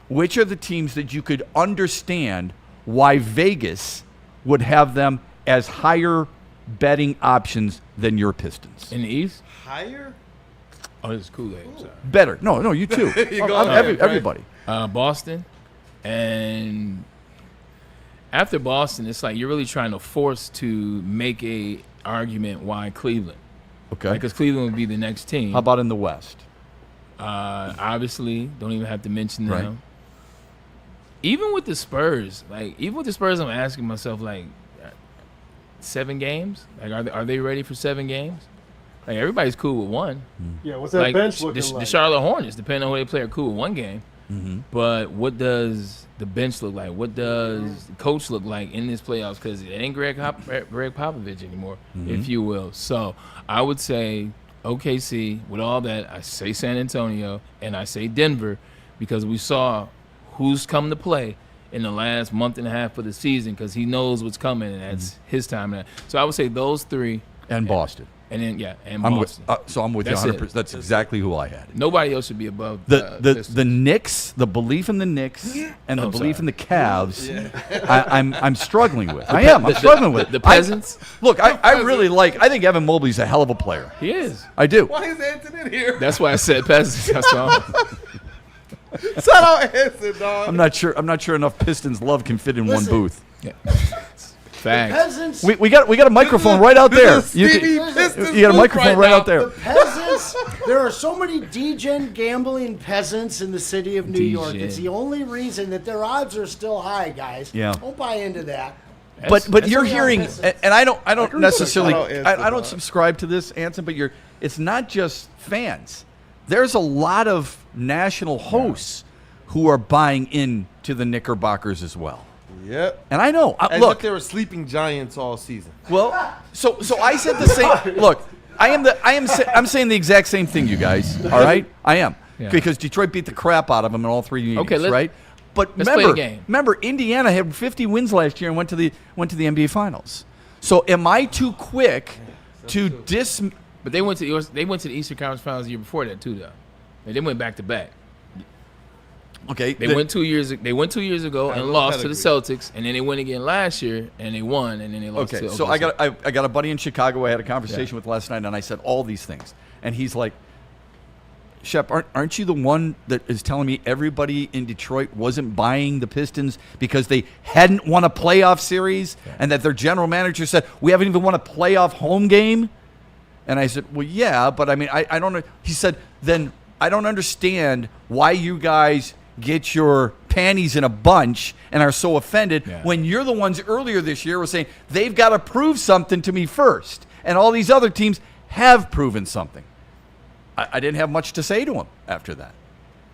which are the teams that you could understand why Vegas would have them as higher betting options than your Pistons? In the East? Higher? Oh, this is Kool-Aid. I'm sorry. Better. No, you too. Everybody. Boston. And after Boston, it's like you're really trying to force to make a argument why Cleveland. Okay. Because Cleveland would be the next team. How about in the West? Obviously, don't even have to mention them. Right. Even with the Spurs, I'm asking myself, 7 games? Like, are they ready for 7 games? Like, everybody's cool with 1. Yeah, what's that bench looking like? The Charlotte Hornets, depending on who they play, are cool with 1 game. But what does the bench look like? What does the coach look like in this playoffs? Because it ain't Greg Popovich anymore, if you will. So I would say OKC, with all that, I say San Antonio, and I say Denver, because we saw who's come to play in the last month and a half of the season, because he knows what's coming, and that's his time. So I would say those three. And Boston. And then, and Boston. So I'm with you 100%. That's exactly who I had. Nobody else should be above the Knicks, the belief in the Knicks, and the belief in the Cavs. I'm struggling with. I'm struggling with the peasants. I really like. I think Evan Mobley's a hell of a player. He is. I do. Why is Anton in here? That's why I said peasants. That's all. Shout out Anton, dog. I'm not sure enough Pistons love can fit in one booth. Yeah. Facts. We got a microphone right out there. You got a microphone right out there. The peasants. There are so many degen gambling peasants in the city of New York. It's the only reason that their odds are still high, guys. Yeah. Don't buy into that. But you're hearing, and I don't necessarily, I don't subscribe to this, Anson. But it's not just fans. There's a lot of national hosts who are buying into the Knickerbockers as well. Yep. And I know. Look, they were sleeping giants all season. Well, so I said the same. Look, I'm saying the exact same thing, you guys. All right, I am because Detroit beat the crap out of them in all three meetings. Okay, right. But remember, Indiana had 50 wins last year and went to the NBA Finals. So am I too quick to dis? But they went to the Eastern Conference Finals the year before that too, though. They went back to back. Okay, they went 2 years. They went 2 years ago and lost to the Celtics, and then they went again last year and they won, and then they lost. Okay, to so I got a buddy in Chicago I had a conversation with last night, and I said all these things, and he's like, Shep, aren't you the one that is telling me everybody in Detroit wasn't buying the Pistons because they hadn't won a playoff series, and that their general manager said we haven't even won a playoff home game? And I said, well, yeah, but I mean, I don't know. He said, then I don't understand why you guys get your panties in a bunch and are so offended when you're the ones earlier this year were saying they've got to prove something to me first, and all these other teams have proven something. I didn't have much to say to him after that.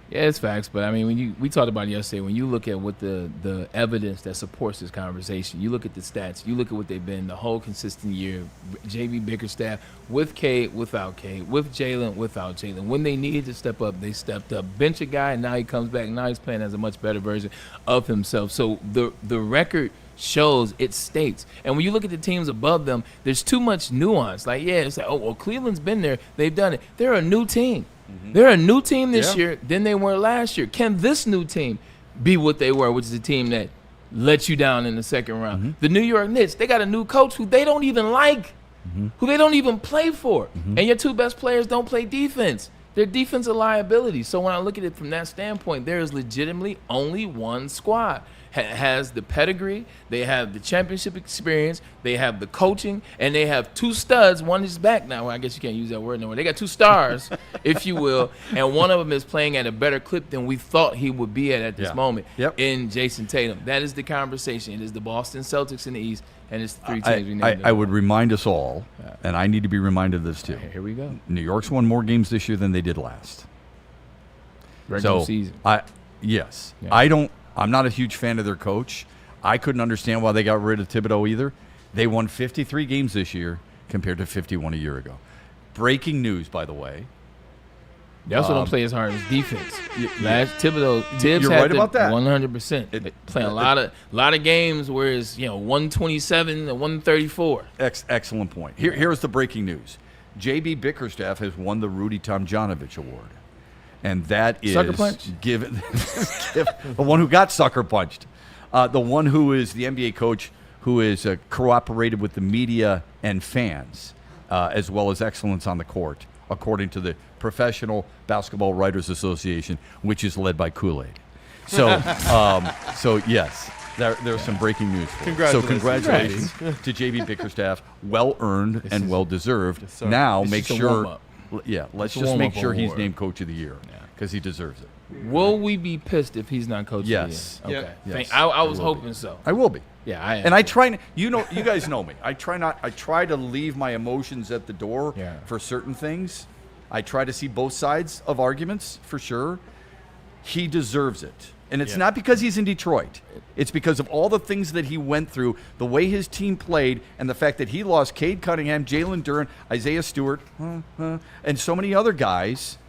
Yeah, it's facts, but I mean, we talked about it yesterday. When you look at what the evidence that supports this conversation, you look at the stats, you look at what they've been the whole consistent year. JB Bickerstaff with Cade, without Cade, with Jalen, without Jalen. When they needed to step up, they stepped up. Bench a guy, and now he comes back. Now he's playing as a much better version of himself. So the record shows, it states. And when you look at the teams above them, there's too much nuance. Like, it's like, oh, well, Cleveland's been there. They've done it. They're a new team. They're a new team this year than they were last year. Can this new team be what they were, which is a team that let you down in the second round? The New York Knicks, they got a new coach who they don't even like, who they don't even play for. And your two best players don't play defense. They're defensive liabilities. So when I look at it from that standpoint, there is legitimately only one squad. Has the pedigree, they have the championship experience, they have the coaching, and they have two studs. One is back now. Well, I guess you can't use that word no more. They got two stars, if you will, and one of them is playing at a better clip than we thought he would be at this moment in Jason Tatum. That is the conversation. It is the Boston Celtics in the East, and it's the three teams we named. I would remind us all, and I need to be reminded of this too. Here we go. New York's won more games this year than they did last. Regular season. I'm not a huge fan of their coach. I couldn't understand why they got rid of Thibodeau either. They won 53 games this year compared to 51 a year ago. Breaking news, by the way. They also don't play as hard as defense. Tibbs you're had right about that. 100%. Playing a lot of games where it's 127 to 134. Excellent point. Here's the breaking news. JB Bickerstaff has won the Rudy Tomjanovich Award. And that is sucker punch? Given the one who got sucker punched, the one who is the NBA coach who is cooperated with the media and fans, as well as excellence on the court, according to the Professional Basketball Writers Association, which is led by Kool-Aid. So, yes, there's some breaking news. So congratulations to JB Bickerstaff, well earned and well deserved. Yes, now it's make just a sure. warm-up. Yeah, let's It's a just make warm-up sure he's award. named Coach of the Year because he deserves it. Will we be pissed if he's not coach Yes. of the year? Okay. Yes. I was will hoping be. so. I will be. Yeah, I am. And I try. You guys know me. I try to leave my emotions at the door for certain things. I try to see both sides of arguments for sure. he deserves it. And it's not because he's in Detroit. It's because of all the things that he went through, the way his team played, and the fact that he lost Cade Cunningham, Jalen Duren, Isaiah Stewart, and so many other guys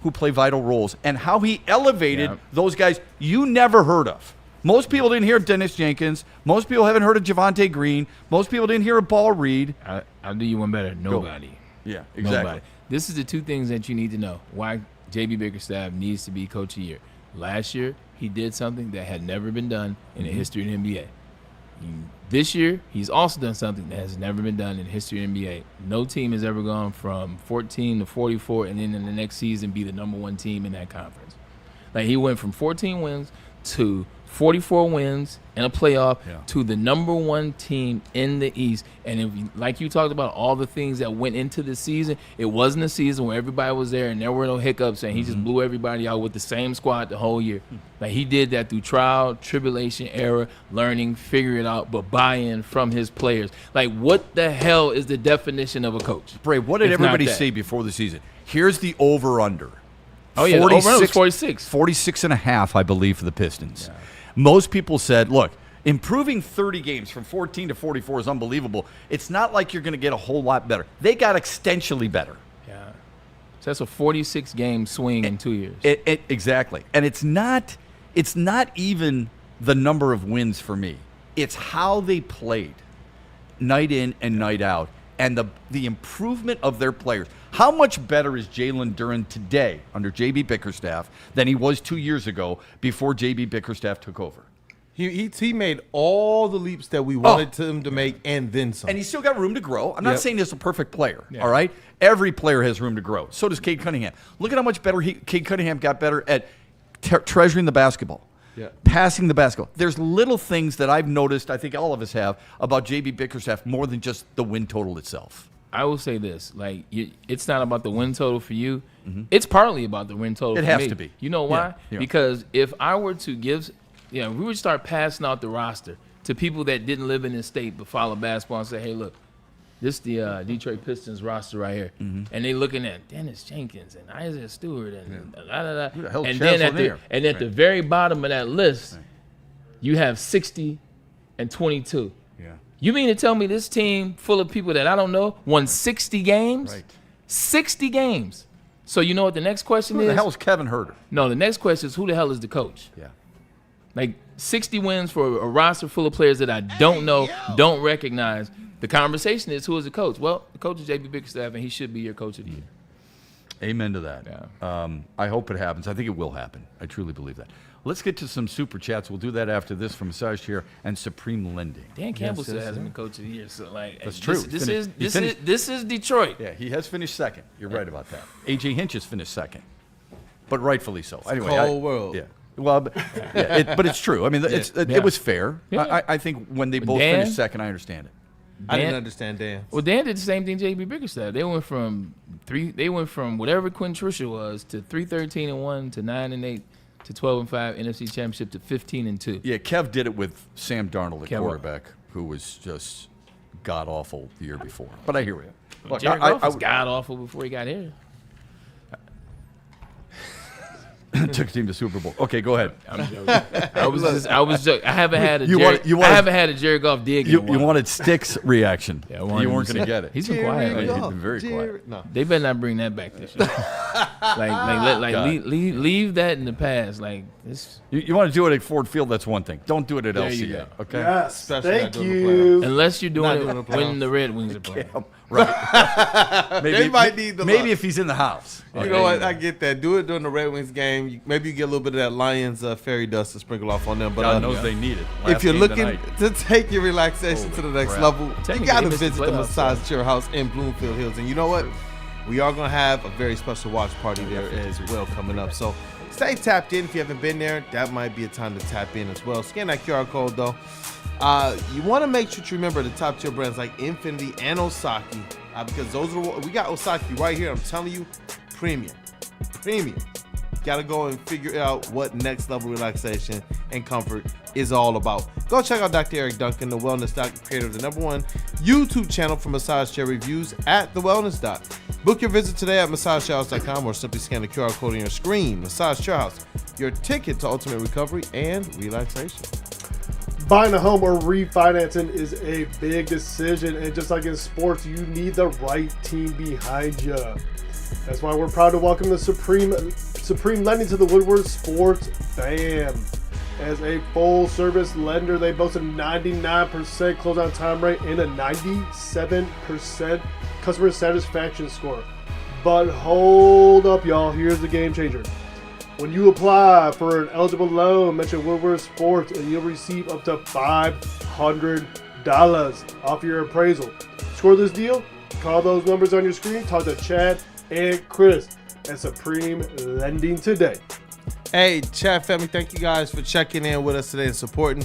who play vital roles, and how he elevated those guys you never heard of. Most people didn't hear of Dennis Jenkins. Most people haven't heard of Javonte Green. Most people didn't hear of Paul Reed. I'll do you one better. Nobody. Yeah, exactly. Nobody. This is the two things that you need to know. Why J.B. Bickerstaff needs to be Coach of the Year. Last year, he did something that had never been done in the history of the NBA. This year, he's also done something that has never been done in the history of the NBA. No team has ever gone from 14 to 44 and then in the next season be the number one team in that conference. Like, he went from 14 wins to 44 wins in a playoff to the number one team in the East. And if like you talked about all the things that went into the season, it wasn't a season where everybody was there and there were no hiccups and he just blew everybody out with the same squad the whole year. Like, he did that through trial, tribulation, error, learning, figure it out, but buy-in from his players. Like, what the hell is the definition of a coach? Bray, what did everybody say before the season? Here's the over-under. Oh, yeah, 46, the over-under was 46. 46 and a half, I believe, for the Pistons. Yeah. Most people said, look, improving 30 games from 14 to 44 is unbelievable. It's not like you're going to get a whole lot better. They got extensionally better. Yeah. So that's a 46-game swing in 2 years. Exactly. And it's not even the number of wins for me. It's how they played night in and night out and the improvement of their players. How much better is Jalen Duren today under J.B. Bickerstaff than he was 2 years ago before J.B. Bickerstaff took over? He made all the leaps that we wanted him to make and then some. And he's still got room to grow. I'm not saying he's a perfect player, all right? Every player has room to grow. So does Cade Cunningham. Look at how much better Cade Cunningham got better at treasuring the basketball. Yeah. Passing the basketball. There's little things that I've noticed, I think all of us have, about J.B. Bickerstaff more than just the win total itself. I will say this, like, it's not about the win total for you. It's partly about the win total for me. It has to be. You know why? Yeah. Because if I were to give, we would start passing out the roster to people that didn't live in this state but follow basketball and say, hey, look, this is the Detroit Pistons roster right here. And they looking at Dennis Jenkins and Isaiah Stewart and and then at the very bottom of that list, you have 60 and 22. You mean to tell me this team full of people that I don't know won 60 games? Right. 60 games. So you know what the next question is? Who the hell is Kevin Huerter? No, the next question is who the hell is the coach? Yeah. Like 60 wins for a roster full of players that I don't know, don't recognize. The conversation is who is the coach? Well, the coach is J.B. Bickerstaff, and he should be your coach of the year. Amen to that. Yeah. I hope it happens. I think it will happen. I truly believe that. Let's get to some super chats. We'll do that after this from Massage Chair and Supreme Lending. Dan Campbell still hasn't been coach of the year, so like that's true. This is Detroit. Yeah, he has finished second. You're right about that. AJ Hinch has finished second, but rightfully so. Anyway, cold world. Yeah. Well, but it's true. I mean, it was fair. Yeah. I think when they both finished second, I understand it. I didn't understand Dan. Well, Dan did the same thing J.B. Bickerstaff. They went from whatever Quentin Trisha was to 3-13-1 to 9-8 to 12-5 NFC Championship to 15-2. Yeah, Kev did it with Sam Darnold at quarterback, who was just god awful the year before. But I hear you. Look, Jared Goff was god awful before he got here. Took a team to Super Bowl. Okay, go ahead. I'm joking. I was joking. I haven't had a Jared Goff dig. You wanted Sticks' reaction. Yeah, you weren't going to get it. He's been quiet. He's been very quiet. No. They better not bring that back this year. Leave that in the past. Like this. You want to do it at Ford Field? That's one thing. Don't do it at LCA. Okay. Yes. Thank you. Unless you're doing it when the Red Wings are playing. Right. They might need the maybe if he's in the house. You know what? I get that. Do it during the Red Wings game. Maybe you get a little bit of that Lions fairy dust to sprinkle off on them. But God knows they need it. If you're looking to take your relaxation to the next level, you got to visit the Massage Chair House in Bloomfield Hills. And you know what? We are going to have a very special watch party there as well coming up. So stay tapped in. If you haven't been there, that might be a time to tap in as well. Scan that QR code, though. You want to make sure to remember the top tier brands like Infinity and Osaki, because those are we got Osaki right here. I'm telling you, premium. Got to go and figure out what next level relaxation and comfort is all about. Go check out Dr. Eric Duncan, the Wellness Doc, creator of the #1 YouTube channel for massage chair reviews at The Wellness Doc. Book your visit today at massagechairhouse.com or simply scan the QR code on your screen. Massage Chair House, your ticket to ultimate recovery and relaxation. Buying a home or refinancing is a big decision, and just like in sports, you need the right team behind you. That's why we're proud to welcome the Supreme Lending to the Woodward Sports fam. As a full-service lender, they boast a 99% closeout time rate and a 97% customer satisfaction score. But hold up, y'all. Here's the game changer. When you apply for an eligible loan, mention Woodward Sports and you'll receive up to $500 off your appraisal. Score this deal? Call those numbers on your screen. Talk to Chad and Chris at Supreme Lending today. Hey, chat family, thank you guys for checking in with us today and supporting,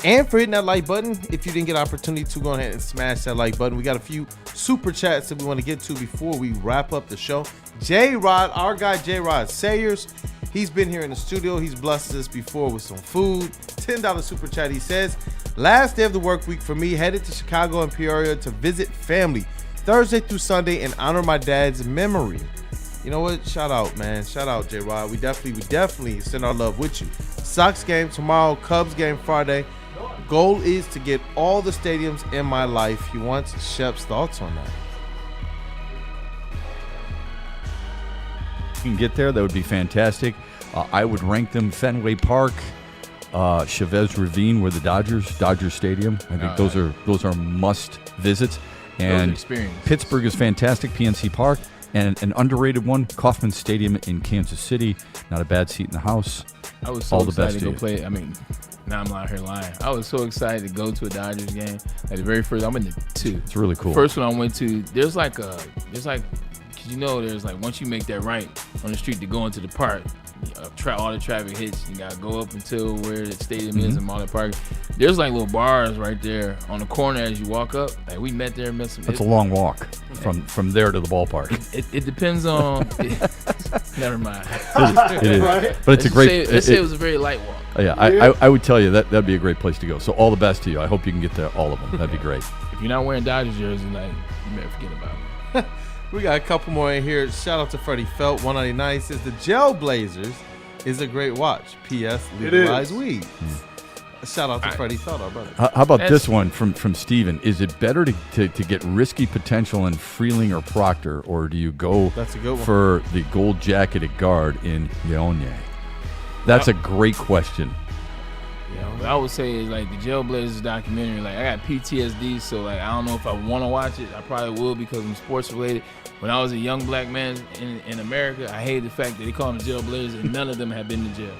and for hitting that like button. If you didn't get an opportunity to, go ahead and smash that like button. We got a few super chats that we want to get to before we wrap up the show. J-Rod, our guy J-Rod Sayers, he's been here in the studio. He's blessed us before with some food. $10 super chat. He says, last day of the work week for me, headed to Chicago and Peoria to visit family Thursday through Sunday and honor my dad's memory. You know what? Shout out, man. Shout out, J-Rod. We definitely send our love with you. Sox game tomorrow, Cubs game Friday. Goal is to get all the stadiums in my life. He wants Shep's thoughts on that. You can get there, that would be fantastic. I would rank them Fenway Park, Chavez Ravine, where the Dodger Stadium. I think those are must visits. And Pittsburgh is fantastic, PNC Park. And an underrated one, Kauffman Stadium in Kansas City. Not a bad seat in the house. I was so excited to go play. I mean, now I'm out here lying. I was so excited to go to a Dodgers game. Like the very first, I went to two. It's really cool. First one I went to, there's like, once you make that right on the street to go into the park, all the traffic hits. You gotta go up until where the stadium is in Marlin Park. There's like little bars right there on the corner as you walk up. Like we met there, met some. That's a long walk from there to the ballpark. It depends on. Never mind. It is. Right? But it's a great. Let's say it was a very light walk. Yeah, I would tell you that'd be a great place to go. So all the best to you. I hope you can get to all of them. That'd be great. If you're not wearing Dodgers jersey, like you better forget about it. We got a couple more in here. Shout out to Freddie Felt, 199 says the Jailblazers is a great watch. P.S. Legalize weed. Shout out to Freddie Felt, our brother. How about this one from Steven? Is it better to get risky potential in Freeling or Proctor, or do you go for the gold-jacketed guard in Leone? That's a great question. Yeah, what I would say is like the Jailblazers documentary. Like I got PTSD, so like I don't know if I want to watch it. I probably will because I'm sports related. When I was a young black man in America, I hated the fact that they called them Jailblazers and none of them had been to jail.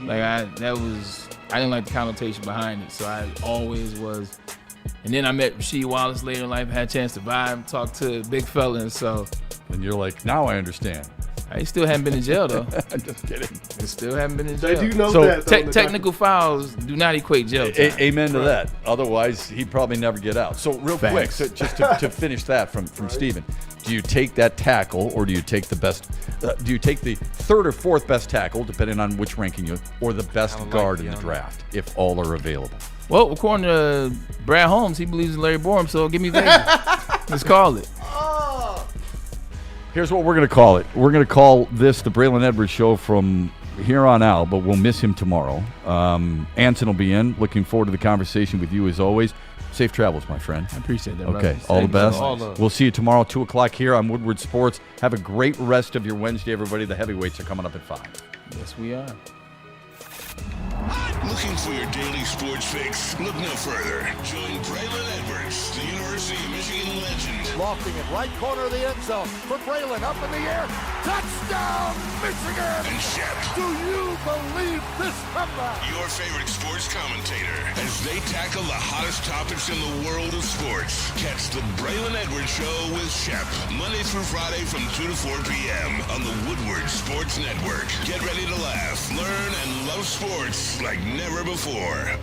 Like I didn't like the connotation behind it, so I always was. And then I met Rasheed Wallace later in life, had a chance to vibe, talk to big fella, and so. And you're like, now I understand. I still haven't been in jail though. Just kidding. I still haven't been in jail. They do know that. Technical fouls do not equate jail time. Amen to that. Otherwise, he'd probably never get out. So real quick, just to finish that from Steven, do you take that tackle or do you take the best? Do you take the third or fourth best tackle, depending on which ranking you, or the best guard in the draft, if all are available? Well, according to Brad Holmes, he believes in Larry Borum, so give me Vegas. Let's call it. Here's what we're going to call it. We're going to call this the Braylon Edwards Show from here on out, but we'll miss him tomorrow. Anson will be in. Looking forward to the conversation with you as always. Safe travels, my friend. I appreciate that, Okay, all the best. We'll see you tomorrow, 2 o'clock here on Woodward Sports. Have a great rest of your Wednesday, everybody. The heavyweights are coming up at 5. Yes, we are. Looking for your daily sports fix? Look no further. Join Braylon Edwards, the University of Michigan legend. Lofting it right corner of the end zone for Braylon, up in the air. Touchdown, Michigan! And Shep. Do you believe this comeback? Your favorite sports commentator as they tackle the hottest topics in the world of sports. Catch the Braylon Edwards Show with Shep, Monday through Friday from 2 to 4 p.m. on the Woodward Sports Network. Get ready to laugh, learn, and love sports like never before.